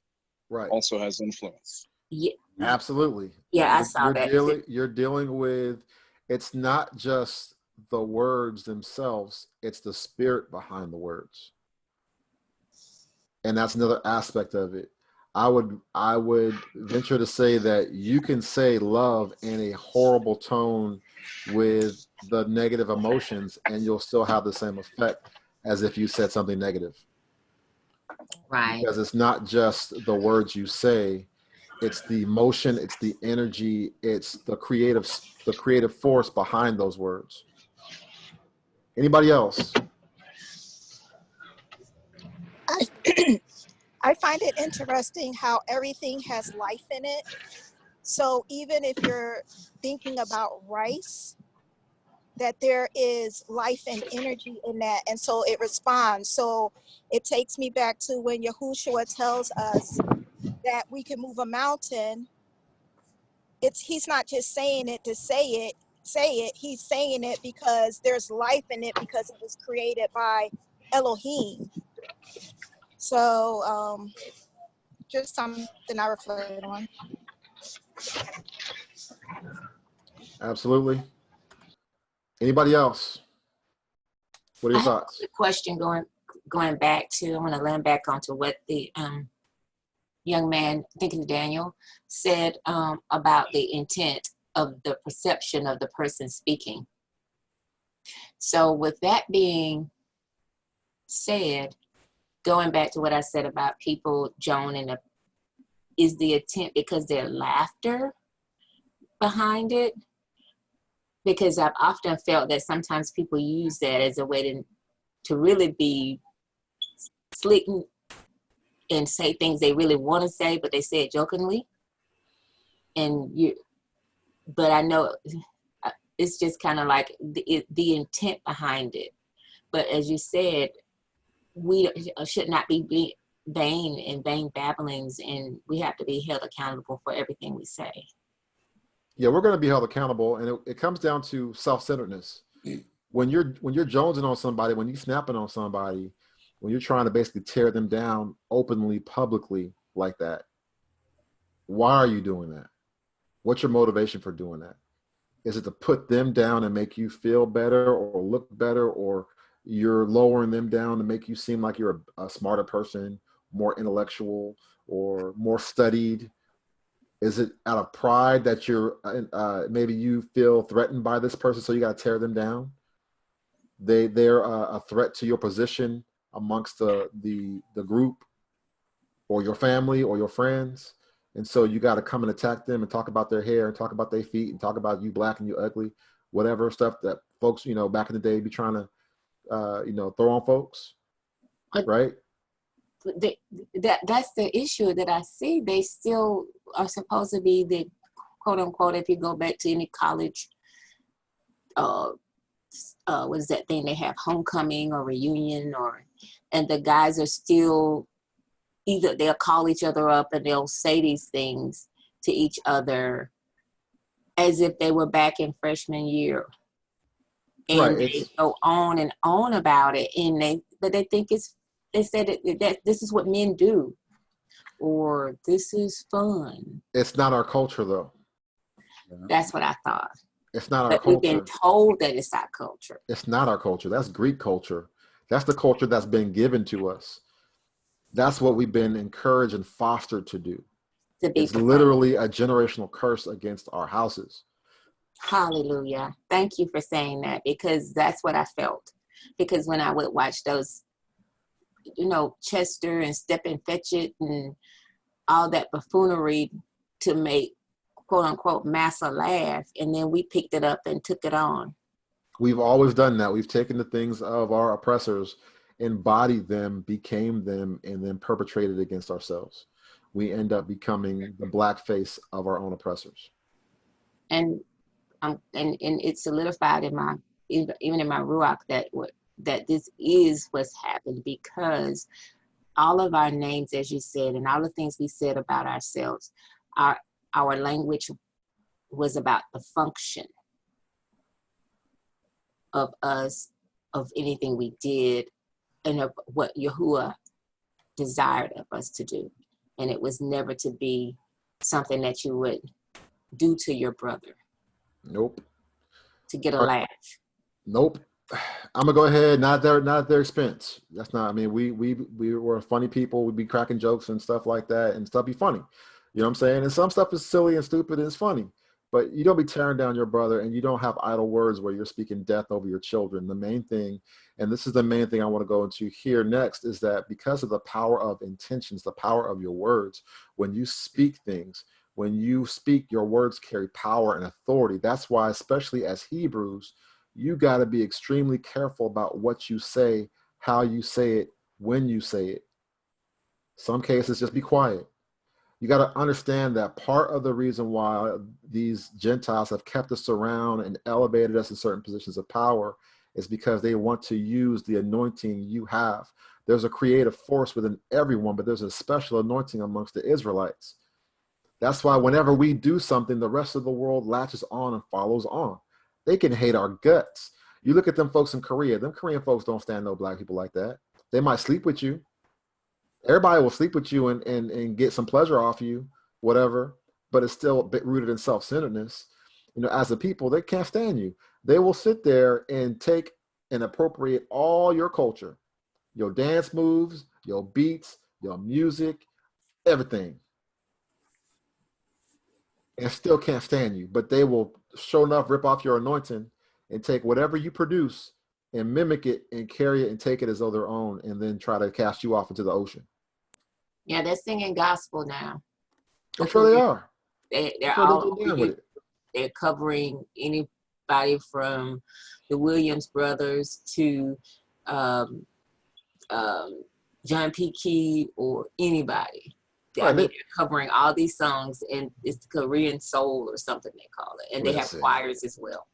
right, also has influence. Yeah, absolutely. Yeah, I saw that. You're dealing with, it's not just the words themselves, it's the spirit behind the words. And that's another aspect of it. I would venture to say that you can say love in a horrible tone with the negative emotions, and you'll still have the same effect as if you said something negative. Right. Because it's not just the words you say, it's the emotion, it's the energy, it's the creative force behind those words. Anybody else? I find it interesting how everything has life in it. So even if you're thinking about rice, that there is life and energy in that, and so it responds. So it takes me back to when Yahushua tells us that we can move a mountain. He's not just saying it to say it. He's saying it because there's life in it, because it was created by Elohim. So just something I reflect on. Absolutely. Anybody else? What are I your have thoughts? a question going back to, I want to land back onto what the young man, I think it's Daniel, said about the intent of the perception of the person speaking. So with that being said, going back to what I said about people, Joan, and is the intent because their laughter behind it? Because I've often felt that sometimes people use that as a way to really be slick and say things they really want to say, but they say it jokingly. But I know it's just kind of like the intent behind it. But as you said, we should not be vain and vain babblings, and we have to be held accountable for everything we say. Yeah, we're going to be held accountable, and it comes down to self-centeredness. When you're jonesing on somebody, when you're snapping on somebody, when you're trying to basically tear them down openly, publicly like that, why are you doing that? What's your motivation for doing that? Is it to put them down and make you feel better or look better, or you're lowering them down to make you seem like you're a smarter person, more intellectual, or more studied? Is it out of pride that you're maybe you feel threatened by this person, so you got to tear them down? They're a threat to your position amongst the group, or your family, or your friends, and so you got to come and attack them and talk about their hair and talk about their feet and talk about you black and you ugly, whatever stuff that folks back in the day be trying to throw on folks, right? That's the issue that I see. They still are supposed to be the quote unquote, if you go back to any college, what is that thing they have, homecoming or reunion, and the guys are still, either they'll call each other up and they'll say these things to each other as if they were back in freshman year. And right, they go on and on about it, but they think they said that this is what men do, or this is fun. It's not our culture, though. That's what I thought. It's not our But culture. we've been told that it's our culture. It's not our culture. That's Greek culture. That's the culture that's been given to us. That's what we've been encouraged and fostered to do. It's literally a generational curse against our houses. Hallelujah. Thank you for saying that, because that's what I felt. Because when I would watch those, Chester and Step and Fetch It and all that buffoonery to make quote unquote massa laugh, and then we picked it up and took it on. We've always done that. We've taken the things of our oppressors, embodied them, became them, and then perpetrated against ourselves. We end up becoming the blackface of our own oppressors. And it solidified in my, even in my ruach, that this is what's happened, because all of our names, as you said, and all the things we said about ourselves, our language was about the function of us, of anything we did, and of what Yahuwah desired of us to do. And it was never to be something that you would do to your brother. Nope. To get a laugh. Nope. I'm gonna go ahead, not at their expense. That's not, I mean, we were funny people. We'd be cracking jokes and stuff like that, and stuff be funny. You know what I'm saying? And some stuff is silly and stupid and it's funny. But you don't be tearing down your brother, and you don't have idle words where you're speaking death over your children. The main thing, and this is the main thing I want to go into here next, is that because of the power of intentions, the power of your words, when you speak things, when you speak, your words carry power and authority. That's why, especially as Hebrews, you got to be extremely careful about what you say, how you say it, when you say it. Some cases, just be quiet. You got to understand that part of the reason why these Gentiles have kept us around and elevated us in certain positions of power is because they want to use the anointing you have. There's a creative force within everyone, but there's a special anointing amongst the Israelites. That's why whenever we do something, the rest of the world latches on and follows on. They can hate our guts. You look at them folks in Korea. Them Korean folks don't stand no black people like that. They might sleep with you. Everybody will sleep with you and get some pleasure off you, whatever, but it's still a bit rooted in self-centeredness. You know, as a people, they can't stand you. They will sit there and take and appropriate all your culture, your dance moves, your beats, your music, everything, and still can't stand you. But they will, sure enough, rip off your anointing and take whatever you produce and mimic it and carry it and take it as though their own, and then try to cast you off into the ocean. Yeah, they're singing gospel now. I'm sure they are. They're sure all they with it. They're covering anybody from the Williams brothers to John P. Key or anybody. Right, I mean, they're covering all these songs, and it's Korean soul or something they call it, and they have choirs as well.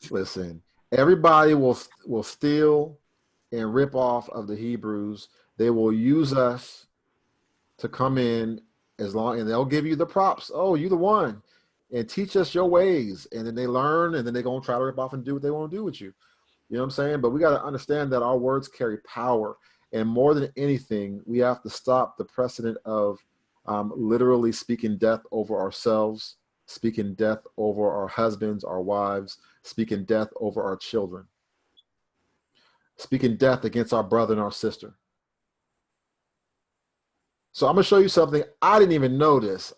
Listen, everybody will steal and rip off of the Hebrews. They will use us to come in and they'll give you the props. Oh, you the one, and teach us your ways. And then they learn, and then they're going to try to rip off and do what they want to do with you. You know what I'm saying? But we got to understand that our words carry power. And more than anything, we have to stop the precedent of literally speaking death over ourselves, speaking death over our husbands, our wives, speaking death over our children, speaking death against our brother and our sister. So I'm gonna show you something. I didn't even know this.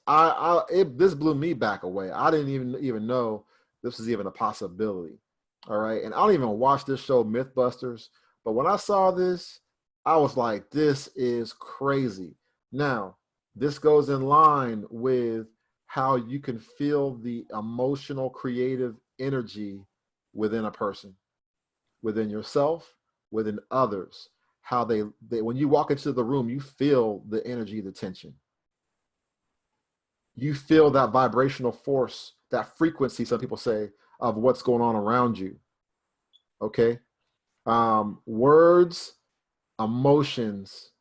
This blew me back away. I didn't even know this was even a possibility. All right, and I don't even watch this show, Mythbusters. But when I saw this, I was like, "This is crazy." Now, this goes in line with how you can feel the emotional, creative energy within a person, within yourself, within others. How they when you walk into the room, you feel the energy, the tension. You feel that vibrational force, that frequency, some people say, of what's going on around you. Okay? Words, emotions,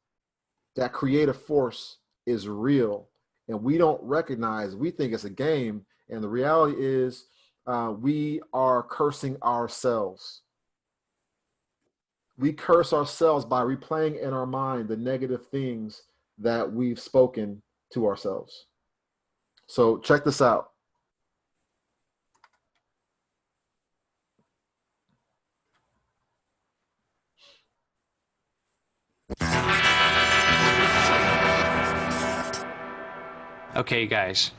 that creative force is real. And we don't recognize, we think it's a game. And the reality is we are cursing ourselves. We curse ourselves by replaying in our mind the negative things that we've spoken to ourselves. So check this out. Okay, guys,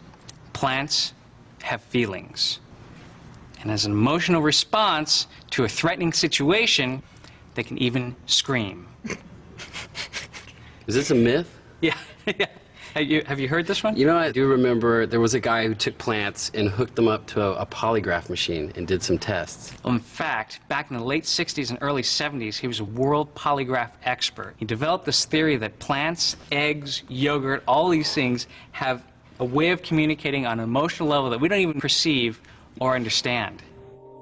plants have feelings. And as an emotional response to a threatening situation, they can even scream. Is this a myth? Yeah, yeah. Have you heard this one? You know, I do remember there was a guy who took plants and hooked them up to a polygraph machine and did some tests. Well, in fact, back in the late 60s and early 70s, he was a world polygraph expert. He developed this theory that plants, eggs, yogurt, all these things have a way of communicating on an emotional level that we don't even perceive or understand.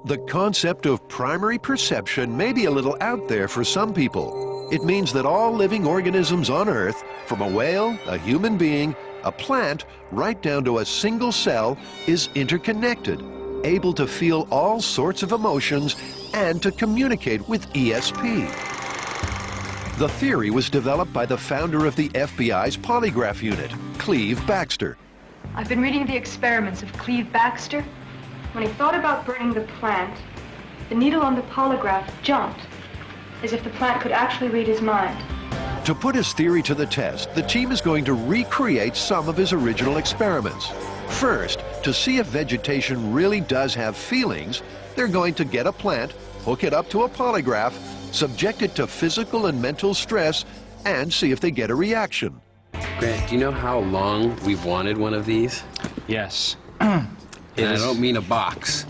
The concept of primary perception may be a little out there for some people. It means that all living organisms on Earth, from a whale, a human being, a plant, right down to a single cell, is interconnected, able to feel all sorts of emotions and to communicate with ESP. The theory was developed by the founder of the FBI's polygraph unit, Cleve Baxter. I've been reading the experiments of Cleve Baxter. When he thought about burning the plant, the needle on the polygraph jumped, as if the plant could actually read his mind. To put his theory to the test, the team is going to recreate some of his original experiments. First, To see if vegetation really does have feelings, they're going to get a plant, hook it up to a polygraph, subject it to physical and mental stress, and see if they get a reaction. Grant, do you know how long we've wanted one of these? Yes. And I don't mean a box.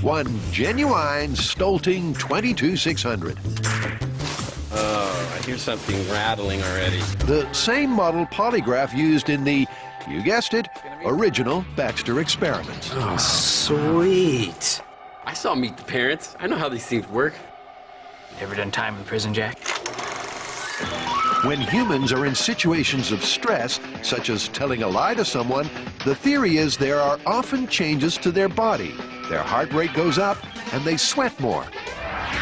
One genuine Stolting 22600. Oh, I hear something rattling already. The same model polygraph used in the, you guessed it, original Baxter experiments. Oh, sweet. I saw Meet the Parents. I know how these things work. Ever done time in prison, Jack? When humans are in situations of stress, such as telling a lie to someone, the theory is there are often changes to their body. Their heart rate goes up and they sweat more.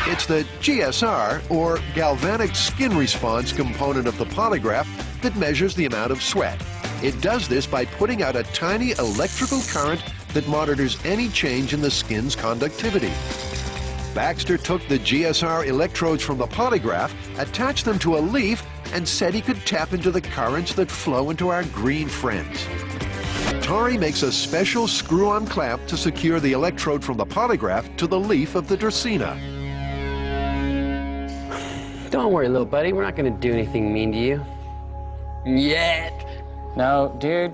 It's the GSR, or galvanic skin response component of the polygraph, that measures the amount of sweat. It does this by putting out a tiny electrical current that monitors any change in the skin's conductivity. Baxter took the GSR electrodes from the polygraph, attached them to a leaf, and said he could tap into the currents that flow into our green friends. Tori makes a special screw-on clamp to secure the electrode from the polygraph to the leaf of the Dracaena. Don't worry, little buddy. We're not going to do anything mean to you. Yet. No, dude.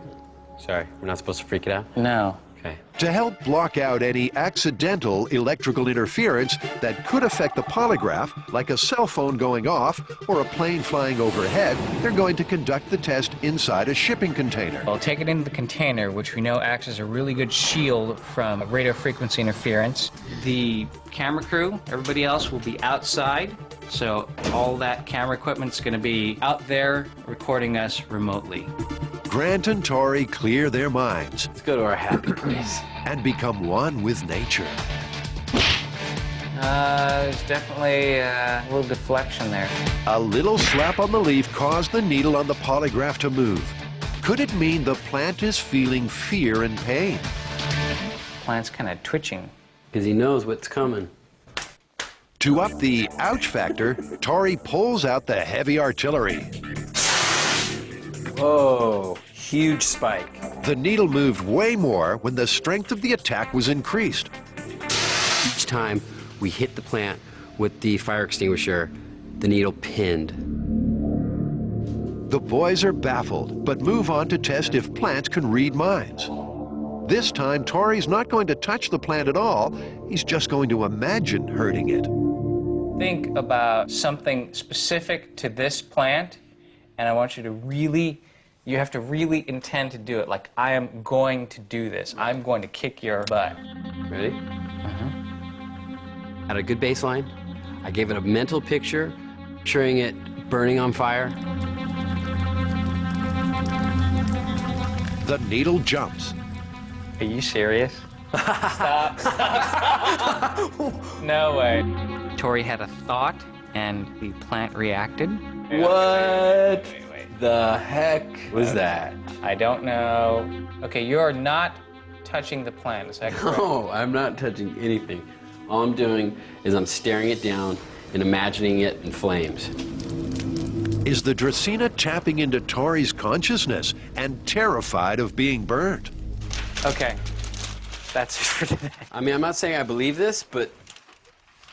Sorry, we're not supposed to freak it out? No. Okay. To help block out any accidental electrical interference that could affect the polygraph, like a cell phone going off or a plane flying overhead, they're going to conduct the test inside a shipping container. I'll take it into the container, which we know acts as a really good shield from radio frequency interference. The camera crew, everybody else, will be outside, so all that camera equipment's going to be out there recording us remotely. Grant and Tori clear their minds. Let's go to our happy place. And become one with nature. There's definitely a little deflection there. A little slap on the leaf caused the needle on the polygraph to move. Could it mean the plant is feeling fear and pain? Plant's kind of twitching. Because he knows what's coming. To up the ouch factor, Tori pulls out the heavy artillery. Whoa, huge spike. The needle moved way more when the strength of the attack was increased. Each time we hit the plant with the fire extinguisher, the needle pinned. The boys are baffled, but move on to test if plants can read minds. This time, Tori's not going to touch the plant at all. He's just going to imagine hurting it. Think about something specific to this plant, and I want you to really, you have to really intend to do it. Like, I am going to do this. I'm going to kick your butt. Ready? Had a good baseline. I gave it a mental picture, picturing it burning on fire. The needle jumps. Are you serious? Stop, stop, stop. No way. Tori had a thought, and the plant reacted. What the heck was that? I don't know. Okay, you're not touching the plant, is that correct? No, I'm not touching anything. All I'm doing is I'm staring it down and imagining it in flames. Is the Dracaena tapping into Tori's consciousness and terrified of being burnt? Okay, that's it for today. I mean, I'm not saying I believe this, but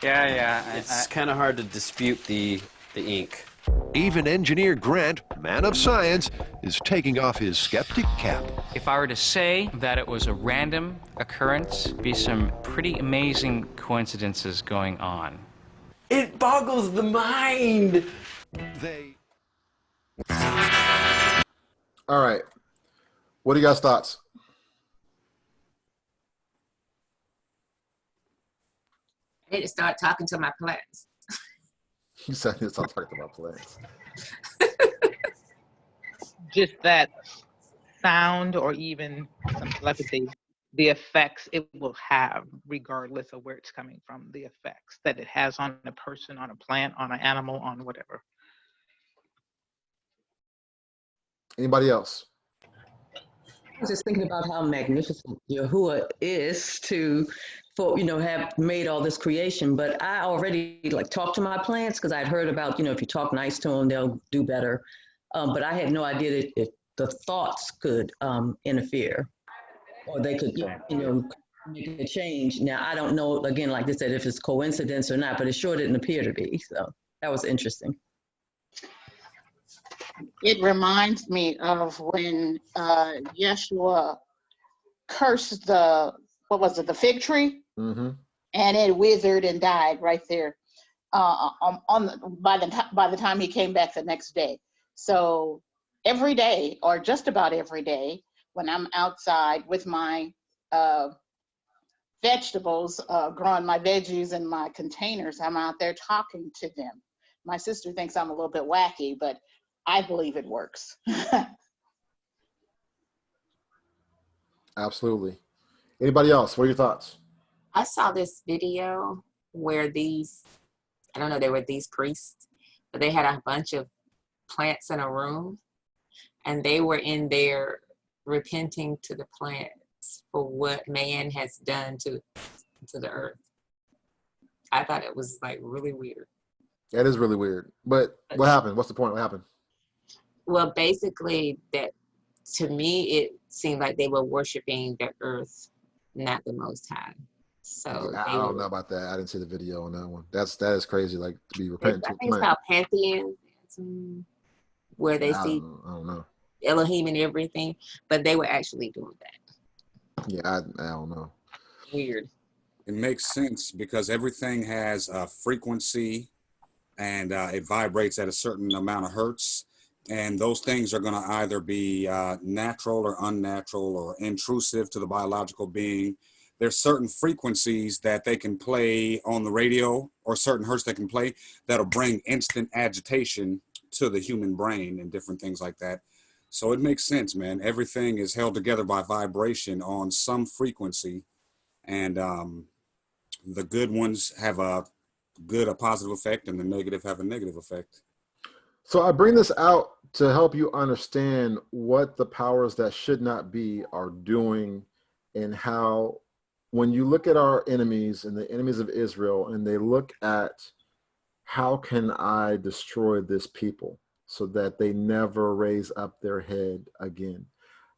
yeah, it's kind of hard to dispute the ink. Even engineer Grant, man of science, is taking off his skeptic cap. If I were to say that it was a random occurrence, be some pretty amazing coincidences going on. It boggles the mind. All right. What are you guys' thoughts? I need to start talking to my plants. You said it's not talking about plants. Just that sound or even some telepathy, the effects it will have, regardless of where it's coming from, the effects that it has on a person, on a plant, on an animal, on whatever. Anybody else? I was just thinking about how magnificent Yahuwah is have made all this creation. But I already talked to my plants because I'd heard about, if you talk nice to them, they'll do better. But I had no idea that if the thoughts could interfere. or they could, make a change. Now, I don't know, again, like I said, if it's coincidence or not, but it sure didn't appear to be. So that was interesting. It reminds me of when Yeshua cursed the fig tree, Mm-hmm. and it withered and died right there by the time he came back the next day. So every day, or just about every day, when I'm outside with my vegetables, growing my veggies in my containers, I'm out there talking to them. My sister thinks I'm a little bit wacky, but I believe it works. Absolutely. Anybody else? What are your thoughts? I saw this video where I don't know, they were these priests, but they had a bunch of plants in a room, and they were in there repenting to the plants for what man has done to the earth. I thought it was like really weird. That is really weird. But what happened? What's the point? What happened? Well, basically, that to me, it seemed like they were worshiping the earth, not the Most High. So I don't know about that. I didn't see the video on that one. That is crazy. Like to be repentant. I think it's called pantheism, where they see I don't know Elohim and everything, but they were actually doing that. Yeah, I don't know. Weird. It makes sense because everything has a frequency, and it vibrates at a certain amount of hertz. And those things are going to either be natural or unnatural or intrusive to the biological being. There's certain frequencies that they can play on the radio, or certain hertz they can play that'll bring instant agitation to the human brain and different things like that. So it makes sense, man. Everything is held together by vibration on some frequency. And the good ones have a positive effect, and the negative have a negative effect. So I bring this out to help you understand what the powers that should not be are doing, and how when you look at our enemies and the enemies of Israel, and they look at how can I destroy this people so that they never raise up their head again,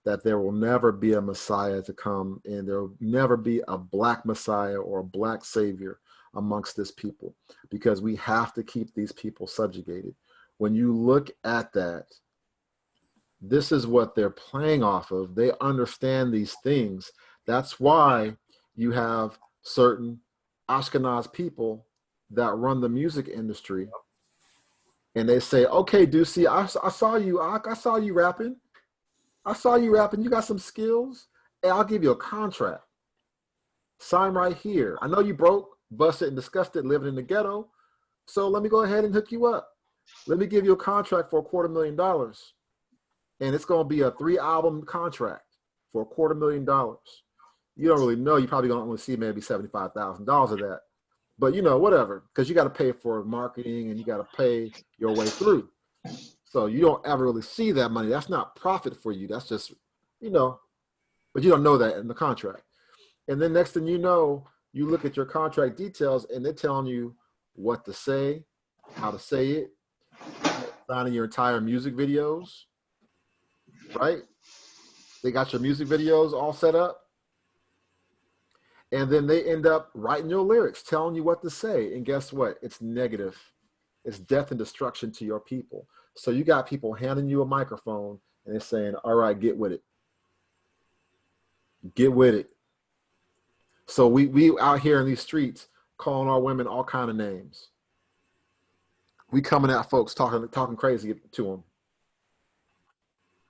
that there will never be a Messiah to come, and there will never be a black Messiah or a black savior amongst this people, because we have to keep these people subjugated. When you look at that, this is what they're playing off of. They understand these things. That's why you have certain Ashkenaz people that run the music industry, and they say, okay, Ducey, I saw you, I saw you rapping. I saw you rapping. You got some skills. Hey, I'll give you a contract. Sign right here. I know you broke, busted, and disgusted living in the ghetto, so let me go ahead and hook you up. Let me give you a contract for $250,000. And it's going to be a 3-album contract for $250,000. You don't really know. You probably going to only see maybe $75,000 of that. But, whatever, because you got to pay for marketing and you got to pay your way through. So you don't ever really see that money. That's not profit for you. That's just, but you don't know that in the contract. And then next thing you know, you look at your contract details and they're telling you what to say, how to say it, signing your entire music videos, right? They got your music videos all set up. And then they end up writing your lyrics, telling you what to say. And guess what? It's negative. It's death and destruction to your people. So you got people handing you a microphone and they're saying, all right, get with it. Get with it. So we out here in these streets calling our women all kind of names. We coming at folks talking crazy to them,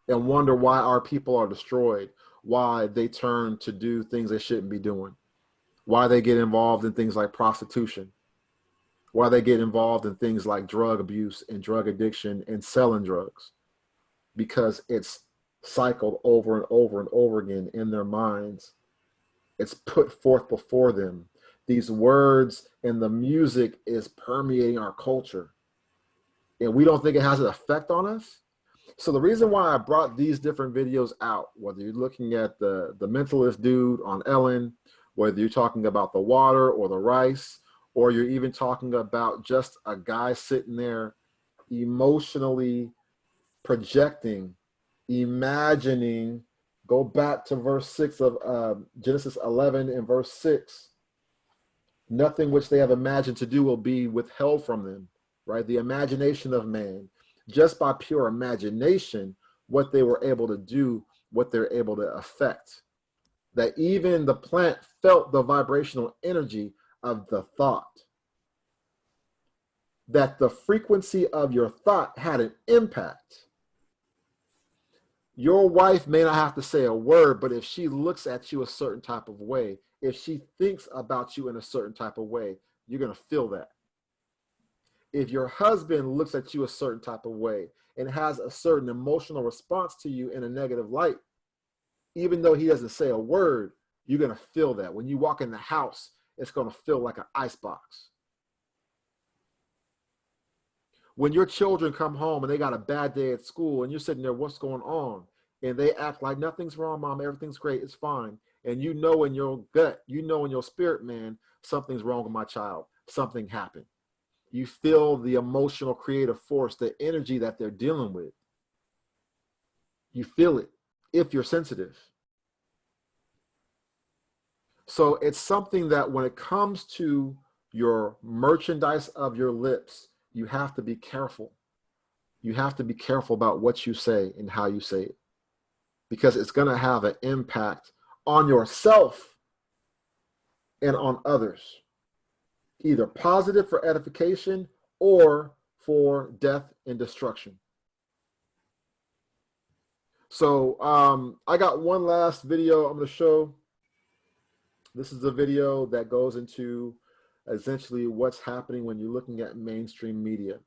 and wonder why our people are destroyed, why they turn to do things they shouldn't be doing, why they get involved in things like prostitution, why they get involved in things like drug abuse and drug addiction and selling drugs, because it's cycled over and over and over again in their minds. It's put forth before them. These words and the music is permeating our culture, and we don't think it has an effect on us. So the reason why I brought these different videos out, whether you're looking at the mentalist dude on Ellen, whether you're talking about the water or the rice, or you're even talking about just a guy sitting there emotionally projecting, imagining Go back to verse 6 of Genesis 11 and verse 6. Nothing which they have imagined to do will be withheld from them, right? The imagination of man, just by pure imagination, what they were able to do, what they're able to affect. That even the plant felt the vibrational energy of the thought. That the frequency of your thought had an impact. Your wife may not have to say a word, but if she looks at you a certain type of way, if she thinks about you in a certain type of way, you're going to feel that. If your husband looks at you a certain type of way and has a certain emotional response to you in a negative light, even though he doesn't say a word, you're going to feel that. When you walk in the house, it's going to feel like an icebox. When your children come home and they got a bad day at school and you're sitting there, what's going on? And they act like nothing's wrong, Mom, everything's great, it's fine. And you know in your gut, you know in your spirit, man, something's wrong with my child. Something happened. You feel the emotional creative force, the energy that they're dealing with. You feel it if you're sensitive. So it's something that when it comes to your merchandise of your lips, you have to be careful. You have to be careful about what you say and how you say it, because it's going to have an impact on yourself and on others, either positive for edification or for death and destruction. So I got one last video I'm going to show. This is a video that goes into essentially what's happening when you're looking at mainstream media.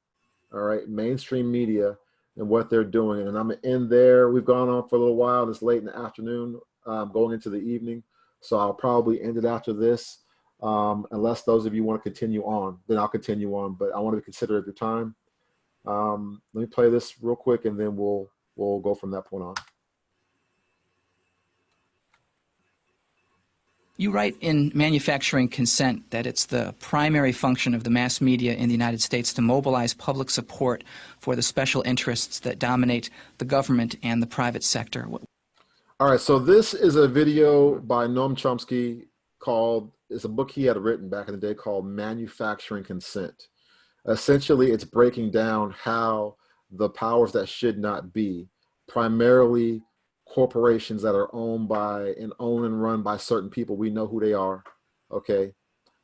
All right, mainstream media and what they're doing. And I'm in there. We've gone on for a little while. It's late in the afternoon, going into the evening. So I'll probably end it after this. Unless those of you want to continue on, then I'll continue on. But I want to consider at your time. Let me play this real quick, and then we'll go from that point on. You write in Manufacturing Consent that it's the primary function of the mass media in the United States to mobilize public support for the special interests that dominate the government and the private sector. All right, so this is a video by Noam Chomsky called, it's a book he had written back in the day called Manufacturing Consent. Essentially, it's breaking down how the powers that should not be, primarily corporations that are owned by and owned and run by certain people, we know who they are, okay,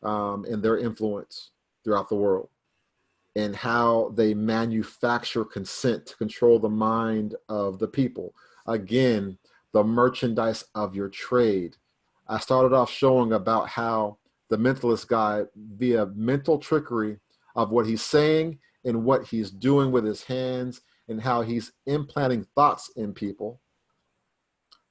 and their influence throughout the world, and how they manufacture consent to control the mind of the people. Again, the merchandise of your trade. I started off showing about how the mentalist guy, via mental trickery of what he's saying and what he's doing with his hands and how he's implanting thoughts in people,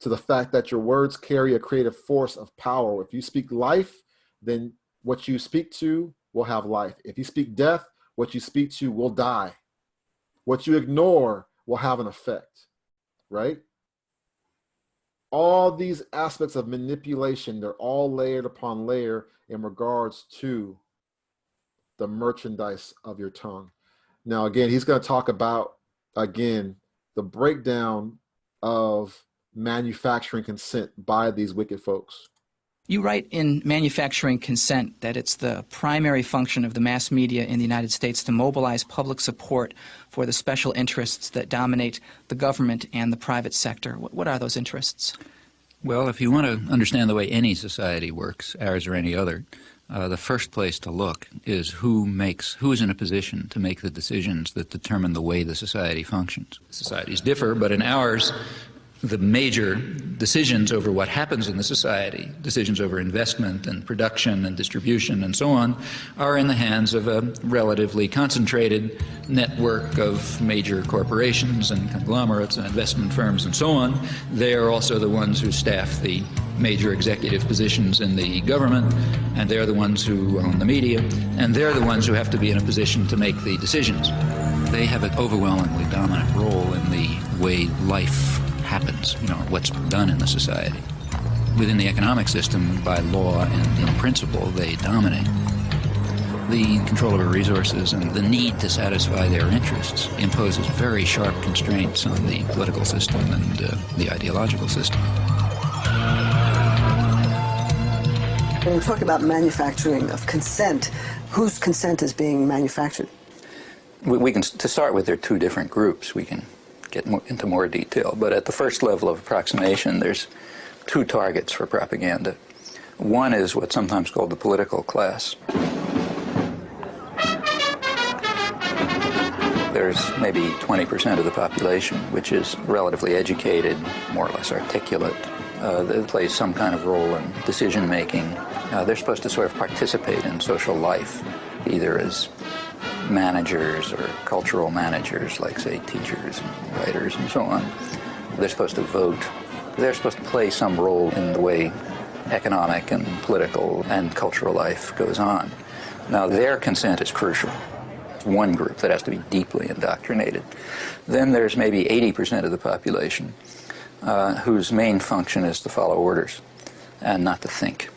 to the fact that your words carry a creative force of power. If you speak life, then what you speak to will have life. If you speak death, what you speak to will die. What you ignore will have an effect, right? All these aspects of manipulation, they're all layered upon layer in regards to the merchandise of your tongue. Now, again, he's going to talk about, again, the breakdown of manufacturing consent by these wicked folks. You write in Manufacturing Consent that it's the primary function of the mass media in the United States to mobilize public support for the special interests that dominate the government and the private sector. What are those interests? Well, if you want to understand the way any society works, ours or any other, the first place to look is who is in a position to make the decisions that determine the way the society functions. Societies differ, but in ours, the major decisions over what happens in the society, decisions over investment and production and distribution and so on, are in the hands of a relatively concentrated network of major corporations and conglomerates and investment firms and so on. They are also the ones who staff the major executive positions in the government, and they're the ones who own the media, and they're the ones who have to be in a position to make the decisions. They have an overwhelmingly dominant role in the way life happens, what's done in the society. Within the economic system, by law and in principle, they dominate. The control over resources and the need to satisfy their interests imposes very sharp constraints on the political system and the ideological system. When we talk about manufacturing of consent, whose consent is being manufactured? We can, to start with, there are two different groups. We can get into more detail, but at the first level of approximation, there's two targets for propaganda. One is what's sometimes called the political class. There's maybe 20% of the population which is relatively educated, more or less articulate. They play some kind of role in decision-making. They're supposed to sort of participate in social life, either as managers or cultural managers, like, say, teachers and writers and so on. They're supposed to vote. They're supposed to play some role in the way economic and political and cultural life goes on. Now, their consent is crucial. It's one group that has to be deeply indoctrinated. Then there's maybe 80% of the population whose main function is to follow orders and not to think,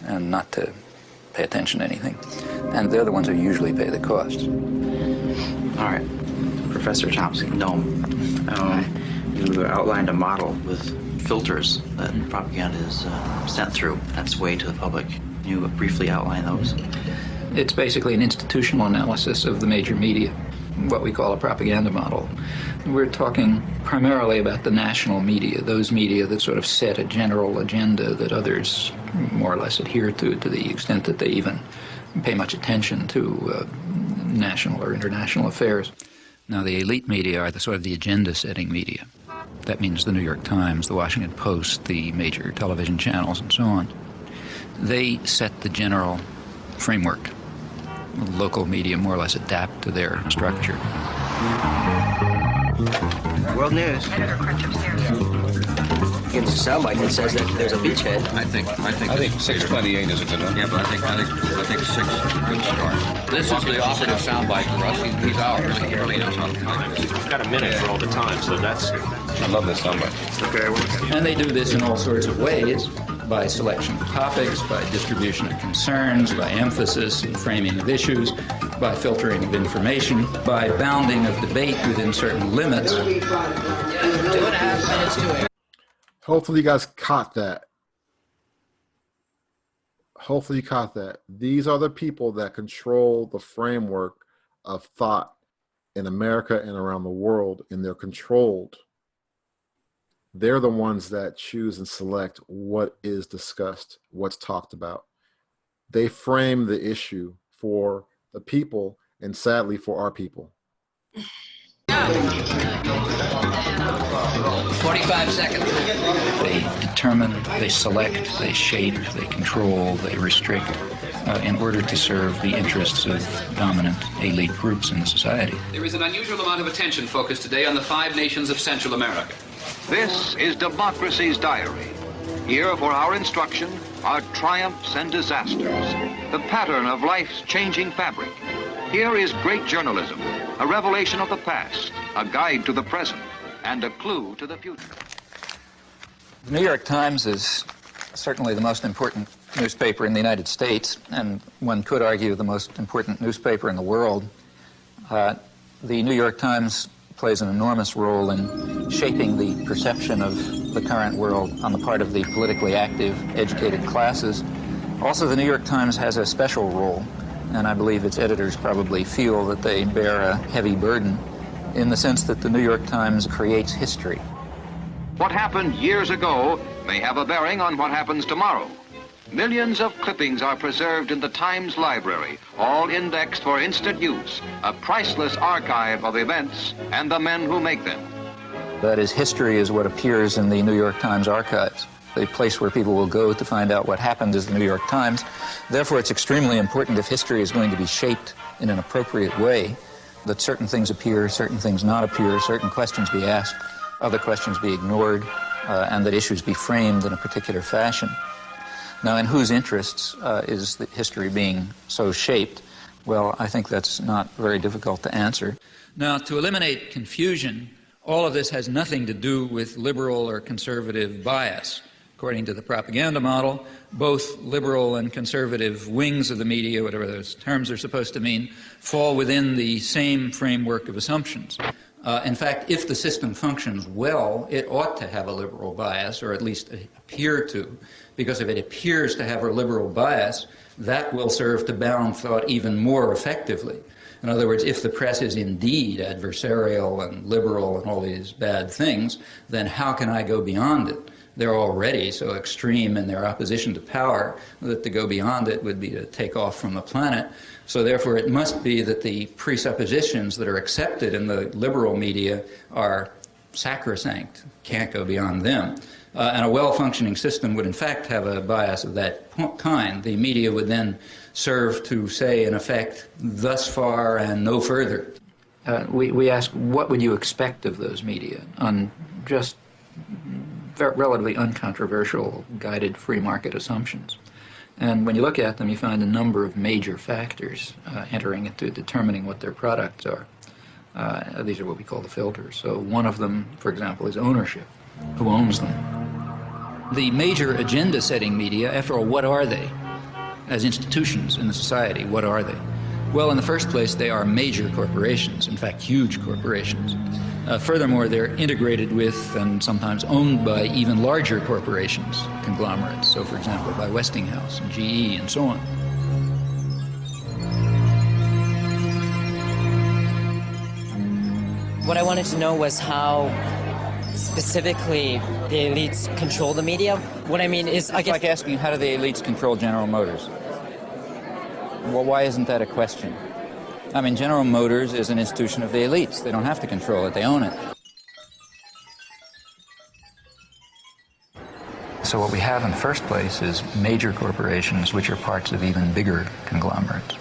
and not to pay attention to anything. And they're the ones who usually pay the cost. All right. Professor Chomsky, you outlined a model with filters that propaganda is sent through. That's way to the public. Can you briefly outline those? It's basically an institutional analysis of the major media, what we call a propaganda model. We're talking primarily about the national media, those media that sort of set a general agenda that others more or less adhere to the extent that they even pay much attention to national or international affairs. Now, the elite media are the sort of the agenda-setting media. That means the New York Times, the Washington Post, the major television channels, and so on. They set the general framework. Local media more or less adapt to their structure. World News. Gives a soundbite that says that there's a beachhead. I think 628 is a good one. Yeah, but I think 6 is a good start. This is the operative soundbite for us. He's ours. He really knows how to time. He's got a minute for all the time, so that's. I love this soundbite. Okay. And they do this in all sorts of ways, by selection of topics, by distribution of concerns, by emphasis and framing of issues, by filtering of information, by bounding of debate within certain limits. 2.5 minutes to 8. Hopefully you guys caught that. Hopefully you caught that. These are the people that control the framework of thought in America and around the world, and they're controlled. They're the ones that choose and select what is discussed, what's talked about. They frame the issue for the people and sadly for our people. 45 seconds. They determine, they select, they shape, they control, they restrict in order to serve the interests of dominant elite groups in the society. There is an unusual amount of attention focused today on the 5 nations of Central America. This is Democracy's Diary. Here for our instruction are triumphs and disasters, the pattern of life's changing fabric. Here is great journalism, a revelation of the past, a guide to the present, and a clue to the future. The New York Times is certainly the most important newspaper in the United States, and one could argue the most important newspaper in the world. The New York Times plays an enormous role in shaping the perception of the current world on the part of the politically active, educated classes. Also, the New York Times has a special role, and I believe its editors probably feel that they bear a heavy burden in the sense that the New York Times creates history. What happened years ago may have a bearing on what happens tomorrow. Millions of clippings are preserved in the Times library, all indexed for instant use, a priceless archive of events and the men who make them. That is, history is what appears in the New York Times archives. The place where people will go to find out what happened is the New York Times. Therefore, it's extremely important, if history is going to be shaped in an appropriate way, that certain things appear, certain things not appear, certain questions be asked, other questions be ignored, and that issues be framed in a particular fashion. Now, in whose interests is the history being so shaped? Well, I think that's not very difficult to answer. Now, to eliminate confusion, all of this has nothing to do with liberal or conservative bias. Of According to the propaganda model, both liberal and conservative wings of the media, whatever those terms are supposed to mean, fall within the same framework of assumptions. In fact, if the system functions well, it ought to have a liberal bias, or at least appear to, because if it appears to have a liberal bias, that will serve to bound thought even more effectively. In other words, if the press is indeed adversarial and liberal and all these bad things, then how can I go beyond it? They're already so extreme in their opposition to power that to go beyond it would be to take off from the planet. So therefore, it must be that the presuppositions that are accepted in the liberal media are sacrosanct, can't go beyond them. And a well-functioning system would in fact have a bias of that kind. The media would then serve to say, in effect, thus far and no further. We ask, what would you expect of those media on just relatively uncontroversial, guided free market assumptions? And when you look at them, you find a number of major factors entering into determining what their products are. These are what we call the filters. So one of them, for example, is ownership. Who owns them? The major agenda-setting media, after all, what are they? As institutions in the society, what are they? Well, in the first place, they are major corporations, in fact, huge corporations. Furthermore, they're integrated with and sometimes owned by even larger corporations, conglomerates. So, for example, by Westinghouse and GE and so on. What I wanted to know was how specifically the elites control the media. What I mean is, I guess... It's like asking, how do the elites control General Motors? Well, why isn't that a question? I mean, General Motors is an institution of the elites. They don't have to control it, they own it. So what we have in the first place is major corporations which are parts of even bigger conglomerates.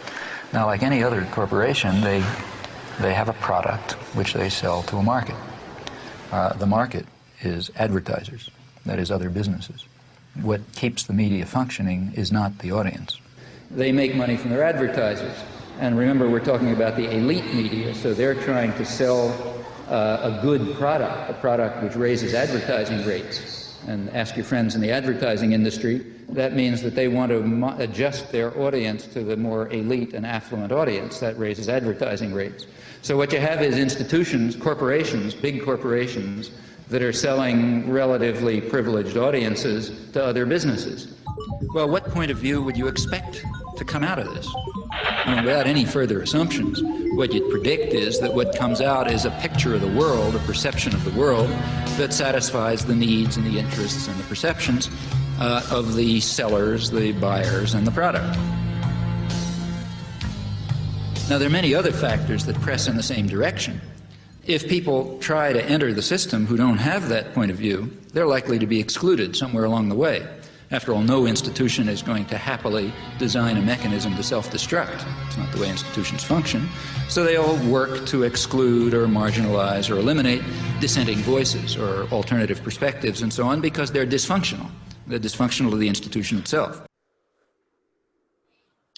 Now, like any other corporation, they have a product which they sell to a market. The market is advertisers, that is, other businesses. What keeps the media functioning is not the audience. They make money from their advertisers. And remember, we're talking about the elite media, so they're trying to sell a good product, a product which raises advertising rates. And ask your friends in the advertising industry, that means that they want to adjust their audience to the more elite and affluent audience. That raises advertising rates. So what you have is institutions, corporations, big corporations, that are selling relatively privileged audiences to other businesses. Well, what point of view would you expect to come out of this? I mean, without any further assumptions, what you'd predict is that what comes out is a picture of the world, a perception of the world, that satisfies the needs and the interests and the perceptions of the sellers, the buyers, and the product. Now, there are many other factors that press in the same direction. If people try to enter the system who don't have that point of view, they're likely to be excluded somewhere along the way. After all, no institution is going to happily design a mechanism to self-destruct. It's not the way institutions function. So they all work to exclude or marginalize or eliminate dissenting voices or alternative perspectives and so on because they're dysfunctional. They're dysfunctional to the institution itself.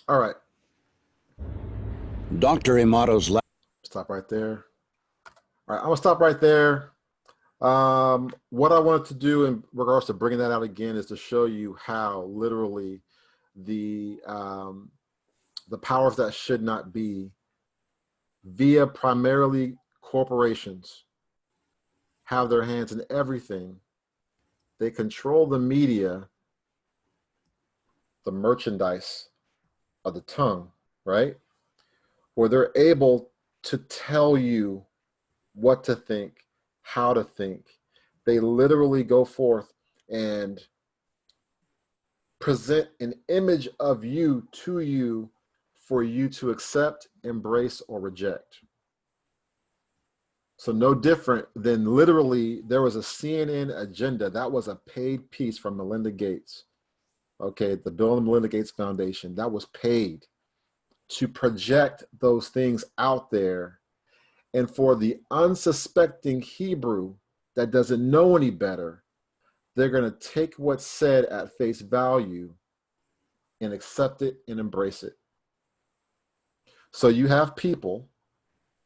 All right. Dr. Amato's last. Stop right there. All right, I'm going to stop right there. What I wanted to do in regards to bringing that out again is to show you how literally the powers that should not be, via primarily corporations, have their hands in everything. They control the media, the merchandise of the tongue, right? Where they're able to tell you what to think, how to think. They literally go forth and present an image of you to you for you to accept, embrace, or reject. So no different than literally there was a CNN agenda. That was a paid piece from Melinda Gates. Okay, the Bill and Melinda Gates Foundation. That was paid to project those things out there. And for the unsuspecting Hebrew that doesn't know any better, they're going to take what's said at face value and accept it and embrace it. So you have people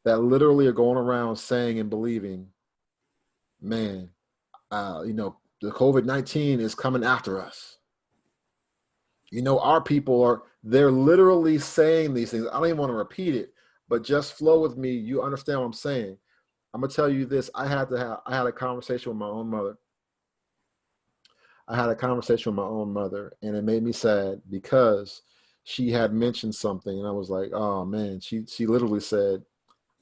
that literally are going around saying and believing, man, the COVID-19 is coming after us. You know, our people they're literally saying these things. I don't even want to repeat it, but just flow with me. You understand what I'm saying. I'm going to tell you this. I had a conversation with my own mother. And it made me sad because she had mentioned something, and I was like, oh man, she literally said,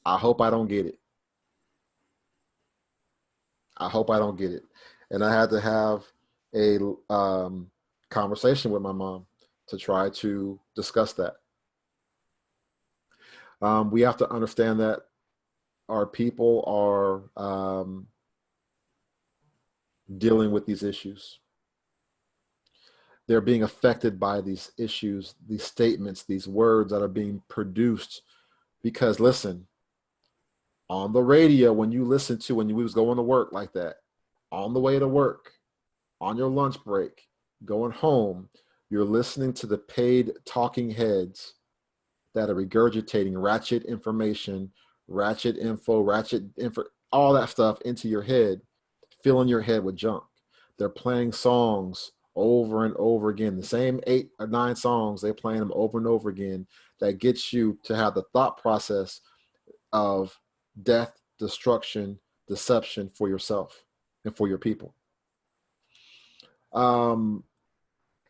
I hope I don't get it. I hope I don't get it. And I had to have a conversation with my mom to try to discuss that. We have to understand that our people are dealing with these issues. They're being affected by these issues, these statements, these words that are being produced. Because listen, on the radio, when you was going to work like that, on the way to work, on your lunch break, going home, you're listening to the paid talking heads that are regurgitating ratchet information, ratchet info, all that stuff into your head, filling your head with junk. They're playing songs over and over again, the same 8 or 9 songs, they're playing them over and over again, that gets you to have the thought process of death, destruction, deception for yourself and for your people.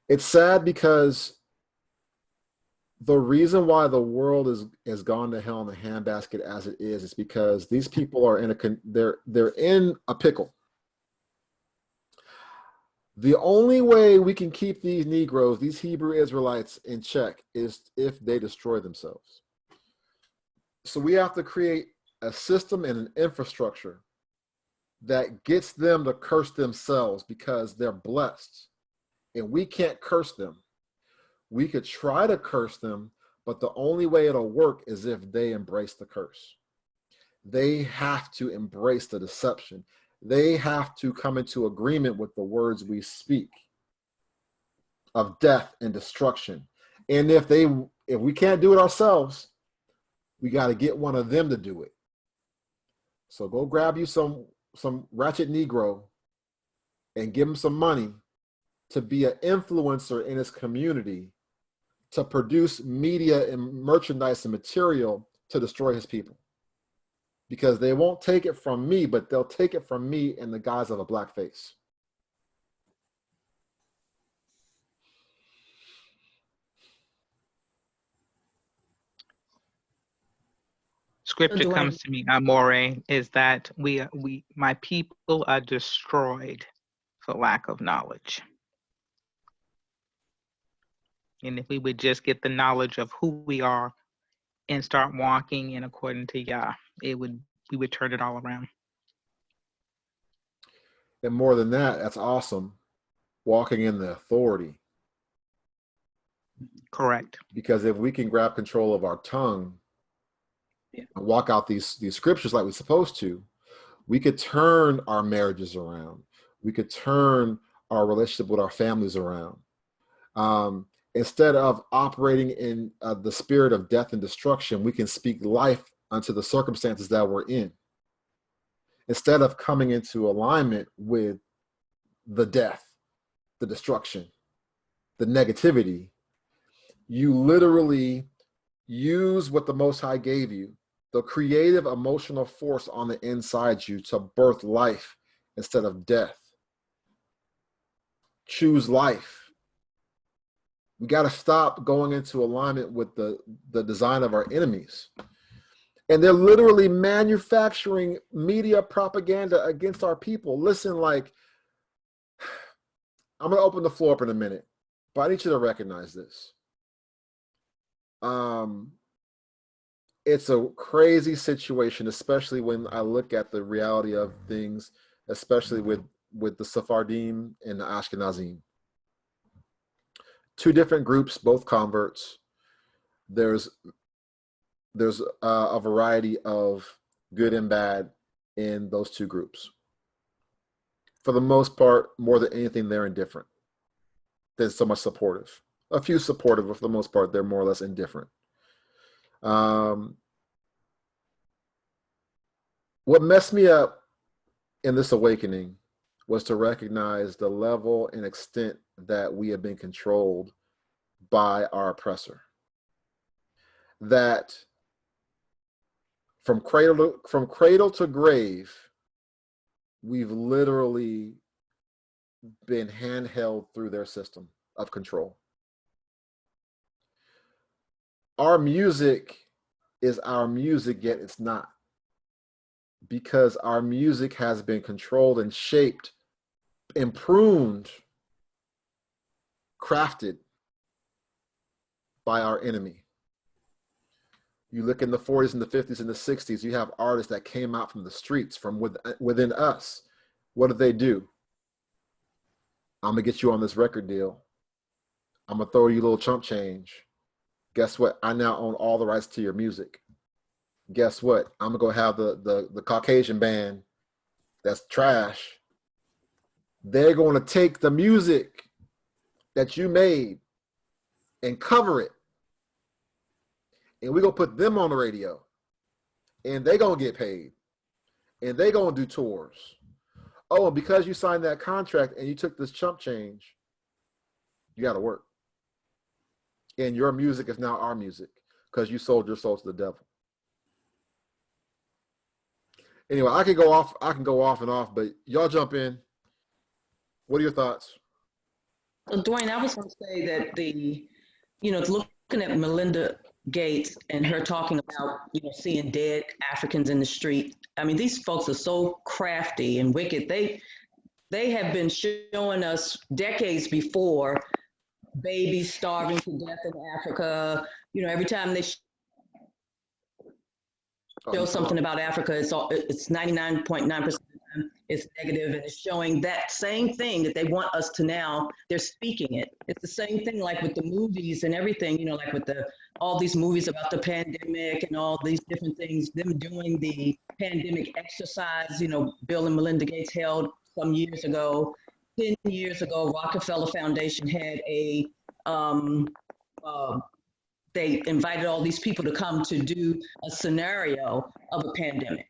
It's sad because the reason why the world has gone to hell in a handbasket as it is because these people are they're in a pickle. The only way we can keep these Negroes, these Hebrew Israelites, in check is if they destroy themselves. So we have to create a system and an infrastructure that gets them to curse themselves because they're blessed. And we can't curse them. We could try to curse them, but the only way it'll work is if they embrace the curse. They have to embrace the deception. They have to come into agreement with the words we speak of death and destruction. And if we can't do it ourselves, we got to get one of them to do it. So go grab you some ratchet Negro and give him some money to be an influencer in his community, to produce media and merchandise and material to destroy his people. Because they won't take it from me, but they'll take it from me in the guise of a black face. Scripture comes to me, Amore, is that my people are destroyed for lack of knowledge. And if we would just get the knowledge of who we are and start walking in according to Yah, we would turn it all around. And more than that, that's awesome. Walking in the authority. Correct. Because if we can grab control of our tongue and walk out these scriptures like we're supposed to, we could turn our marriages around. We could turn our relationship with our families around. Instead of operating in the spirit of death and destruction, we can speak life unto the circumstances that we're in. Instead of coming into alignment with the death, the destruction, the negativity, you literally use what the Most High gave you, the creative emotional force on the inside you, to birth life instead of death. Choose life. We got to stop going into alignment with the design of our enemies. And they're literally manufacturing media propaganda against our people. Listen, I'm going to open the floor up in a minute, but I need you to recognize this. It's a crazy situation, especially when I look at the reality of things, especially with the Sephardim and the Ashkenazim. 2 different groups, both converts. There's a variety of good and bad in those 2 groups. For the most part, more than anything, they're indifferent. They're so much supportive. A few supportive, but for the most part, they're more or less indifferent. What messed me up in this awakening was to recognize the level and extent that we have been controlled by our oppressor. That from cradle to grave, we've literally been handheld through their system of control. Our music is our music, yet it's not. Because our music has been controlled and shaped and pruned, crafted by our enemy. You look in the 40s and the 50s and the 60s, you have artists that came out from the streets, from within us. What do? I'm gonna get you on this record deal. I'm gonna throw you a little chump change. Guess what? I now own all the rights to your music. Guess what? I'm gonna go have the Caucasian band that's trash. They're gonna take the music that you made and cover it. And we're gonna put them on the radio. And they're gonna get paid. And they're gonna do tours. Oh, and because you signed that contract and you took this chump change, you gotta work. And your music is now our music because you sold your soul to the devil. Anyway, I can go off and off, but y'all jump in. What are your thoughts? Dwayne, I was going to say that looking at Melinda Gates and her talking about, seeing dead Africans in the street. I mean, these folks are so crafty and wicked. They have been showing us decades before babies starving to death in Africa. Every time they show something about Africa, it's 99.9% it's negative, and it's showing that same thing that they want us to now. They're speaking it. It's the same thing like with the movies and everything. Like with all these movies about the pandemic and all these different things. Them doing the pandemic exercise. Bill and Melinda Gates held some years ago. 10 years ago, Rockefeller Foundation had they invited all these people to come to do a scenario of a pandemic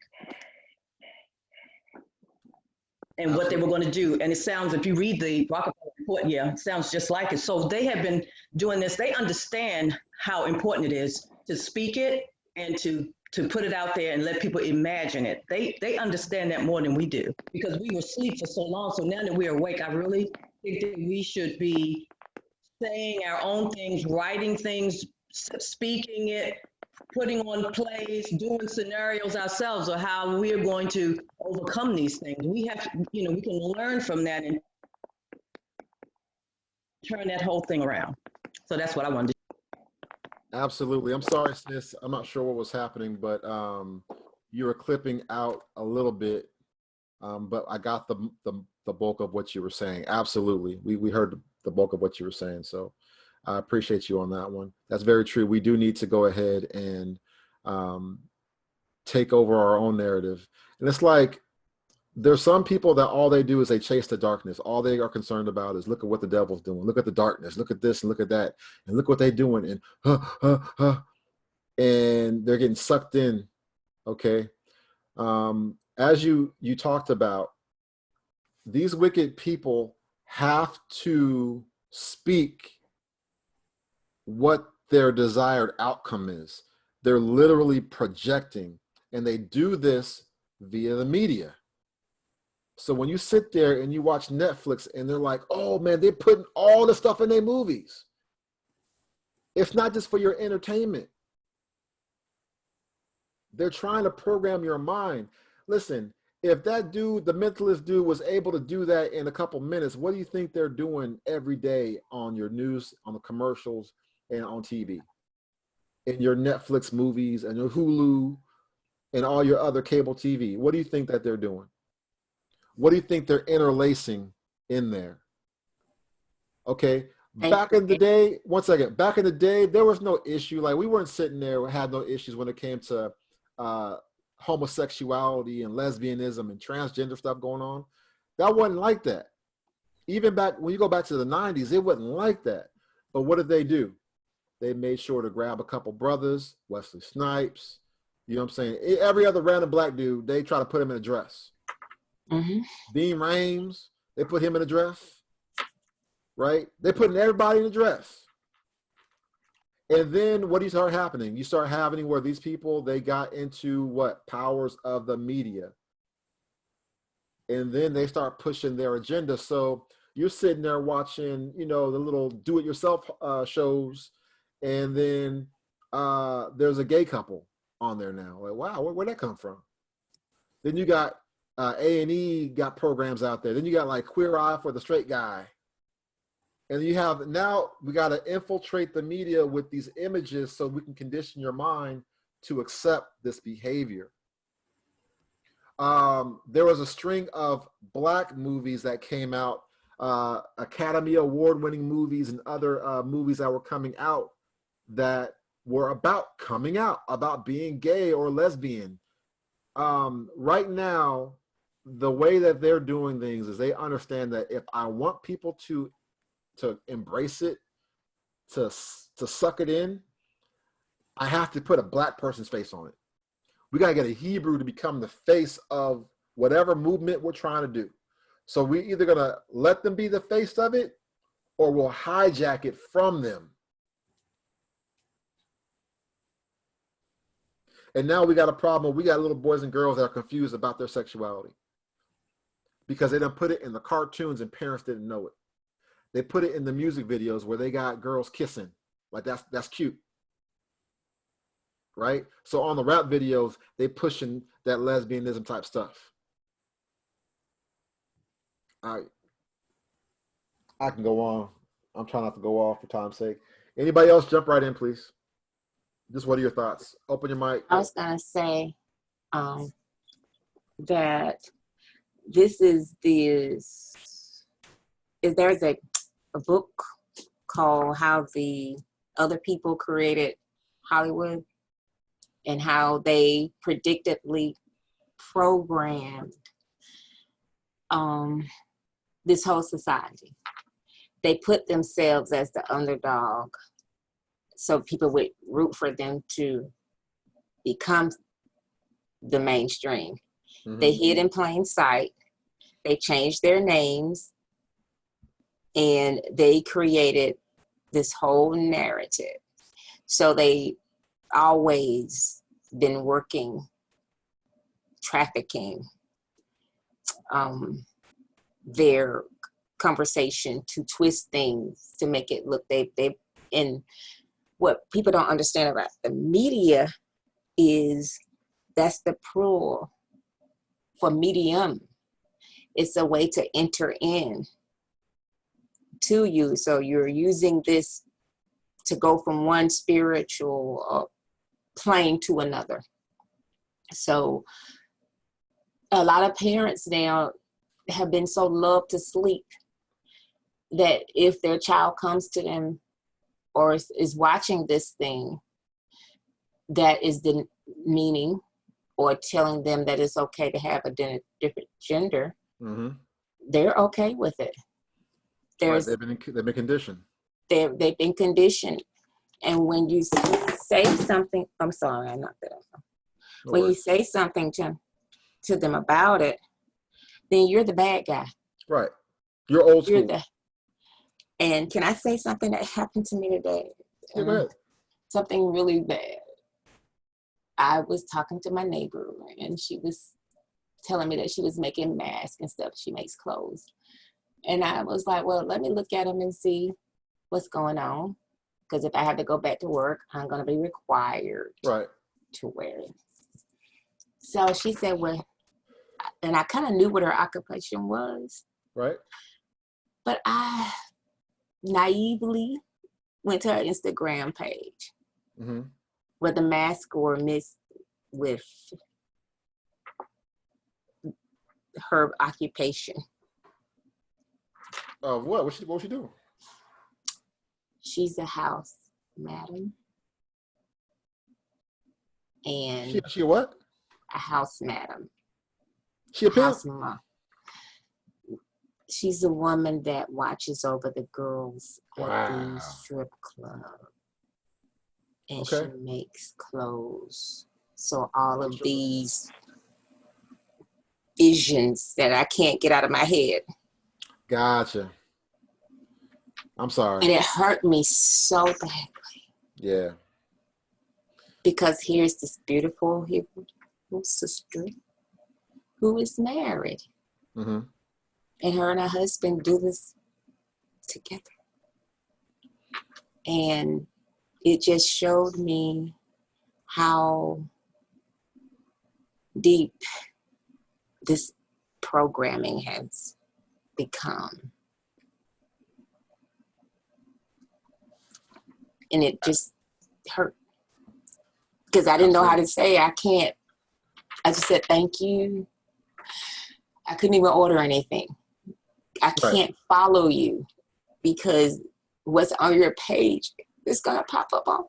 and what they were going to do. And it sounds, if you read the Rockefeller report, it sounds just like it. So they have been doing this. They understand how important it is to speak it and to put it out there and let people imagine it. They understand that more than we do because we were asleep for so long. So now that we're awake, I really think that we should be saying our own things, writing things, speaking it, putting on plays, doing scenarios ourselves of how we're going to overcome these things. We have to, we can learn from that and turn that whole thing around. So that's what I wanted to do. Absolutely. I'm sorry, sis. I'm not sure what was happening, but you were clipping out a little bit, but I got the bulk of what you were saying. Absolutely. We heard the bulk of what you were saying. So I appreciate you on that one. That's very true. We do need to go ahead and take over our own narrative. And it's like, there's some people that all they do is they chase the darkness. All they are concerned about is look at what the devil's doing. Look at the darkness. Look at this and look at that. And look what they're doing. And and they're getting sucked in. Okay. As you talked about, these wicked people have to speak what their desired outcome is. They're literally projecting, and they do this via the media. So when you sit there and you watch Netflix and they're like, oh man, they're putting all the stuff in their movies. It's not just for your entertainment. They're trying to program your mind. Listen, if that dude, the mentalist dude, was able to do that in a couple minutes, what do you think they're doing every day on your news, on the commercials, and on TV, in your Netflix movies and your Hulu and all your other cable TV? What do you think that they're doing? What do you think they're interlacing in there? Okay, back in the day, one second, back in the day, there was no issue. Like, we weren't sitting there, we had no issues when it came to homosexuality and lesbianism and transgender stuff going on. That wasn't like that. Even back, when you go back to the 90s, it wasn't like that. But what did they do? They made sure to grab a couple brothers, Wesley Snipes, you know what I'm saying? Every other random black dude, they try to put him in a dress. Dean Rames, they put him in a dress, right? They're putting everybody in a dress. And then what do you start happening? You start having where these people, they got into what? Powers of the media. And then they start pushing their agenda. So you're sitting there watching, you know, the little do-it-yourself shows, and then there's a gay couple on there now. Like, wow, where'd that come from? Then you got A&E got programs out there. Then you got like Queer Eye for the Straight Guy. And you have, now we got to infiltrate the media with these images so we can condition your mind to accept this behavior. There was a string of Black movies that came out, Academy Award-winning movies and other movies that were coming out that were about coming out, about being gay or lesbian. Right now, the way that they're doing things is they understand that if I want people to embrace it, to suck it in, I have to put a Black person's face on it. We got to get a Hebrew to become the face of whatever movement we're trying to do. So we either going to let them be the face of it, or we'll hijack it from them. And now we got a problem. We got little boys and girls that are confused about their sexuality because they didn't put it in the cartoons and parents didn't know it. They put it in the music videos where they got girls kissing. Like that's cute. Right? So on the rap videos, they pushing that lesbianism type stuff. I can go on. I'm trying not to go off for time's sake. Anybody else jump right in, please. Just what are your thoughts? Open your mic. I was gonna say that there's a book called How the Other People Created Hollywood, and how they predictably programmed this whole society. They put themselves as the underdog so people would root for them to become the mainstream. They hid in plain sight. They changed their names, and they created this whole narrative. So they always been working, trafficking their conversation to twist things to make it look and what people don't understand about the media is that's the plural for medium. It's a way to enter in to you. So you're using this to go from one spiritual plane to another. So a lot of parents now have been so lulled to sleep that if their child comes to them or is watching this thing that is the meaning, or telling them that it's okay to have a different gender, they're okay with it. Right, they've been conditioned. They've been conditioned. And when you say something, I'm sorry, I knocked that off. When you say something to them about it, then you're the bad guy. Right. You're old school. And can I say something that happened to me today? Yeah, go ahead. Something really bad. I was talking to my neighbor, and she was telling me that she was making masks and stuff. She makes clothes. And I was like, well, let me look at them and see what's going on. Because if I have to go back to work, I'm going to be required to wear it. So she said, well, and I kind of knew what her occupation was. Right. But I naively went to her Instagram page where the masks were mixed with her occupation. What? What was she doing? She's a house madam. And she a what? A house madam. She a pimp? She's a woman that watches over the girls at the strip club. And she makes clothes. So all of these visions that I can't get out of my head. Gotcha. I'm sorry. And it hurt me so badly. Yeah. Because here's this beautiful Hebrew sister who is married. Mm-hmm. And her and her husband do this together. And it just showed me how deep this programming has become. And it just hurt. Because I didn't know how to say, I just said, thank you. I couldn't even order anything. I can't follow you because what's on your page is going to pop up on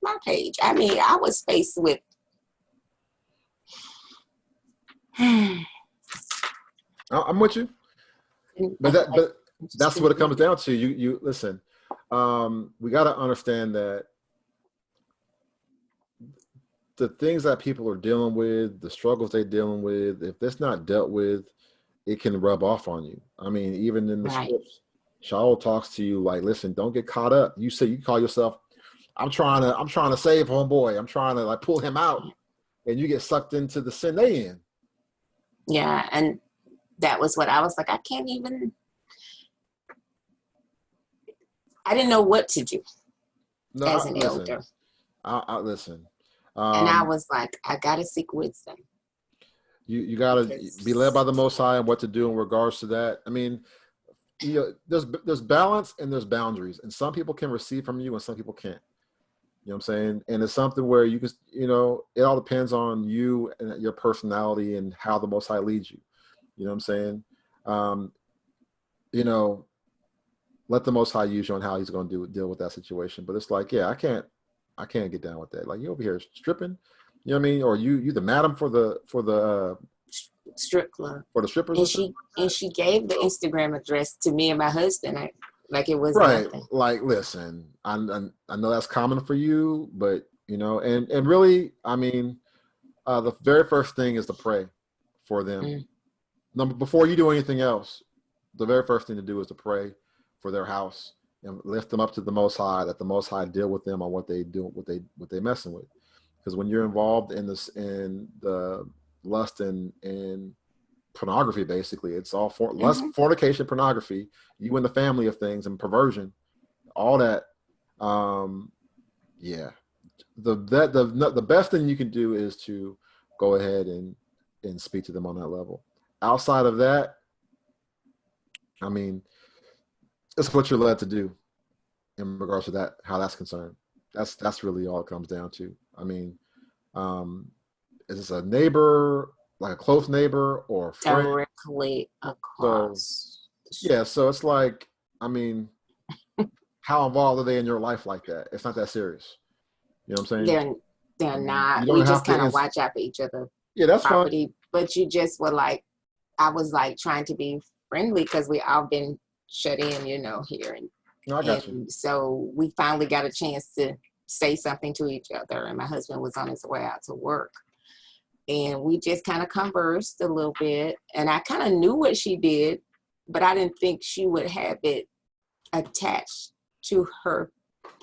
my page. I mean, I was faced with I'm with you. But that's what it comes down to. You listen, we got to understand that the things that people are dealing with, the struggles they're dealing with, if that's not dealt with, it can rub off on you. I mean, even in the scripts, Shaul talks to you like, listen, don't get caught up. You call yourself, I'm trying to save homeboy. I'm trying to like pull him out, and you get sucked into the sin they in. Yeah, and that was what I was like, I can't even, I didn't know what to do as an elder. I listen. And I was like, I got to seek wisdom. You got to be led by the Most High and what to do in regards to that. I mean, there's balance and there's boundaries, and some people can receive from you and some people can't. You know what I'm saying? And it's something where you can, it all depends on you and your personality and how the Most High leads you. You know what I'm saying? Let the Most High use you on how he's going to deal with that situation. But it's like, yeah, I can't get down with that. Like, you over here stripping, you know what I mean? Or you the madam for the strip club, for the strippers. And she gave the Instagram address to me and my husband. Like it was nothing. Like, listen, I know that's common for you, but and really, I mean, the very first thing is to pray for them. Before you do anything else, the very first thing to do is to pray for their house and lift them up to the Most High, that the Most High deal with them on what they do, what they messing with. Because when you're involved in the lust and pornography, basically, it's all lust, fornication, pornography, you in the family of things, and perversion, all that. Yeah, the best thing you can do is to go ahead and speak to them on that level. Outside of that, I mean, it's what you're led to do in regards to that, how that's concerned. That's really all it comes down to. I mean, is this a neighbor, like a close neighbor, or a friend? Directly across. So it's like, I mean, how involved are they in your life like that? It's not that serious. You know what I'm saying? They're not. We just kind of watch out for each other. Yeah, that's property. Fine. But you just were like, I was like trying to be friendly because we all been shut in, here. I got you. So we finally got a chance to say something to each other, and my husband was on his way out to work. And we just kind of conversed a little bit, and I kind of knew what she did, but I didn't think she would have it attached to her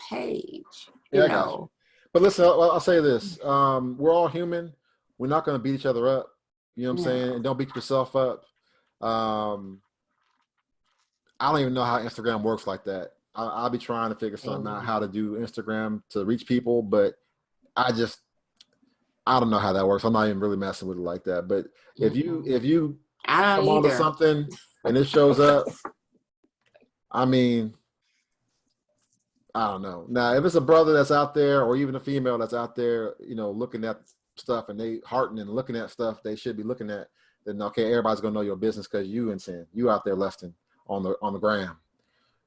page, you know. But listen, I'll say this. We're all human. We're not going to beat each other up. You know what I'm saying? And don't beat yourself up. I don't even know how Instagram works like that. I'll be trying to figure something out how to do Instagram to reach people, but I don't know how that works. I'm not even really messing with it like that. But if you come onto something and it shows up, I mean, I don't know. Now, if it's a brother that's out there, or even a female that's out there, looking at stuff and they hearting and looking at stuff they should be looking at, then okay, everybody's gonna know your business because you in sin. You out there lefting on the gram.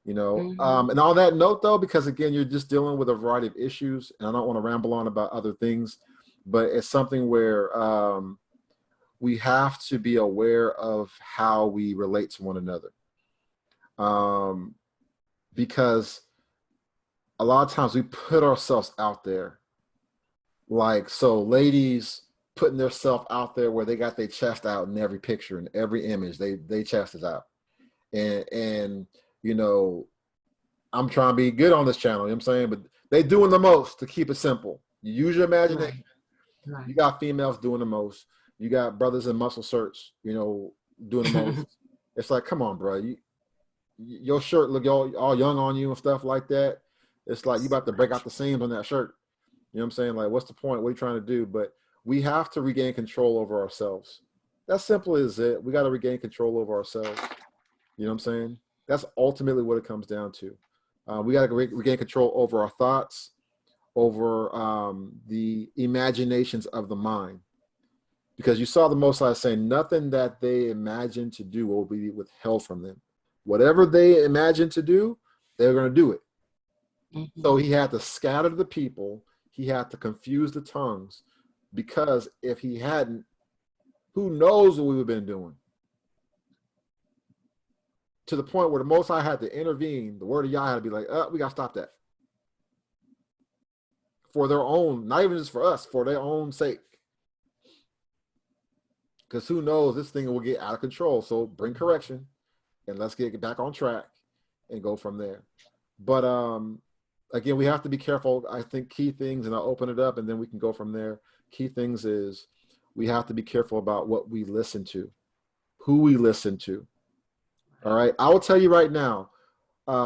And on that note, though, because again, you're just dealing with a variety of issues, and I don't want to ramble on about other things, but it's something where we have to be aware of how we relate to one another. Because a lot of times we put ourselves out there. Like, so ladies, putting their self out there where they got their chest out in every picture and every image. They chest is out. And you know, I'm trying to be good on this channel, you know what I'm saying? But they doing the most to keep it simple. You use your imagination. Right. You got females doing the most. You got brothers in muscle shirts, you know, doing the most. It's like, come on, bro. Your shirt look all young on you and stuff like that. It's like you about to break out the seams on that shirt. You know what I'm saying? Like, what's the point? What are you trying to do? But we have to regain control over ourselves. That's simple as it. We got to regain control over ourselves. You know what I'm saying? That's ultimately what it comes down to. We got to regain control over our thoughts, over the imaginations of the mind. Because you saw the Most High saying, nothing that they imagine to do will be withheld from them. Whatever they imagine to do, they're going to do it. Mm-hmm. So he had to scatter the people. He had to confuse the tongues. Because if he hadn't, who knows what we would have been doing? To the point where the Most High had to intervene. The word of Yah had to be like, we got to stop that. For their own, not even just for us, for their own sake. Because who knows, this thing will get out of control. So bring correction and let's get back on track and go from there. But again, we have to be careful. I think key things, and I'll open it up and then we can go from there. Key things is we have to be careful about what we listen to, who we listen to. All right. I will tell you right now,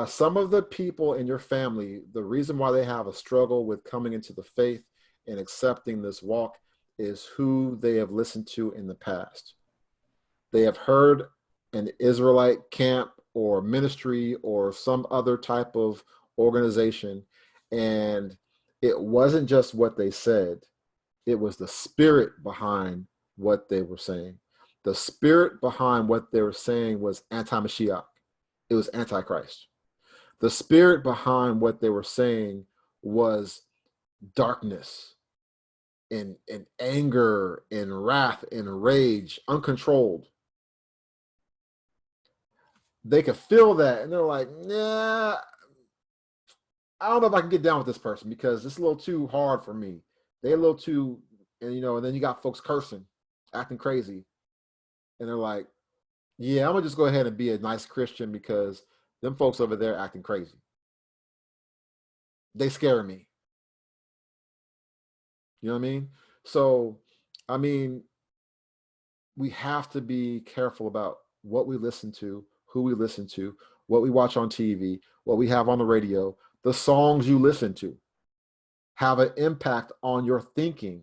some of the people in your family, the reason why they have a struggle with coming into the faith and accepting this walk is who they have listened to in the past. They have heard an Israelite camp or ministry or some other type of organization, and it wasn't just what they said. It was the spirit behind what they were saying. The spirit behind what they were saying was anti-Mashiach. It was antichrist. The spirit behind what they were saying was darkness and anger and wrath and rage, uncontrolled. They could feel that and they're like, nah, I don't know if I can get down with this person because it's a little too hard for me. They're a little too, and you know, and then you got folks cursing, acting crazy. And they're like, yeah, I'm gonna just go ahead and be a nice Christian because them folks over there acting crazy. They scare me. You know what I mean? So, I mean, we have to be careful about what we listen to, who we listen to, what we watch on TV, what we have on the radio. The songs you listen to have an impact on your thinking.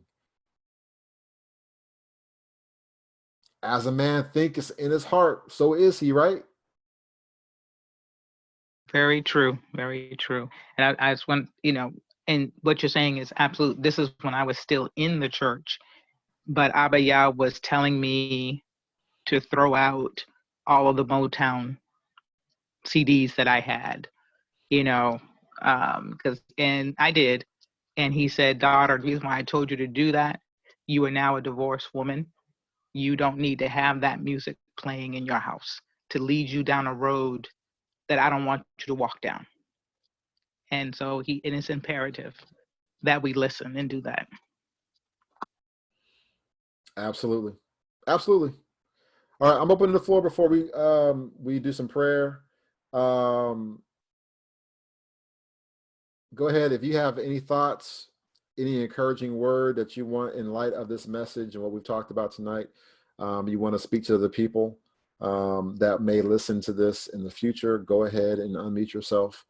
As a man thinketh in his heart, so is he, right? Very true. Very true. And I just want, you know, and what you're saying is absolute. This is when I was still in the church, but Abba Yah was telling me to throw out all of the Motown CDs that I had, you know, and I did. And he said, daughter, the reason why I told you to do that, you are now a divorced woman. You don't need to have that music playing in your house to lead you down a road that I don't want you to walk down. And so it is imperative that we listen and do that. Absolutely. Absolutely. All right, I'm opening the floor before we do some prayer. Go ahead. If you have any thoughts, any encouraging word that you want in light of this message and what we've talked about tonight, you want to speak to the people that may listen to this in the future, go ahead and unmute yourself.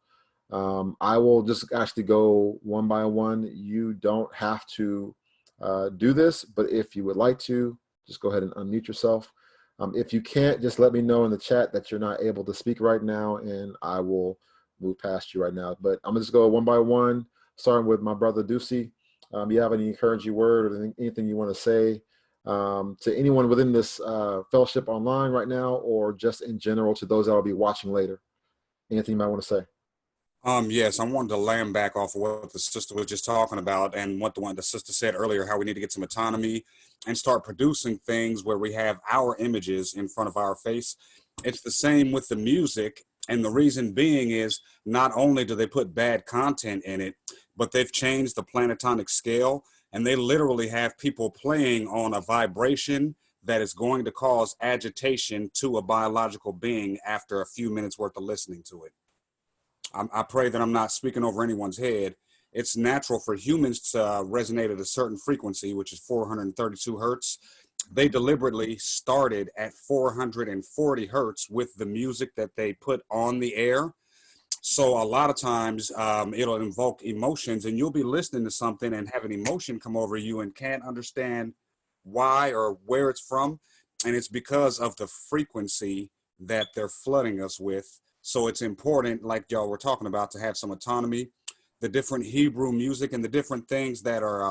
I will just actually go one by one. You don't have to do this, but if you would like to, just go ahead and unmute yourself. If you can't, just let me know in the chat that you're not able to speak right now, and I will move past you right now. But I'm going to just go one by one, starting with my brother Ducey. You have any encouraging word or anything you want to say to anyone within this fellowship online right now, or just in general to those that will be watching later? Anything you might want to say? Yes, I wanted to land back off of what the sister was just talking about and what the sister said earlier, how we need to get some autonomy and start producing things where we have our images in front of our face. It's the same with the music. And the reason being is not only do they put bad content in it, but they've changed the planetonic scale. and they literally have people playing on a vibration that is going to cause agitation to a biological being after a few minutes worth of listening to it. I pray that I'm not speaking over anyone's head. It's natural for humans to resonate at a certain frequency, which is 432 hertz. They deliberately started at 440 hertz with the music that they put on the air. So a lot of times it'll invoke emotions, and you'll be listening to something and have an emotion come over you and can't understand why or where it's from. And it's because of the frequency that they're flooding us with. So it's important, like y'all were talking about, to have some autonomy. The different Hebrew music and the different things that are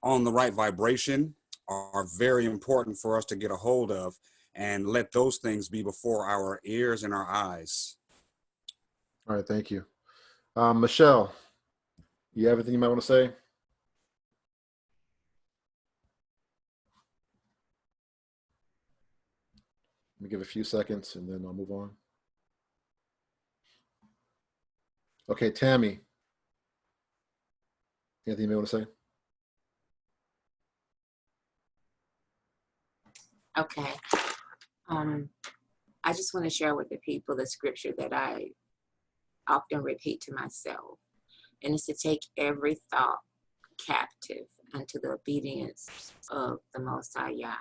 on the right vibration are very important for us to get a hold of and let those things be before our ears and our eyes. All right, thank you. Michelle, you have anything you might want to say? Let me give a few seconds and then I'll move on. Okay, Tammy, anything you want to say? Okay. I just want to share with the people the scripture that I often repeat to myself, and it's to take every thought captive unto the obedience of the Most High Yah.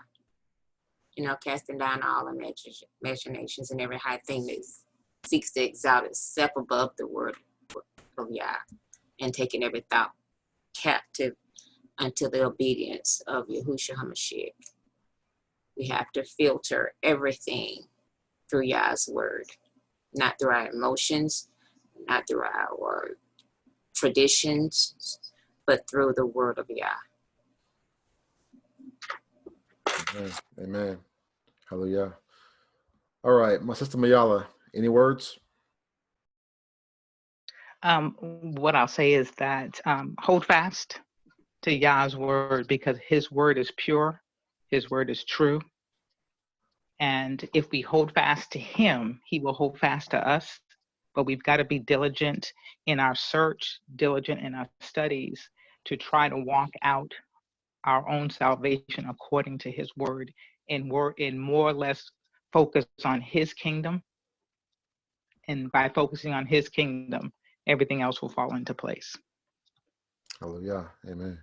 You know, casting down all imaginations and every high thing that seeks to exalt itself above the word of Yah, and taking every thought captive unto the obedience of Yahushua HaMashiach. We have to filter everything through Yah's word, not through our emotions, not through our traditions, but through the word of Yah. Amen. Amen. Hallelujah. All right, my sister Mayala, any words? What I'll say is that hold fast to Yah's word, because his word is pure, his word is true. And if we hold fast to him, he will hold fast to us. But we've got to be diligent in our search, diligent in our studies to try to walk out our own salvation according to his word, and more or less focus on his kingdom. And by focusing on his kingdom, everything else will fall into place. Hallelujah. Amen.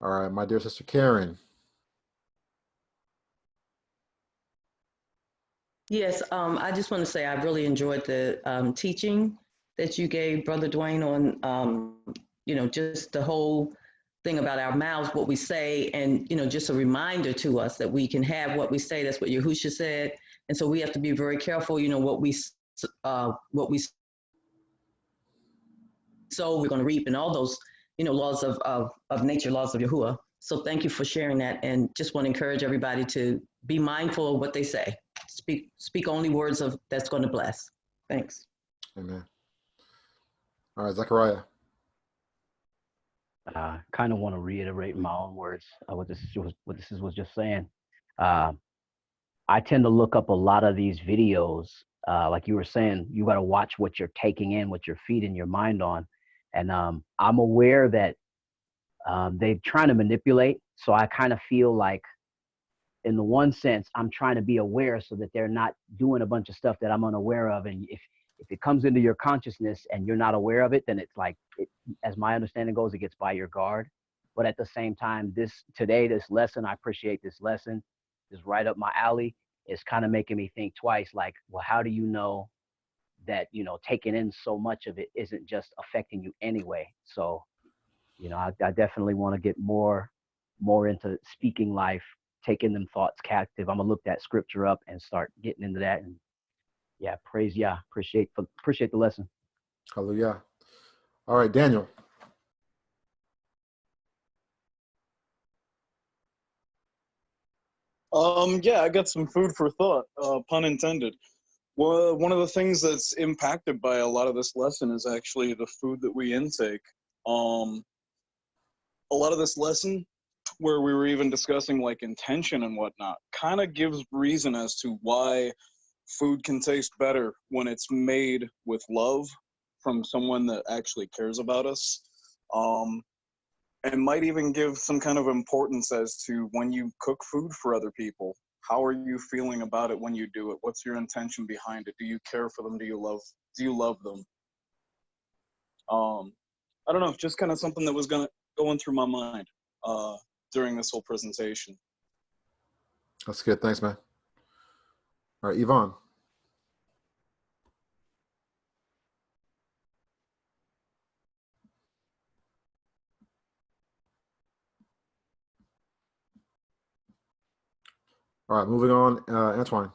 All right, my dear sister Karen. Yes, I just want to say I really enjoyed the teaching that you gave, Brother Dwayne, on, just the whole thing about our mouths, what we say, and, just a reminder to us that we can have what we say. That's what Yahushua said. And so we have to be very careful, what we sow, we're going to reap, and all those, laws of nature, laws of Yahuwah. So thank you for sharing that, and just want to encourage everybody to be mindful of what they say. Speak only words that's going to bless. Thanks. Amen. All right, Zechariah. Kind of want to reiterate my own words, what this was just saying. I tend to look up a lot of these videos, like you were saying. You got to watch what you're taking in, what you're feeding your mind on. And I'm aware that they're trying to manipulate. So I kind of feel like, in the one sense, I'm trying to be aware so that they're not doing a bunch of stuff that I'm unaware of. And if it comes into your consciousness and you're not aware of it, then it's like, as my understanding goes, it gets by your guard. But at the same time, this lesson, I appreciate this lesson, is right up my alley. It's kind of making me think twice, like, well, how do you know that, taking in so much of it isn't just affecting you anyway? So, I definitely want to get more into speaking life, taking them thoughts captive. I'm gonna look that scripture up and start getting into that. And yeah, praise Yah. Appreciate the lesson. Hallelujah. All right, Daniel. Yeah, I got some food for thought, pun intended. Well, one of the things that's impacted by a lot of this lesson is actually the food that we intake. A lot of this lesson, where we were even discussing like intention and whatnot, kind of gives reason as to why food can taste better when it's made with love from someone that actually cares about us. and might even give some kind of importance as to when you cook food for other people. How are you feeling about it when you do it? What's your intention behind it? Do you care for them? Do you love them? I don't know, just kind of something that was going through my mind during this whole presentation. That's good. Thanks, man. All right, Yvonne. All right, moving on. Antoine.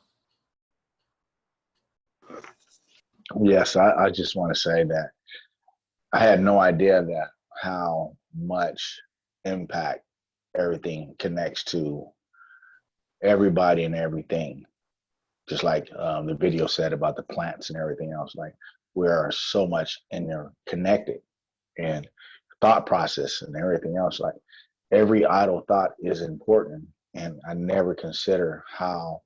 Yes, I just want to say that I had no idea that how much impact everything connects to everybody and everything. Just like the video said about the plants and everything else, like we are so much interconnected, and thought process and everything else. Like every idle thought is important, and I never consider how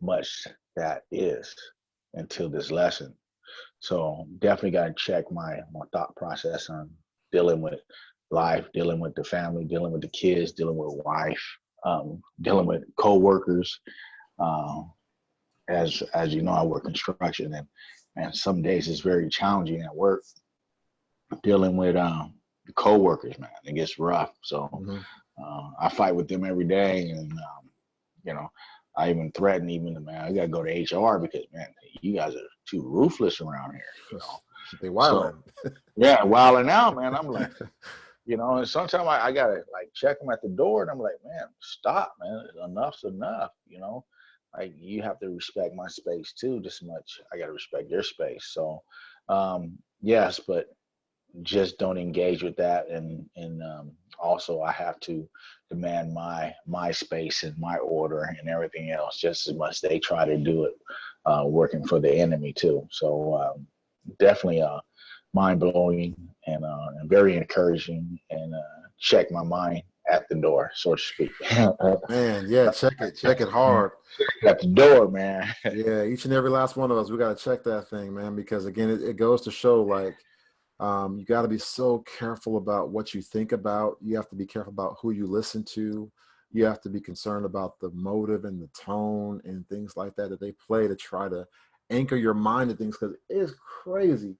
much that is until this lesson. So definitely got to check my thought process on dealing with life, dealing with the family, dealing with the kids, dealing with wife, dealing with co-workers. As you know, I work construction, and some days it's very challenging at work dealing with the co-workers, man. It gets rough. So I fight with them every day, and you know, I even threaten man, I gotta go to HR because man, you guys are too ruthless around here. You know, they wilding. So, yeah, wilding out, man. I'm like, you know, and sometimes I gotta like check them at the door, and I'm like, man, stop, man, enough's enough. You know, like you have to respect my space too, just as much I gotta respect your space. So, yes, but just don't engage with that, and also I have to demand my space and my order and everything else just as much they try to do it working for the enemy too. So definitely mind-blowing and very encouraging, and check my mind at the door, so to speak. Man, yeah, check it hard at the door, man. Yeah, each and every last one of us, we got to check that thing, man, because again, it goes to show like you got to be so careful about what you think about. You have to be careful about who you listen to. You have to be concerned about the motive and the tone and things like that they play to try to anchor your mind to things, because it's crazy.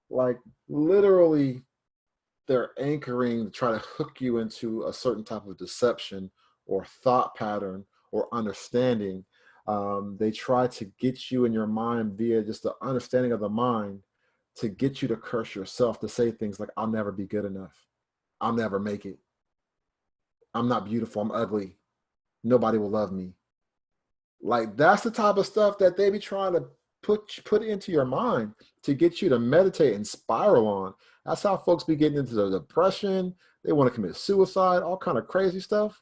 Like literally they're anchoring to try to hook you into a certain type of deception or thought pattern or understanding. They try to get you in your mind via just the understanding of the mind to get you to curse yourself, to say things like, I'll never be good enough. I'll never make it. I'm not beautiful. I'm ugly. Nobody will love me. Like that's the type of stuff that they be trying to put into your mind to get you to meditate and spiral on. That's how folks be getting into the depression. They want to commit suicide, all kind of crazy stuff.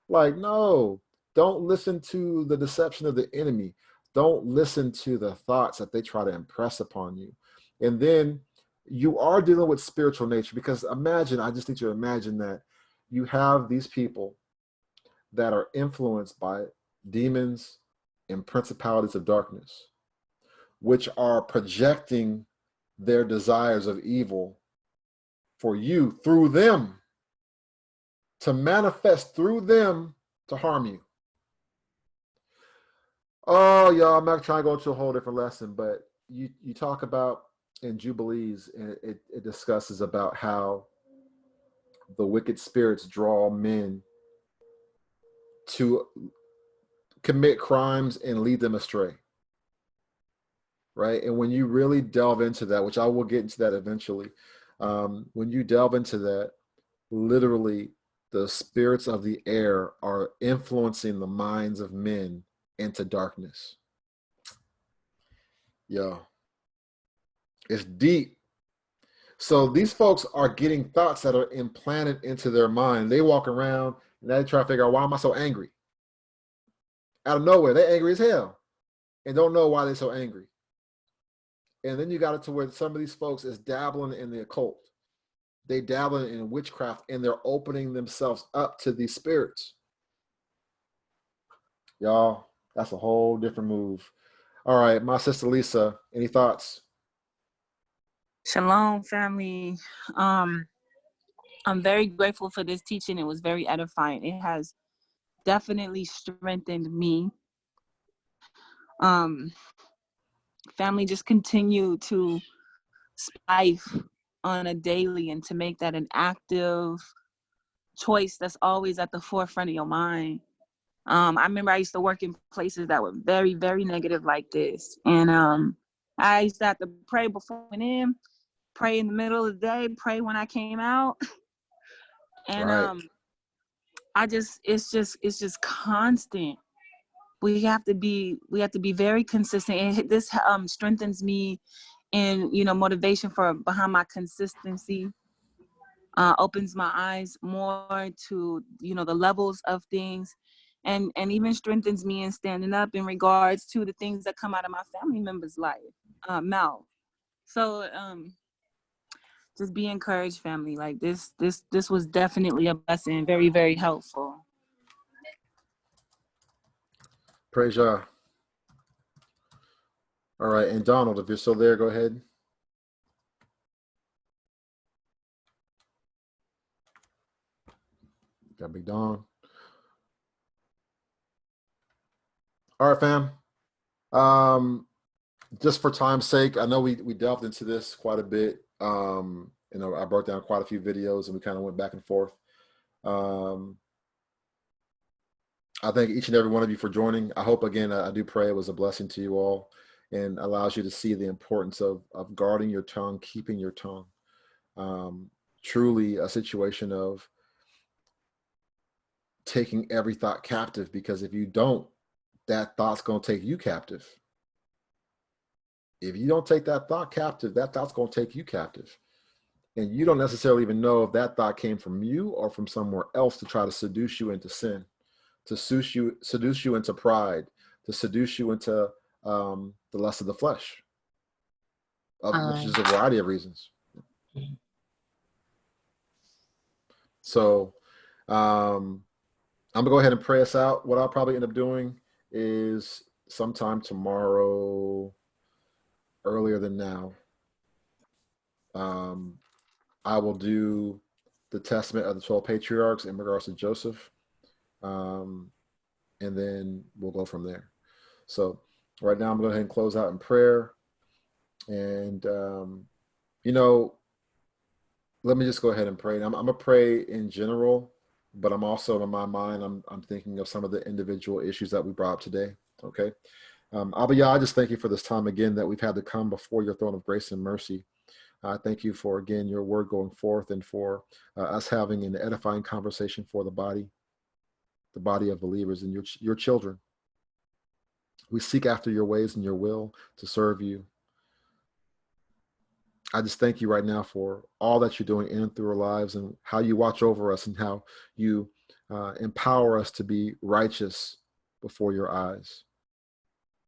Like, no, don't listen to the deception of the enemy. Don't listen to the thoughts that they try to impress upon you. And then you are dealing with spiritual nature, because imagine, I just need you to imagine that you have these people that are influenced by demons and principalities of darkness, which are projecting their desires of evil for you through them, to manifest through them to harm you. Oh, y'all, I'm not trying to go into a whole different lesson, but you talk about in Jubilees, it discusses about how the wicked spirits draw men to commit crimes and lead them astray. Right? And when you really delve into that, which I will get into that eventually, when you delve into that, literally the spirits of the air are influencing the minds of men into darkness. Yeah. It's deep. So these folks are getting thoughts that are implanted into their mind. They walk around and they try to figure out, why am I so angry? Out of nowhere, they're angry as hell and don't know why they're so angry. And then you got it to where some of these folks is dabbling in the occult. They dabbling in witchcraft, and they're opening themselves up to these spirits. Y'all, that's a whole different move. All right, my sister Lisa, any thoughts? Shalom, family. I'm very grateful for this teaching. It was very edifying. It has definitely strengthened me. Family, just continue to strive on a daily and to make that an active choice that's always at the forefront of your mind. I remember I used to work in places that were very, very negative like this. And I used to have to pray before I went in, pray in the middle of the day, pray when I came out. And Right. it's just constant. We have to be very consistent. And this strengthens me in, motivation for behind my consistency. Opens my eyes more to, the levels of things, and even strengthens me in standing up in regards to the things that come out of my family members' mouth. So just be encouraged, family. Like this was definitely a blessing, very, very helpful. Praise Yah. All right, and Donald, if you're still there, go ahead. Got Big Don. All right, fam. Just for time's sake, I know we delved into this quite a bit. I broke down quite a few videos and we kind of went back and forth. I thank each and every one of you for joining. I hope, again, I do pray it was a blessing to you all and allows you to see the importance of guarding your tongue, keeping your tongue. Truly a situation of taking every thought captive, because if you don't, that thought's going to take you captive. If you don't take that thought captive, that thought's going to take you captive. And you don't necessarily even know if that thought came from you or from somewhere else to try to seduce you into sin, to seduce you into pride, to seduce you into the lust of the flesh, which is a variety of reasons. So I'm going to go ahead and pray us out. What I'll probably end up doing is sometime tomorrow, earlier than now, I will do the testament of the 12 patriarchs in regards to Joseph, and then we'll go from there. So right now I'm going to go ahead and close out in prayer. And, let me just go ahead and pray. I'm going to pray in general, but I'm also, in my mind, I'm thinking of some of the individual issues that we brought up today. Okay. Abba Yah, I just thank you for this time again that we've had to come before your throne of grace and mercy. I thank you for, again, your word going forth, and for us having an edifying conversation for the body of believers and your children. We seek after your ways and your will to serve you. I just thank you right now for all that you're doing in and through our lives, and how you watch over us, and how you empower us to be righteous before your eyes.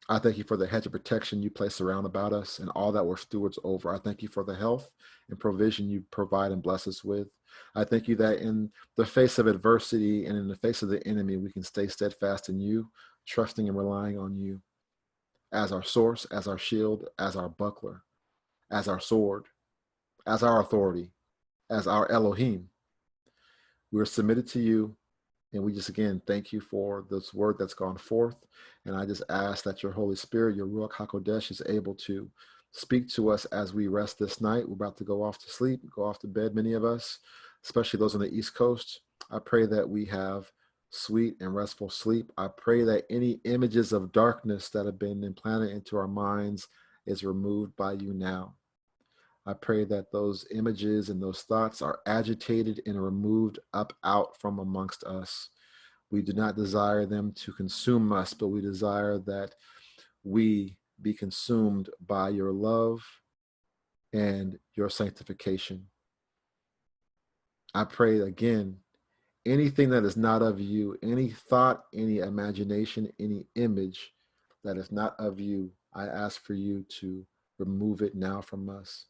I thank you for the hedge of protection you place around about us and all that we're stewards over. I thank you for the health and provision you provide and bless us with. I thank you that in the face of adversity and in the face of the enemy, we can stay steadfast in you, trusting and relying on you as our source, as our shield, as our buckler, as our sword, as our authority, as our Elohim. We're submitted to you. And we just, again, thank you for this word that's gone forth. And I just ask that your Holy Spirit, your Ruach HaKodesh, is able to speak to us as we rest this night. We're about to go off to sleep, go off to bed, many of us, especially those on the East Coast. I pray that we have sweet and restful sleep. I pray that any images of darkness that have been implanted into our minds is removed by you now. I pray that those images and those thoughts are agitated and removed out from amongst us. We do not desire them to consume us, but we desire that we be consumed by your love and your sanctification. I pray again, anything that is not of you, any thought, any imagination, any image that is not of you, I ask for you to remove it now from us.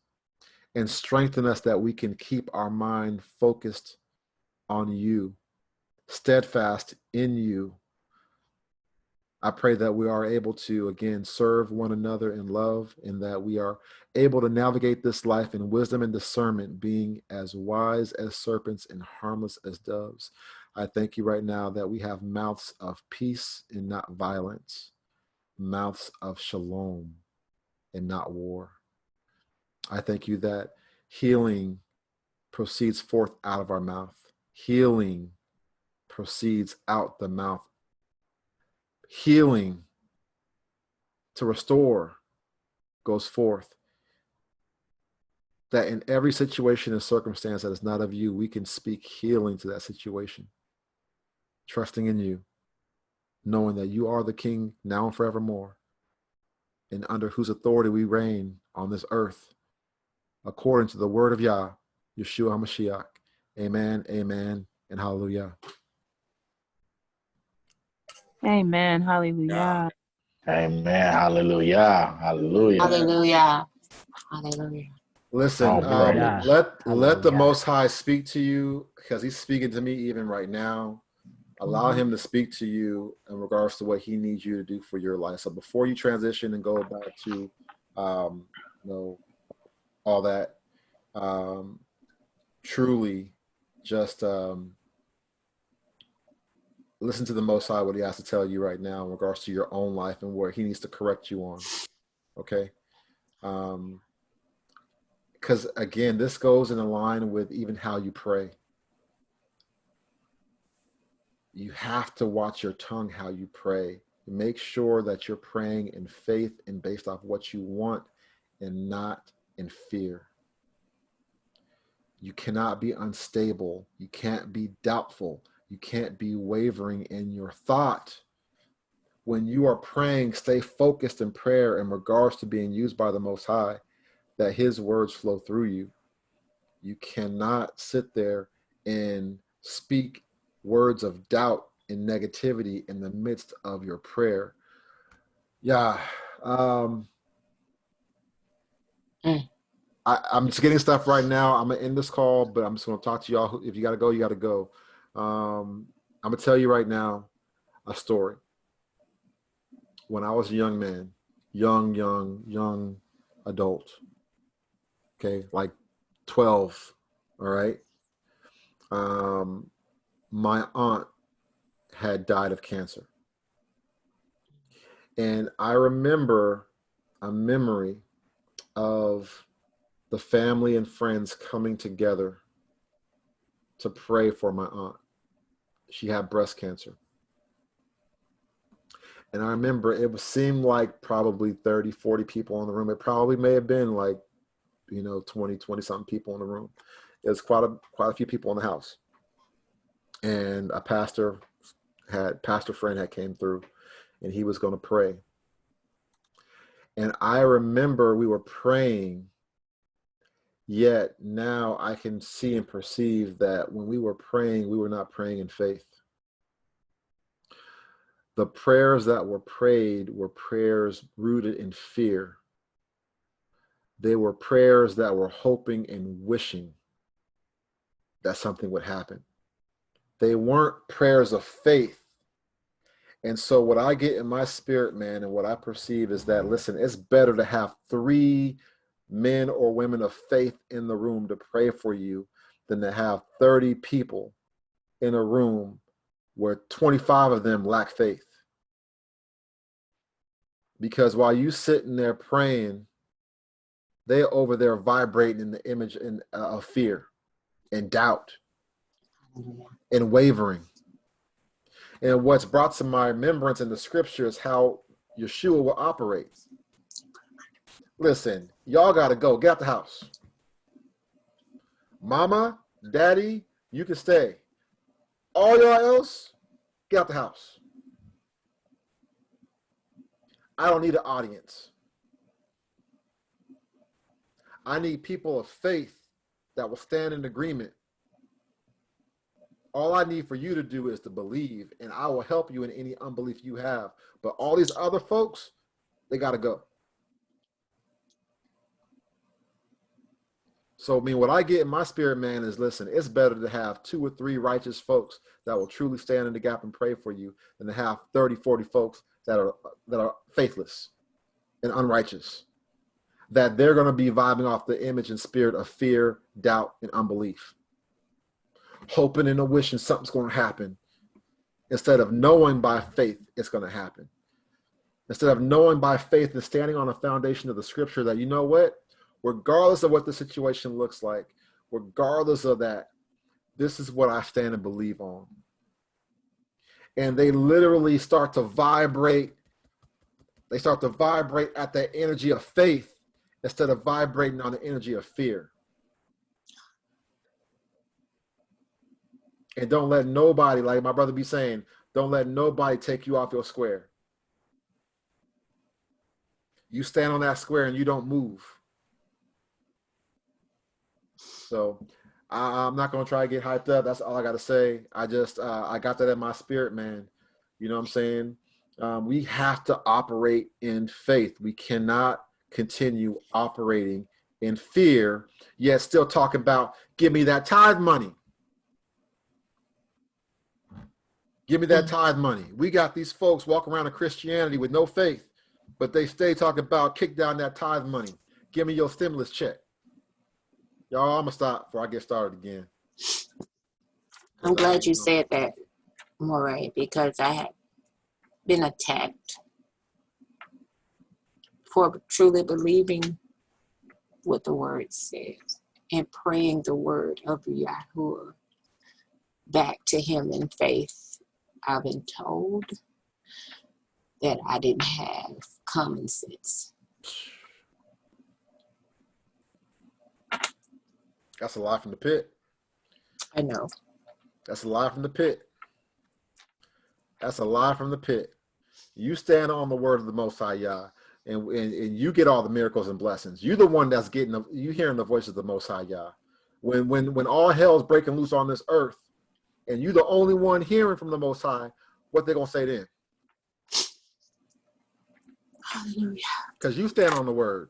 And strengthen us that we can keep our mind focused on you, steadfast in you, I pray that we are able to, again, serve one another in love, and that we are able to navigate this life in wisdom and discernment, being as wise as serpents and harmless as doves. I thank you right now that we have mouths of peace and not violence, mouths of shalom and not war. I thank you that healing proceeds forth out of our mouth. Healing proceeds out the mouth. Healing to restore goes forth. That in every situation and circumstance that is not of you, we can speak healing to that situation, trusting in you, knowing that you are the King now and forevermore, and under whose authority we reign on this earth, according to the word of Yah, Yeshua HaMashiach. Amen, amen, and hallelujah. Amen. Hallelujah. Amen. Hallelujah. Hallelujah. Hallelujah. Hallelujah. Listen, praise. let the Most High speak to you, because he's speaking to me even right now. Allow him to speak to you in regards to what he needs you to do for your life. So before you transition and go back to, all that, truly just listen to the Most High, what he has to tell you right now in regards to your own life and where he needs to correct you on. Okay? Because again, this goes in line with even how you pray. You have to watch your tongue, how you pray. Make sure that you're praying in faith and based off what you want and not in fear. You cannot be unstable. You can't be doubtful. You can't be wavering in your thought. When you are praying, stay focused in prayer in regards to being used by the Most High, that his words flow through you. You cannot sit there and speak words of doubt and negativity in the midst of your prayer. Yeah. I'm just getting stuff right now. I'm going to end this call, but I'm just going to talk to y'all. If you got to go, you got to go. I'm going to tell you right now a story. When I was a young man, young adult, okay, like 12, all right? My aunt had died of cancer. And I remember a memory of the family and friends coming together to pray for my aunt. She had breast cancer. And I remember it seemed like probably 30, 40 people in the room. It probably may have been like, 20 something people in the room. It was quite a few people in the house. And a pastor friend had came through, and he was going to pray. And I remember we were praying, yet now I can see and perceive that when we were praying, we were not praying in faith. The prayers that were prayed were prayers rooted in fear. They were prayers that were hoping and wishing that something would happen. They weren't prayers of faith. And so what I get in my spirit, man, and what I perceive is that, listen, it's better to have 3 men or women of faith in the room to pray for you than to have 30 people in a room where 25 of them lack faith. Because while you sitting there praying, they over there vibrating in the image of fear and doubt and wavering. And what's brought to my remembrance in the scripture is how Yeshua will operate. Listen, y'all got to go. Get out the house. Mama, daddy, you can stay. All y'all else, get out the house. I don't need an audience. I need people of faith that will stand in agreement. All I need for you to do is to believe, and I will help you in any unbelief you have. But all these other folks, they got to go. So, what I get in my spirit, man, is, listen, it's better to have 2 or 3 righteous folks that will truly stand in the gap and pray for you than to have 30, 40 folks that are faithless and unrighteous, that they're going to be vibing off the image and spirit of fear, doubt, and unbelief, hoping and wishing something's going to happen instead of knowing by faith it's going to happen. Instead of knowing by faith and standing on a foundation of the scripture that, you know what, regardless of what the situation looks like, regardless of that, this is what I stand and believe on. And they literally start to vibrate. They start to vibrate at that energy of faith instead of vibrating on the energy of fear. And don't let nobody, like my brother be saying, don't let nobody take you off your square. You stand on that square and you don't move. So I'm not going to try to get hyped up. That's all I got to say. I got that in my spirit, man. You know what I'm saying? We have to operate in faith. We cannot continue operating in fear, yet still talking about, give me that tithe money. Give me that tithe money. We got these folks walking around in Christianity with no faith, but they stay talking about kick down that tithe money. Give me your stimulus check. Y'all, I'm going to stop before I get started again. I'm glad you said that, Moray, because I had been attacked for truly believing what the word says and praying the word of Yahuwah back to him in faith. I've been told that I didn't have common sense. That's a lie from the pit. I know. That's a lie from the pit. That's a lie from the pit. You stand on the word of the Most High Yah, and you get all the miracles and blessings. You're the one that's you hearing the voice of the Most High Yah. When all hell's breaking loose on this earth, and you're the only one hearing from the Most High, what they gonna say then? Hallelujah. Because you stand on the word.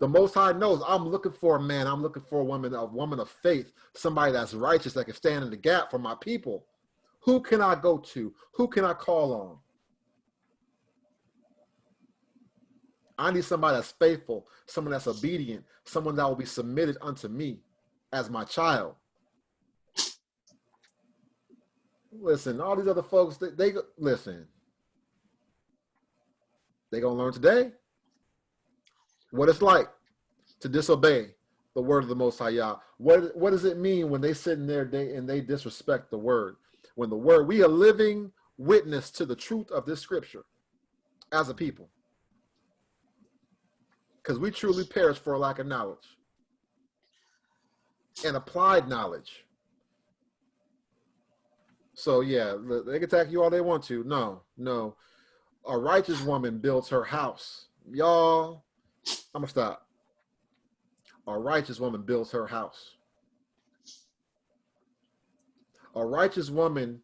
The Most High knows I'm looking for a man. I'm looking for a woman of faith, somebody that's righteous that can stand in the gap for my people. Who can I go to? Who can I call on? I need somebody that's faithful, someone that's obedient, someone that will be submitted unto me as my child. Listen, all these other folks, they listen. They gonna learn today what it's like to disobey the word of the Most High Yah. What does it mean when they sit in there and they disrespect the word? When the word, we are living witness to the truth of this scripture as a people. Because we truly perish for a lack of knowledge and applied knowledge. So yeah, they can attack you all they want to. No. A righteous woman builds her house. Y'all, I'm gonna stop. A righteous woman builds her house. A righteous woman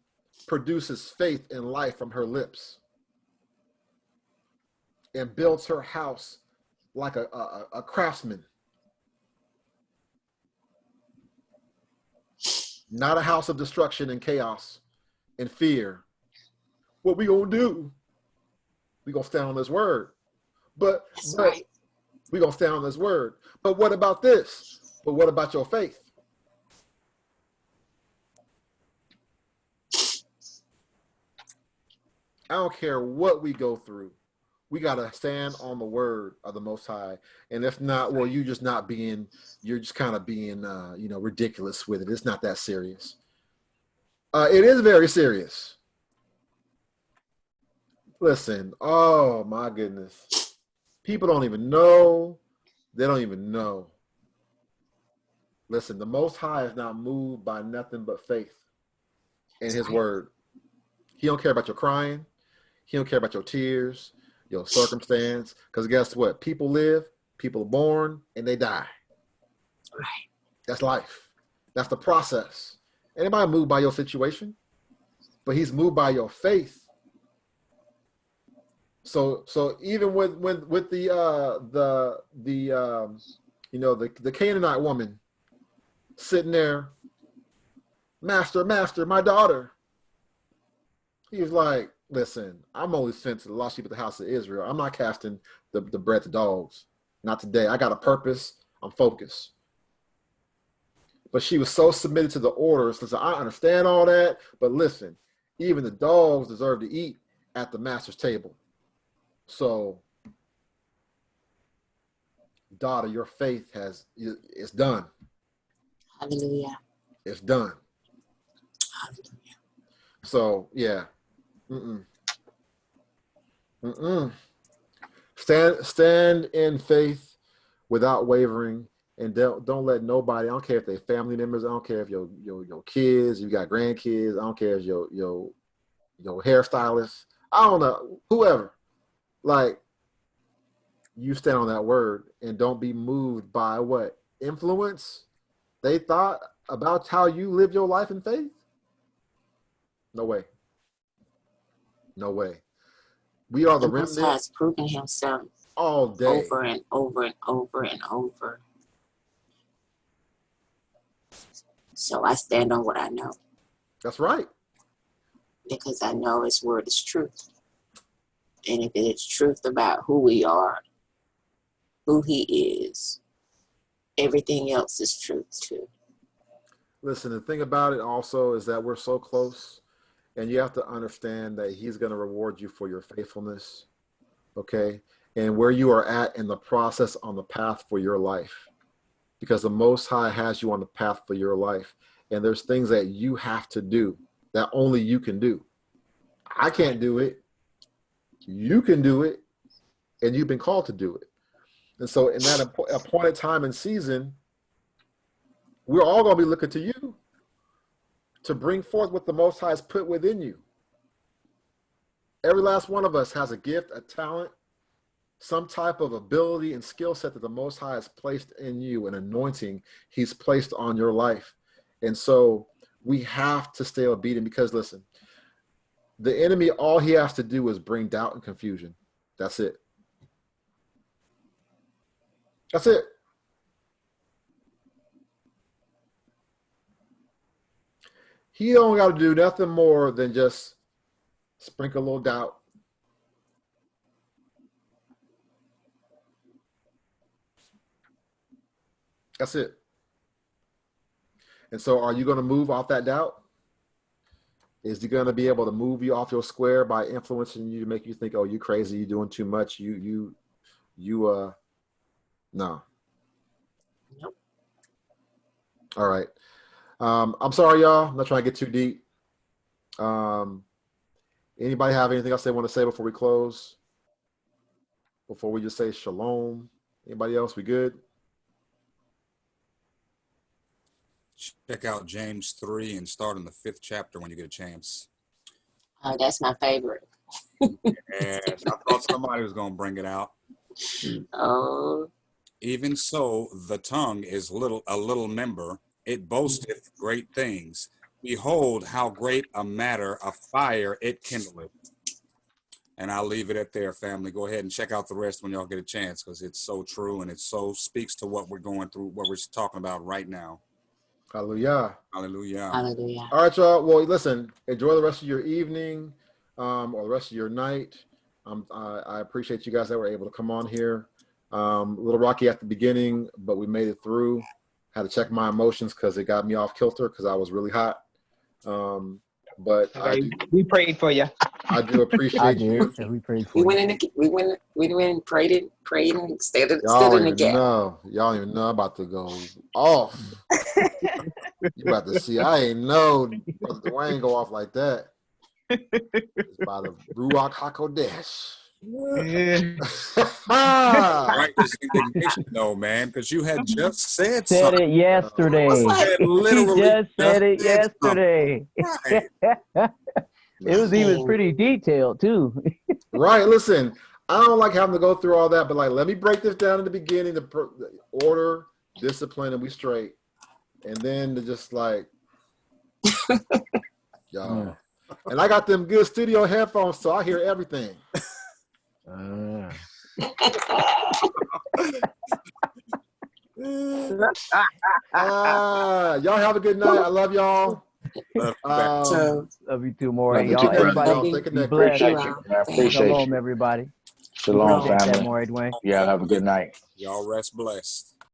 produces faith and life from her lips and builds her house like a craftsman. Not a house of destruction and chaos and fear. What we gonna do? We gonna stand on this word. But Right. we gonna stand on this word. But what about this? But what about your faith? I don't care what we go through. We gotta stand on the word of the Most High. And if not, well, you're just kind of being ridiculous with it. It's not that serious. It is very serious. Listen, oh my goodness. People don't even know. They don't even know. Listen, the Most High is not moved by nothing but faith in his word. He don't care about your crying. He don't care about your tears, your circumstance. Because guess what? People live, people are born, and they die. Right. That's life. That's the process. Anybody moved by your situation? But he's moved by your faith. So even with the Canaanite woman sitting there, master, my daughter. He was like, listen, I'm only sent to the lost sheep of the house of Israel. I'm not casting the bread to dogs. Not today. I got a purpose. I'm focused. But she was so submitted to the orders. Listen, I understand all that, but listen, even the dogs deserve to eat at the master's table. So, daughter, your faith it's done. Hallelujah. It's done. Hallelujah. So, yeah. Stand in faith without wavering, and don't let nobody. I don't care if they're family members. I don't care if your kids, you got grandkids. I don't care if your hairstylist. I don't know, whoever. Like, you stand on that word and don't be moved by what influence they thought about how you live your life in faith. No way. No way. We are the Most remnant. has proven himself all day, over and over and over and over. So I stand on what I know. That's right. Because I know his word is truth. And if it is truth about who we are, who he is, everything else is truth too. Listen, the thing about it also is that we're so close, and you have to understand that he's going to reward you for your faithfulness, okay? And where you are at in the process on the path for your life, because the Most High has you on the path for your life. And there's things that you have to do that only you can do. I can't do it. You can do it, and you've been called to do it. And so in that appointed time and season, we're all going to be looking to you to bring forth what the Most High has put within you. Every last one of us has a gift, a talent, some type of ability and skill set that the Most High has placed in you, an anointing he's placed on your life. And so we have to stay obedient, because listen, the enemy, all he has to do is bring doubt and confusion. That's it. That's it. He don't got to do nothing more than just sprinkle a little doubt. That's it. And so are you going to move off that doubt? Is he going to be able to move you off your square by influencing you to make you think, oh, you crazy, you doing too much, no. Nope. All right. I'm sorry, y'all. I'm not trying to get too deep. Anybody have anything else they want to say before we close? Before we just say shalom? Anybody else? We good? Check out James 3 and start in the 5th chapter when you get a chance. Oh, that's my favorite. Yes, I thought somebody was going to bring it out. Oh. Even so, the tongue is a little member. It boasteth great things. Behold, how great a matter of fire it kindleth. And I'll leave it at there, family. Go ahead and check out the rest when y'all get a chance, because it's so true and it so speaks to what we're going through, what we're talking about right now. Hallelujah. Hallelujah. Hallelujah. All right, y'all. Well, listen, enjoy the rest of your evening or the rest of your night. I appreciate you guys that were able to come on here. A little rocky at the beginning, but we made it through. Had to check my emotions because it got me off kilter because I was really hot. But we prayed for you. I do appreciate you. Yeah, we prayed for you. We went and prayed and stood in Y'all the gap. know. Y'all don't even know. I'm about to go off. You about to see. I ain't know Brother Dwayne go off like that. It's by the Ruach HaKodesh. Right, this indignation though, man, because you had just said something. It yesterday. Literally He just said it said yesterday. Right. It was even pretty detailed too. Right. Listen, I don't like having to go through all that, but like, let me break this down in the beginning, the order, discipline, and we straight. And then to just like, y'all. And I got them good studio headphones, so I hear everything. Uh. Y'all have a good night. I love y'all. Love you too, Maury. Love you Y'all, too, brother. everybody, Y'all be thinking that blessed. Appreciate you. I appreciate Shalom, you. everybody. Shalom, Appreciate that, family. Maury Dwayne. Yeah, have a good night. Y'all rest blessed.